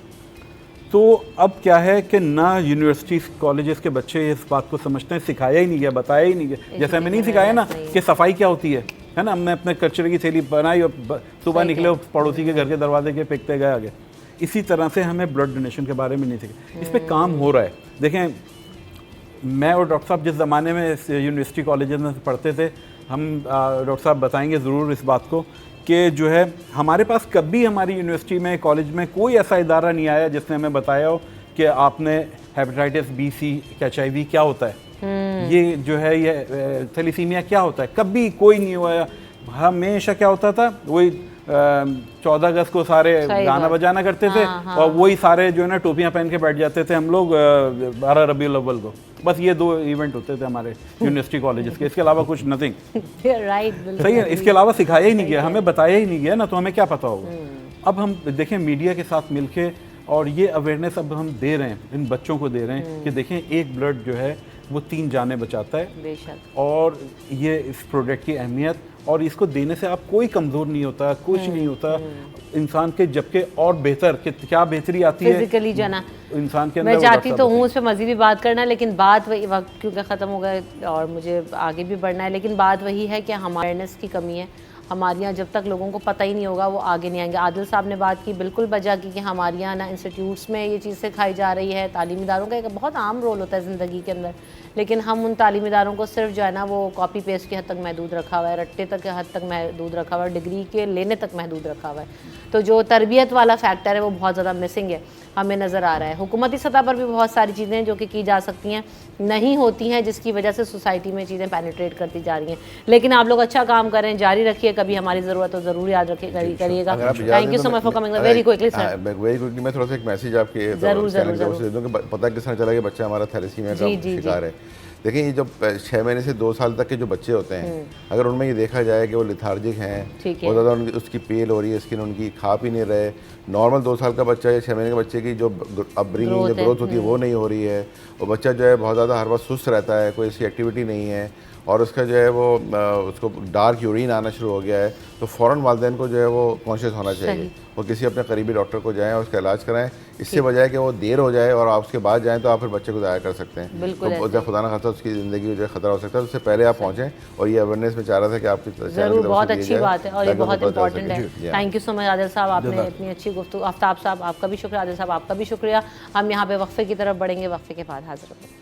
तो अब क्या है कि ना यूनिवर्सिटीज़ कॉलेजेस के बच्चे इस बात को समझते हैं, सिखाया ही नहीं गया, बताया ही नहीं गया। जैसे हमें नहीं सिखाया ना कि सफाई क्या होती है ना। हमने अपने कचरे की थैली बनाई और सुबह निकले पड़ोसी के घर के दरवाजे के फेंकते गए आगे। इसी तरह से हमें ब्लड डोनेशन के बारे में नहीं सिखाया। इस पर काम हो रहा है। देखें, मैं और डॉक्टर साहब जिस ज़माने में यूनिवर्सिटी कॉलेजेस में पढ़ते थे, हम डॉक्टर साहब बताएंगे ज़रूर इस बात को कि जो है हमारे पास कभी हमारी यूनिवर्सिटी में, कॉलेज में कोई ऐसा इदारा नहीं आया जिसने हमें बताया हो कि आपने हेपेटाइटिस बी, सी, HIV क्या होता है, ये जो है ये थैलेसीमिया क्या होता है, कभी कोई नहीं हुआ। हमेशा क्या होता था, वही 14 अगस्त को सारे गाना बजाना करते थे, और वही सारे जो है ना टोपियां पहन के बैठ जाते थे हम लोग 12 रबीउल अव्वल को। बस ये 2 इवेंट होते थे हमारे यूनिवर्सिटी कॉलेजेस के, इसके अलावा कुछ नथिंग। सही है, इसके अलावा सिखाया ही नहीं गया, हमें बताया ही नहीं गया ना, तो हमें क्या पता होगा। अब हम देखें मीडिया के साथ मिलके, और ये अवेयरनेस अब हम दे रहे हैं, इन बच्चों को दे रहे हैं कि देखें एक ब्लड जो है वो 3 जानें बचाता है, बेशक। और ये इस प्रोडक्ट की अहमियत, और इसको देने से आप कोई कमज़ोर नहीं होता, कुछ नहीं होता इंसान के, जबकि और बेहतर कि क्या बेहतरी आती है फिजिकली जो ना इंसान के अंदर। मैं चाहती तो हूँ उस पर मज़ीद भी बात करना, लेकिन बात वही, वक्त क्योंकि ख़त्म हो गया और मुझे आगे भी बढ़ना है, लेकिन बात वही है कि हमारे अवेयरनेस की कमी है हमारे यहाँ। जब तक लोगों को पता ही नहीं होगा वो आगे नहीं आएंगे। आदिल साहब ने बात की, बिल्कुल बजा की, कि हमारे यहाँ ना इंस्टीट्यूट्स में ये चीज़ सिखाई जा रही है। तालीमी इदारों का एक बहुत आम रोल होता है ज़िंदगी के अंदर, लेकिन हम उन तालीमी इदारों को सिर्फ जो है ना वो कॉपी पेस्ट की हद तक महदूद रखा हुआ है, रट्टे तक के हद तक महदूद रखा हुआ है, डिग्री के लेने तक महदूद रखा हुआ है। तो जो तरबियत वाला फैक्टर है वो बहुत ज़्यादा मिसिंग है, हमें नज़र आ रहा है। हुकूमती सतह पर भी बहुत सारी चीज़ें जो कि की जा सकती हैं नहीं होती हैं, जिसकी वजह से सोसाइटी में चीज़ें पेनिट्रेट करती जा रही हैं। लेकिन आप लोग अच्छा काम करें, जारी रखिए, कभी हमारी ज़रूरत हो ज़रूर याद रखिएगा, करिएगा। Thank you so much for coming. Very quickly sir, very quickly मैं थोड़ा सा एक मैसेज आपके ज़रूर दे दूं कि पता किस तरह चला कि बच्चा हमारा थैलेसीमिया का शिकार है। देखिए, ये जो 6 महीने से 2 साल तक के जो बच्चे होते हैं, अगर उनमें ये देखा जाए कि वो लिथार्जिक हैं, बहुत ज़्यादा उसकी पेल हो रही है, स्किन उनकी खा पी नहीं रहे, नॉर्मल 2 साल का बच्चा या 6 महीने के बच्चे की जो अपब्रिंगिंग, जो ग्रोथ होती है वो नहीं हो रही है, और बच्चा जो है बहुत ज़्यादा हर वक्त सुस्त रहता है, कोई ऐसी एक्टिविटी नहीं है, और उसका जो है वो उसको डार्क यूरिन आना शुरू हो गया है, तो फ़ौरन वालिदैन को जो है वो कॉन्शियस होना चाहिए, वो किसी अपने करीबी डॉक्टर को जाएं और उसका इलाज कराएं। इससे बजाय कि वो देर हो जाए और आप उसके बाद जाएं तो आप फिर बच्चे को ज़ाया कर सकते हैं, तो खुदा ना खास्ता उसकी ज़िंदगी जो है ख़तरा हो सकता है। उससे पहले आप पहुँचें, और ये अवेयरनेस में चाह रहा था कि आपकी ज़रूर, बहुत अच्छी बात है और ये बहुत इंपॉर्टेंट है। Thank you so much Adil साहब, आपने इतनी अच्छी गुफ्तगू। आफ्ताब साहब आपका भी शुक्रिया, आदिल साहब आपका भी शुक्रिया। हम यहाँ पे वक्फे की तरफ बढ़ेंगे, वक्फे के बाद हाजिर होंगे।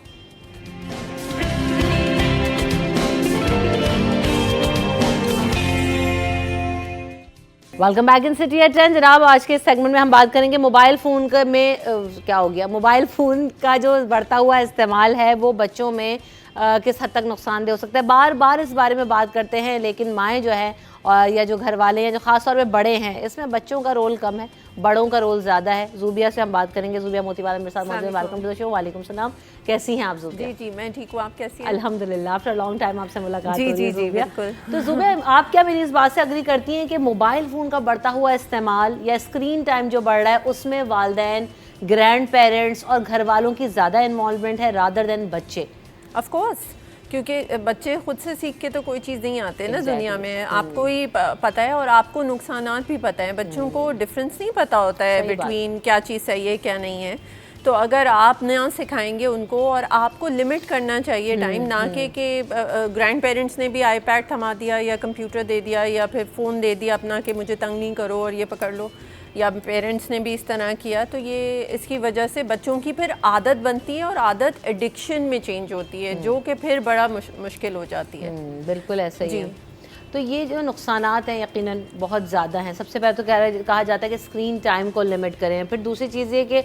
Welcome back in city at 10। जनाब, आज के सेगमेंट में हम बात करेंगे मोबाइल फ़ोन का में क्या हो गया, मोबाइल फ़ोन का जो बढ़ता हुआ इस्तेमाल है वो बच्चों में किस हद तक नुकसानदेह हो सकता है। बार बार इस बारे में बात करते हैं, लेकिन माएँ जो है और या जो घर वाले हैं, जो ख़ास तौर पे बड़े हैं, इसमें बच्चों का रोल कम है, बड़ों का रोल ज़्यादा है। ज़ूबिया से हम बात करेंगे। ज़ूबिया मोतीवाला मेरे साथ मौजूद है। Welcome to the show. वालेकुम सलाम, कैसी हैं आप ज़ूबिया? जी मैं ठीक हूँ, आप कैसी हैं? अल्हम्दुलिल्लाह, आफ्टर लॉन्ग टाइम आपसे मुलाकात जी हो रही है। जी बिल्कुल। तो ज़ूबिया, आप क्या मेरी इस बात से अग्री करती हैं कि मोबाइल फ़ोन का बढ़ता हुआ इस्तेमाल या स्क्रीन टाइम जो बढ़ रहा है उसमें वालिदैन, ग्रैंड पेरेंट्स और घर वालों की ज़्यादा इन्वॉल्वमेंट है रादर देन बच्चे? ऑफ कोर्स, क्योंकि बच्चे खुद से सीख के तो कोई चीज़ नहीं आते ना दुनिया में। आपको ही पता है और आपको नुकसानात भी पता है, बच्चों को डिफरेंस नहीं पता होता है बिटवीन क्या चीज़ सही है क्या नहीं है। तो अगर आप ना सिखाएंगे उनको, और आपको लिमिट करना चाहिए टाइम, ना कि ग्रैंड पेरेंट्स ने भी आईपैड थमा दिया या कंप्यूटर दे दिया या फिर फ़ोन दे दिया अपना कि मुझे तंग नहीं करो और ये पकड़ लो, या पेरेंट्स ने भी इस तरह किया, तो ये इसकी वजह से बच्चों की फिर आदत बनती है और आदत एडिक्शन में चेंज होती है, जो कि फिर बड़ा मुश्किल हो जाती है। बिल्कुल ऐसा ही है। तो ये जो नुकसानात हैं यकीनन बहुत ज़्यादा हैं। सबसे पहले तो कहा जाता है कि स्क्रीन टाइम को लिमिट करें। फिर दूसरी चीज़ ये कि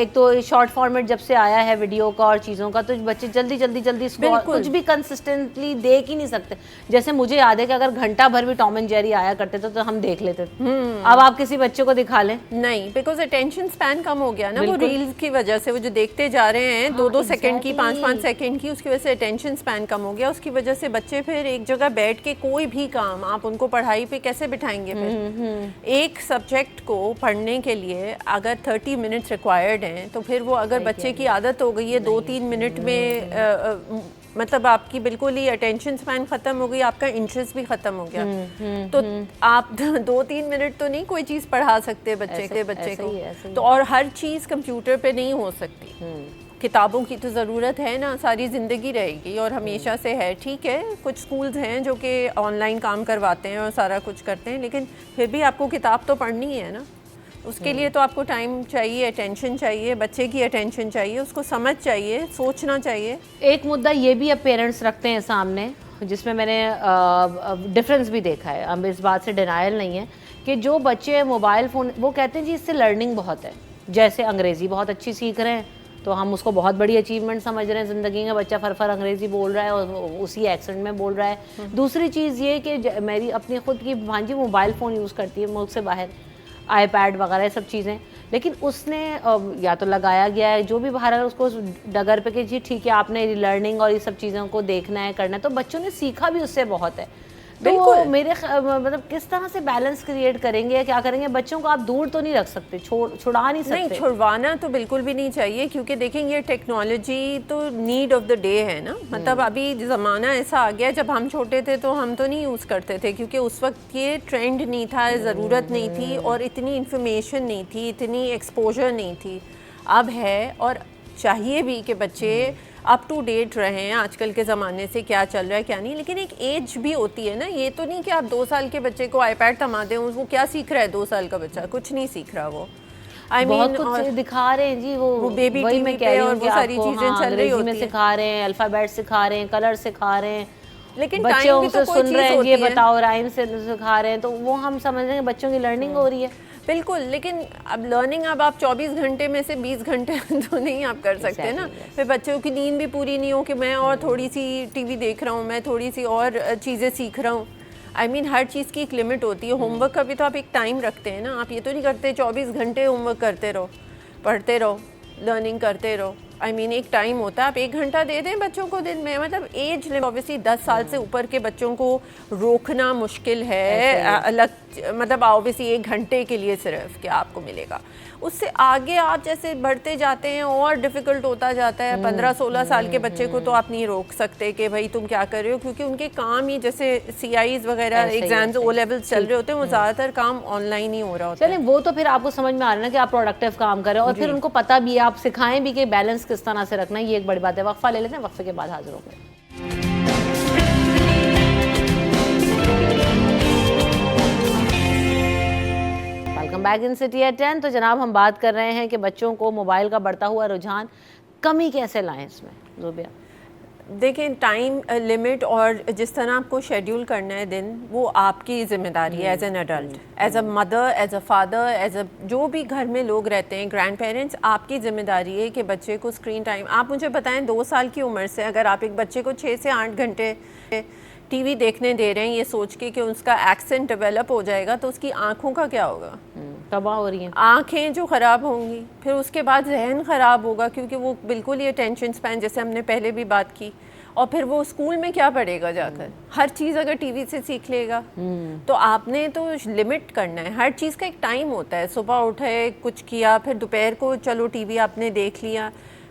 एक तो शॉर्ट फॉर्मेट जब से आया है वीडियो का और चीज़ों का, तो बच्चे जल्दी इसको कुछ भी कंसिस्टेंटली देख ही नहीं सकते। जैसे मुझे याद है कि अगर घंटा भर भी टॉम एंड जेरी आया करते थे तो हम देख लेते थे। अब आप किसी बच्चे को दिखा लें, नहीं, बिकॉज अटेंशन स्पैन कम हो गया ना, वो रील्स की वजह से। वो जो देखते जा रहे हैं 2-2 सेकंड की, 5-5 सेकंड की, उसकी वजह से अटेंशन स्पैन कम हो गया। उसकी वजह से बच्चे फिर एक जगह बैठ के कोई भी काम आप उनको पढ़ाई पे कैसे बिठाएंगे? फिर एक सब्जेक्ट को पढ़ने के लिए अगर 30 मिनट्स रिक्वायर्ड हैं, तो फिर वो अगर बच्चे की आदत हो गई है 2-3 मिनट में, मतलब आपकी बिल्कुल ही अटेंशन स्पैन ख़त्म हो गई, आपका इंटरेस्ट भी ख़त्म हो गया। तो आप 2-3 मिनट तो नहीं कोई चीज़ पढ़ा सकते बच्चे को। तो और हर चीज़ कंप्यूटर पे नहीं हो सकती। किताबों की तो ज़रूरत है ना, सारी ज़िंदगी रहेगी और हमेशा से है। ठीक है, कुछ स्कूल्स हैं जो कि ऑनलाइन काम करवाते हैं और सारा कुछ करते हैं, लेकिन फिर भी आपको किताब तो पढ़नी है ना। उसके लिए तो आपको टाइम चाहिए, अटेंशन चाहिए, बच्चे की अटेंशन चाहिए, उसको समझ चाहिए, सोचना चाहिए। एक मुद्दा ये भी अब पेरेंट्स रखते हैं सामने जिसमें मैंने डिफरेंस भी देखा है, अब इस बात से डिनायल नहीं है कि जो बच्चे मोबाइल फ़ोन, वो कहते हैं जी इससे लर्निंग बहुत है। जैसे अंग्रेज़ी बहुत अच्छी सीख रहे हैं तो हम उसको बहुत बड़ी अचीवमेंट समझ रहे हैं ज़िंदगी में, बच्चा फर अंग्रेज़ी बोल रहा है और उसी एक्सेंट में बोल रहा है। दूसरी चीज़ ये कि मेरी अपनी ख़ुद की भांजी मोबाइल फ़ोन यूज़ करती है मुल्क से बाहर, आईपैड वगैरह सब चीज़ें, लेकिन उसने या तो लगाया गया है जो भी बाहर है उसको डगर पे कि जी ठीक है आपने लर्निंग और ये सब चीज़ों को देखना है करना है, तो बच्चों ने सीखा भी उससे बहुत है। तो मेरे मतलब किस तरह से बैलेंस क्रिएट करेंगे, क्या करेंगे? बच्चों को आप दूर तो नहीं रख सकते, छुड़ा नहीं सकते। नहीं, छुड़वाना तो बिल्कुल भी नहीं चाहिए, क्योंकि देखें ये टेक्नोलॉजी तो नीड ऑफ द डे है ना। मतलब अभी ज़माना ऐसा आ गया, जब हम छोटे थे तो हम तो नहीं यूज़ करते थे, क्योंकि उस वक्त ये ट्रेंड नहीं था, ज़रूरत नहीं थी और इतनी इन्फॉर्मेशन नहीं थी, इतनी एक्सपोजर नहीं थी। अब है और चाहिए भी कि बच्चे अप टू डेट रहें आजकल के ज़माने से, क्या चल रहा है क्या नहीं। लेकिन एक एज भी होती है ना, ये तो नहीं कि आप 2 साल के बच्चे को आईपैड थमा दें, वो क्या सीख रहा है 2 साल का बच्चा? कुछ नहीं सीख रहा वो। बहुत कुछ दिखा रहे हैं जी, वो बेबी वही मैं कह रही हूँ कि सारी चीज़ें चल रही होती हैं, सिखा रहे हैं, अल्फ़ाबेट सिखा रहे हैं, कलर सिखा रहे हैं, लेकिन बच्चे उनसे सुन रहे हैं ये बताओ राइम से सिखा रहे हैं, तो वो हम समझ रहे हैं बच्चों की लर्निंग हो रही है। बिल्कुल, लेकिन अब लर्निंग अब आप 24 घंटे में से 20 घंटे तो नहीं आप कर सकते ना। फिर बच्चों की नींद भी पूरी नहीं हो कि मैं और थोड़ी सी टीवी देख रहा हूँ, मैं थोड़ी सी और चीज़ें सीख रहा हूँ। आई मीन हर चीज़ की एक लिमिट होती है। होमवर्क का भी तो आप एक टाइम रखते हैं ना, आप ये तो नहीं करते 24 घंटे होमवर्क करते रहो, पढ़ते रहो, लर्निंग करते रहो। आई मीन एक टाइम होता है, आप 1 घंटा दे दें बच्चों को दिन में। मतलब एज लिमिट ऑब्वियसली 10 साल से ऊपर के बच्चों को रोकना मुश्किल है अलग, मतलब ऑब्वियसली 1 घंटे के लिए सिर्फ क्या आपको मिलेगा। उससे आगे आप जैसे बढ़ते जाते हैं और डिफ़िकल्ट होता जाता है। 15-16 साल के बच्चे को तो आप नहीं रोक सकते कि भाई तुम क्या कर रहे हो, क्योंकि उनके काम ही जैसे CIs वगैरह एग्जाम्स O लेवल्स चल रहे होते हैं, वो ज़्यादातर काम ऑनलाइन ही हो रहा होता है। चलिए, वो तो फिर आपको समझ में आ रहा है ना कि आप प्रोडक्टिव काम करें और फिर उनको पता भी है, आप सिखाएं भी कि बैलेंस किस तरह से रखना है, ये एक बड़ी बात है। वक्फा ले लेते हैं, वक्फे के बाद हाजिर होंगे। Welcome back in city at 10। तो जनाब हम बात कर रहे हैं कि बच्चों को मोबाइल का बढ़ता हुआ रुझान, कमी कैसे लाएं इसमें। ज़ुबिया, देखें टाइम लिमिट और जिस तरह आपको शेड्यूल करना है दिन, वो आपकी ज़िम्मेदारी है as an adult, as a mother, as a father, as a जो भी घर में लोग रहते हैं, ग्रैंड पेरेंट्स, आपकी ज़िम्मेदारी है कि बच्चे को स्क्रीन टाइम, आप मुझे बताएं 2 साल की उम्र से अगर आप एक बच्चे को 6 से 8 घंटे टीवी देखने दे रहे हैं ये सोच के कि उसका एक्सेंट डेवलप हो जाएगा, तो उसकी आँखों का क्या होगा? तबाह हो रही हैं आँखें जो ख़राब होंगी, फिर उसके बाद जहन ख़राब होगा, क्योंकि वो बिल्कुल ही अटेंशन स्पैन, जैसे हमने पहले भी बात की, और फिर वो स्कूल में क्या पढ़ेगा जाकर? हर चीज़ अगर टीवी से सीख लेगा तो आपने तो लिमिट करना है। हर चीज़ का एक टाइम होता है, सुबह उठे कुछ किया, फिर दोपहर को चलो टीवी आपने देख लिया,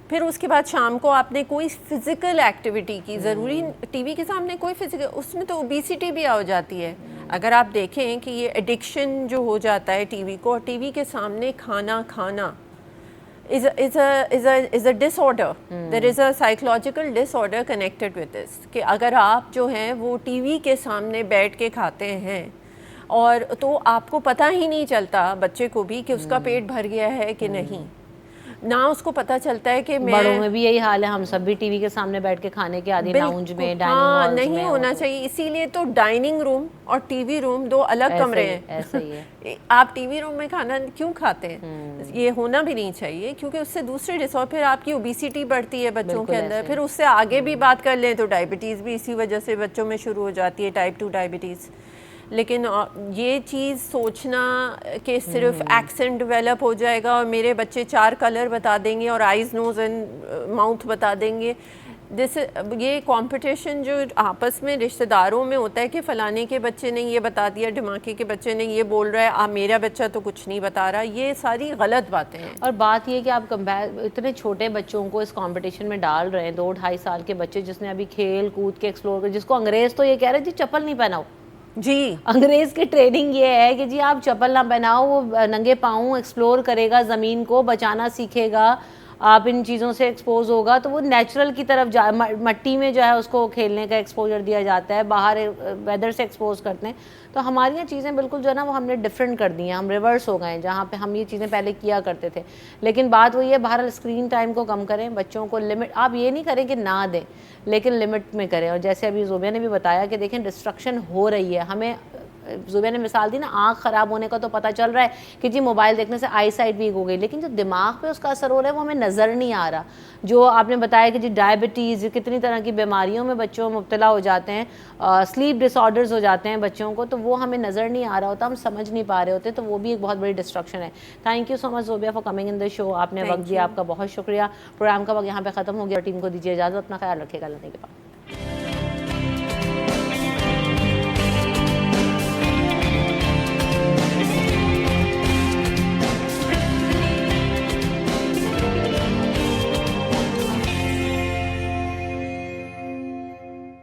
फिर उसके बाद शाम को आपने कोई फिज़िकल एक्टिविटी की। ज़रूरी टीवी के सामने कोई फिज़िकल, उसमें तो ओबेसिटी भी आ जाती है। अगर आप देखें कि ये एडिक्शन जो हो जाता है टीवी को, और टीवी के सामने खाना is a disorder. There is a psychological disorder connected with this, कि अगर आप जो हैं वो टीवी के सामने बैठ के खाते हैं और तो आपको पता ही नहीं चलता बच्चे को भी कि उसका पेट भर गया है कि नहीं, ना उसको पता चलता है कि मैं, बड़ों में भी यही हाल है, हम सब भी टीवी के सामने बैठ के खाने के आदि, लाउंज में, डाइनिंग हॉल में। नहीं होना चाहिए, इसीलिए तो डाइनिंग रूम और टीवी रूम 2 अलग कमरे हैं। ऐसे ही है। आप टीवी रूम में खाना क्यों खाते हैं? ये होना भी नहीं चाहिए, क्योंकि उससे दूसरे डिसऑर्डर, फिर आपकी ओबेसिटी बढ़ती है बच्चों के अंदर, फिर उससे आगे भी बात कर लें तो डायबिटीज़ भी इसी वजह से बच्चों में शुरू हो जाती है, टाइप 2 डायबिटीज़। लेकिन ये चीज़ सोचना कि सिर्फ एक्सेंट डेवलप हो जाएगा और मेरे बच्चे 4 कलर बता देंगे और आइज़, नोज़ एंड माउथ बता देंगे, जैसे ये कंपटीशन जो आपस में रिश्तेदारों में होता है कि फ़लाने के बच्चे ने ये बता दिया, ढिमाके के बच्चे ने ये बोल रहा है, मेरा बच्चा तो कुछ नहीं बता रहा, ये सारी गलत बातें हैं। और बात ये कि आप इतने छोटे बच्चों को इस कंपटीशन में डाल रहे हैं, 2-2.5 साल के बच्चे जिसने अभी खेल कूद के एक्सप्लोर कर, जिसको अंग्रेज़ तो ये कह रहे जी चप्पल नहीं पहनाओ जी, अंग्रेज़ की ट्रेनिंग ये है कि जी आप चप्पल ना पहनाओ, वो नंगे पाँव एक्सप्लोर करेगा, ज़मीन को बचाना सीखेगा, आप इन चीज़ों से एक्सपोज होगा तो वो नेचुरल की तरफ जा मट्टी में जो है उसको खेलने का एक्सपोजर दिया जाता है, बाहर वेदर से एक्सपोज करते हैं। तो हमारी ये चीज़ें बिल्कुल जो है ना वो हमने डिफरेंट कर दी हैं, हम रिवर्स हो गए हैं जहाँ पे हम ये चीज़ें पहले किया करते थे। लेकिन बात वही है, बहरहाल स्क्रीन टाइम को कम करें, बच्चों को लिमिट, आप ये नहीं करें कि ना दें, लेकिन लिमिट में करें। और जैसे अभी ज़ोबिया ने भी बताया कि देखें डिस्ट्रक्शन हो रही है, हमें ज़ुबैर ने मिसाल दी ना, आँख ख़राब होने का तो पता चल रहा है कि जी मोबाइल देखने से आई साइट वीक हो गई, लेकिन जो दिमाग पे उसका असर हो रहा है वो हमें नज़र नहीं आ रहा। जो आपने बताया कि जी डायबिटीज़, कितनी तरह की बीमारियों में बच्चों मुब्तला हो जाते हैं, स्लीप डिसऑर्डर्स हो जाते हैं बच्चों को, तो वो हमें नज़र नहीं आ रहा होता, हम समझ नहीं पा रहे होते, तो वो भी एक बहुत बड़ी डिस्ट्रक्शन है। Thank you so much Zobia for coming in the show, आपने वक्त दिया, आपका बहुत शुक्रिया। प्रोग्राम का वक्त यहाँ पर ख़त्म हो गया, टीम को दीजिए इजाज़त, अपना ख्याल रखिएगा, लेने के बाद।